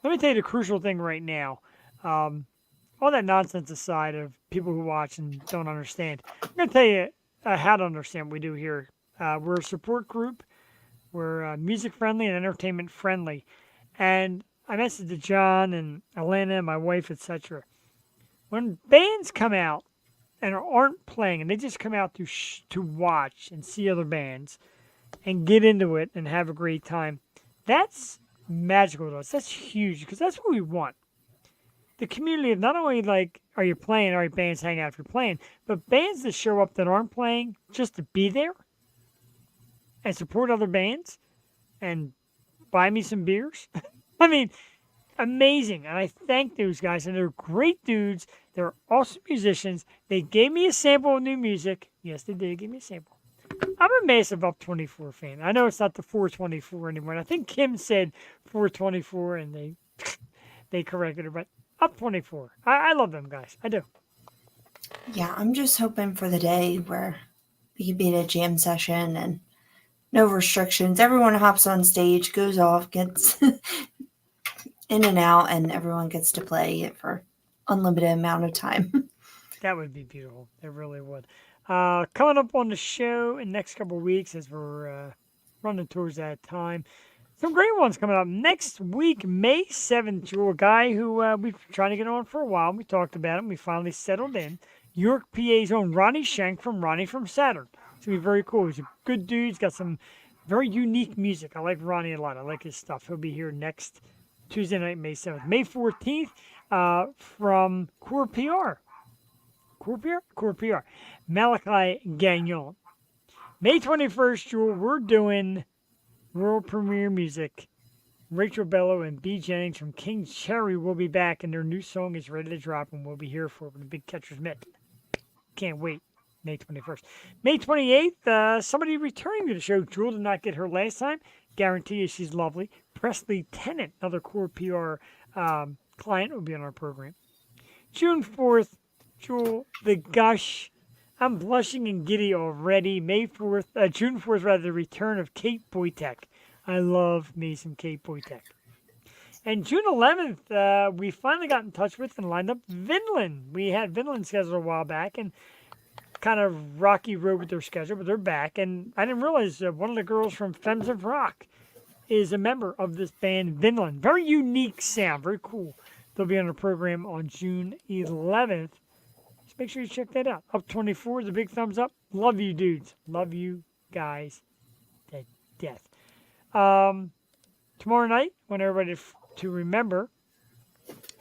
let me tell you the crucial thing right now. All that nonsense aside of people who watch and don't understand, I'm going to tell you how to understand what we do here. We're a support group. We're music friendly and entertainment friendly. And I messaged to John and Elena, my wife, etc. When bands come out and aren't playing, and they just come out to watch and see other bands and get into it and have a great time, that's magical to us. That's huge because that's what we want. The community of not only like, are you playing, all right, bands hang out if you're playing, but bands that show up that aren't playing just to be there and support other bands and buy me some beers. I mean, amazing. And I thank those guys. And they're great dudes. They're awesome musicians. They gave me a sample of new music. Yes, they did give me a sample. I'm a massive Up 24 fan. I know it's not the 424 anymore. And I think Kim said 424 and they corrected her. But Up 24. I love them guys. I do. Yeah, I'm just hoping for the day where we can be in a jam session and no restrictions. Everyone hops on stage, goes off, gets in and out, and everyone gets to play it for unlimited amount of time. That would be beautiful. It really would. Coming up on the show in the next couple of weeks as we're running towards that time. Some great ones coming up. Next week, May 7th, to a guy who we've been trying to get on for a while. We talked about him. We finally settled in. York, PA's own Ronnie Shank from Ronnie from Saturn. It's going to be very cool. He's a good dude. He's got some very unique music. I like Ronnie a lot. I like his stuff. He'll be here next Tuesday night, May 7th. May 14th, from Core PR. Core PR. Malachi Gagnon. May 21st, Jewel, we're doing world premiere music. Rachel Bello and B. Jennings from King Cherry will be back, and their new song is ready to drop, and we'll be here for it with the Big Catcher's Mitt. Can't wait. May 21st. May 28th, somebody returning to the show. Jewel did not get her last time. Guarantee you she's lovely. Presley Tennant, another Core PR client, will be on our program. June 4th, Jewel, the gush. I'm blushing and giddy already. June 4th, rather, the return of Kate Boytek. I love me some Kate Boytek. And June 11th, we finally got in touch with and lined up Vinland. We had Vinland scheduled a while back and kind of rocky road with their schedule, but they're back. And I didn't realize one of the girls from Femmes of Rock is a member of this band, Vinland. Very unique sound, very cool. They'll be on the program on June 11th. Just make sure you check that out. Up 24 is a big thumbs up. Love you, dudes. Love you guys to death. Tomorrow night, I want everybody to remember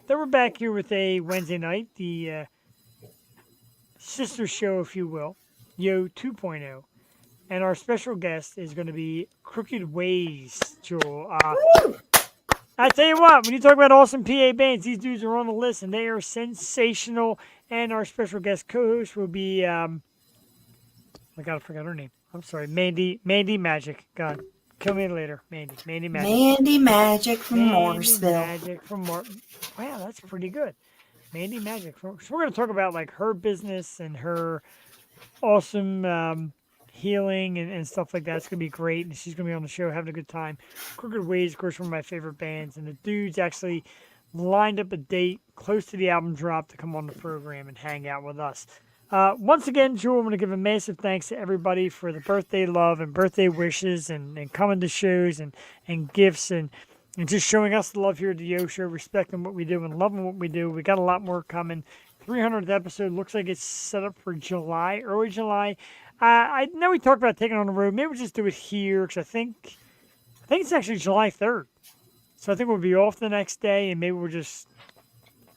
that we're back here with a Wednesday night, the sister show, if you will, Yo 2.0. And our special guest is going to be Crooked Ways, Joel. I tell you what, when you talk about awesome PA bands, these dudes are on the list, and they are sensational. And our special guest co-host will be, I forgot her name. I'm sorry, Mandy Magic. God, kill me later, Mandy Magic. Mandy Magic from Mandy Morrisville. Magic from Wow, that's pretty good. Mandy Magic. So we're going to talk about like her business and her awesome healing and stuff like that. It's going to be great. And she's going to be on the show having a good time. Crooked Ways, of course, one of my favorite bands. And the dudes actually lined up a date close to the album drop to come on the program and hang out with us. Once again, Jewel, I'm going to give a massive thanks to everybody for the birthday love and birthday wishes and coming to shows and gifts and just showing us the love here at the Yo Show, respecting what we do and loving what we do. We got a lot more coming. 300th episode looks like it's set up for July, early July. I know we talked about taking it on the road. Maybe we'll just do it here because I think it's actually July 3rd. So I think we'll be off the next day and maybe we'll just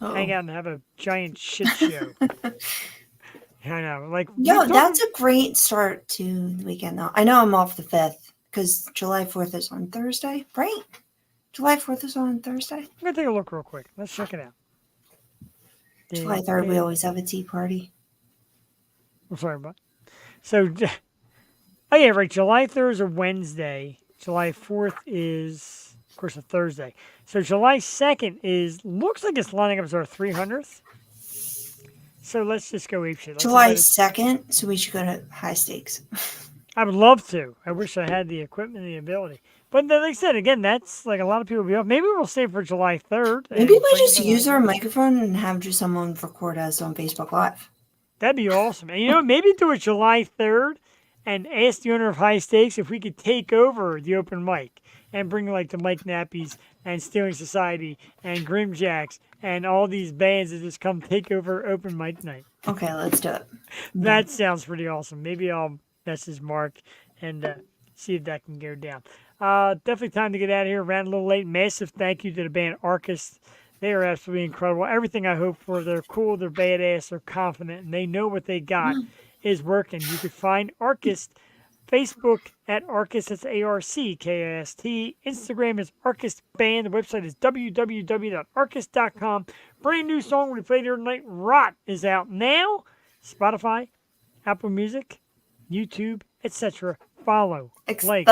hang out and have a giant shit show. I know. Like, Yo, that's a great start to the weekend, though. I know I'm off the 5th because July 4th is on Thursday, right? July 4th is on Thursday? I'm going to take a look real quick. Let's check it out. July 3rd, we always have a tea party. I'm sorry about So, oh yeah, right. July 3rd is a Wednesday. July 4th is, of course, a Thursday. So July 2nd looks like it's lining up as our 300th. So let's just go apeshit. July 2nd, so we should go to High Stakes. I would love to. I wish I had the equipment and the ability. But like I said, again, that's like a lot of people will be off. Maybe we'll save for July 3rd. Maybe we just use our microphone and have just someone record us on Facebook Live. That'd be awesome. And you know, maybe do it July 3rd and ask the owner of High Stakes if we could take over the open mic and bring like the Mike Nappies and Stealing Society and Grimjacks and all these bands that just come take over open mic night. Okay, let's do it. That sounds pretty awesome. Maybe I'll message Mark and see if that can go down. Definitely time to get out of here. Ran a little late. Massive thank you to the band Arckist. They are absolutely incredible. Everything I hope for. They're cool. They're badass. They're confident. And they know what they got is working. You can find Arckist. Facebook at Arckist. That's ARCKIST. Instagram is Arckist Band. The website is www.arckist.com. Brand new song we played here tonight. Rot is out now. Spotify, Apple Music, YouTube, etc. Follow, like,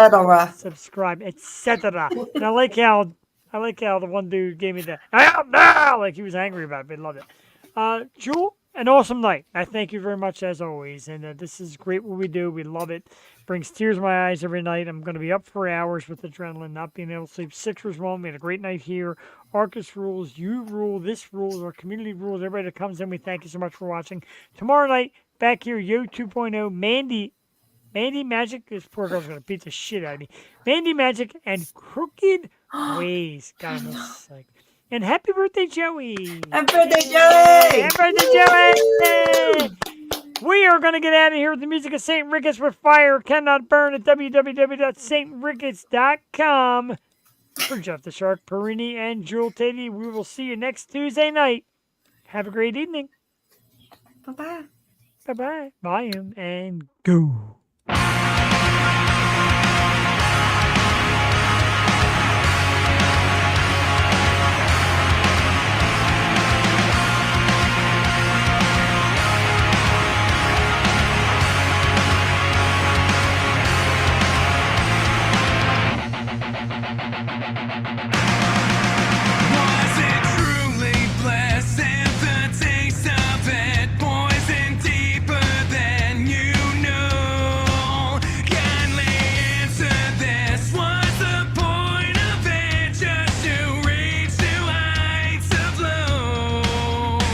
subscribe, etc. And I like how the one dude gave me the like he was angry about it. But loved it. Jewel, an awesome night. I thank you very much as always. And this is great what we do. We love it. Brings tears to my eyes every night. I'm going to be up for hours with adrenaline, not being able to sleep. Sixers won. We had a great night here. Arckist rules. You rule. This rules. Our community rules. Everybody that comes in, we thank you so much for watching. Tomorrow night, back here, Yo 2.0, Mandy Magic, this poor girl's going to beat the shit out of me. Mandy Magic and Crooked Ways. God, I'm sick. And happy birthday, Joey. Happy birthday, Joey. Happy birthday, Joey. We are going to get out of here with the music of St. Ricketts with Fire Cannot Burn at www.stricketts.com. For Jeff the Shark, Perini, and Jewel Tatey, we will see you next Tuesday night. Have a great evening. Bye-bye. Bye-bye. Volume and go.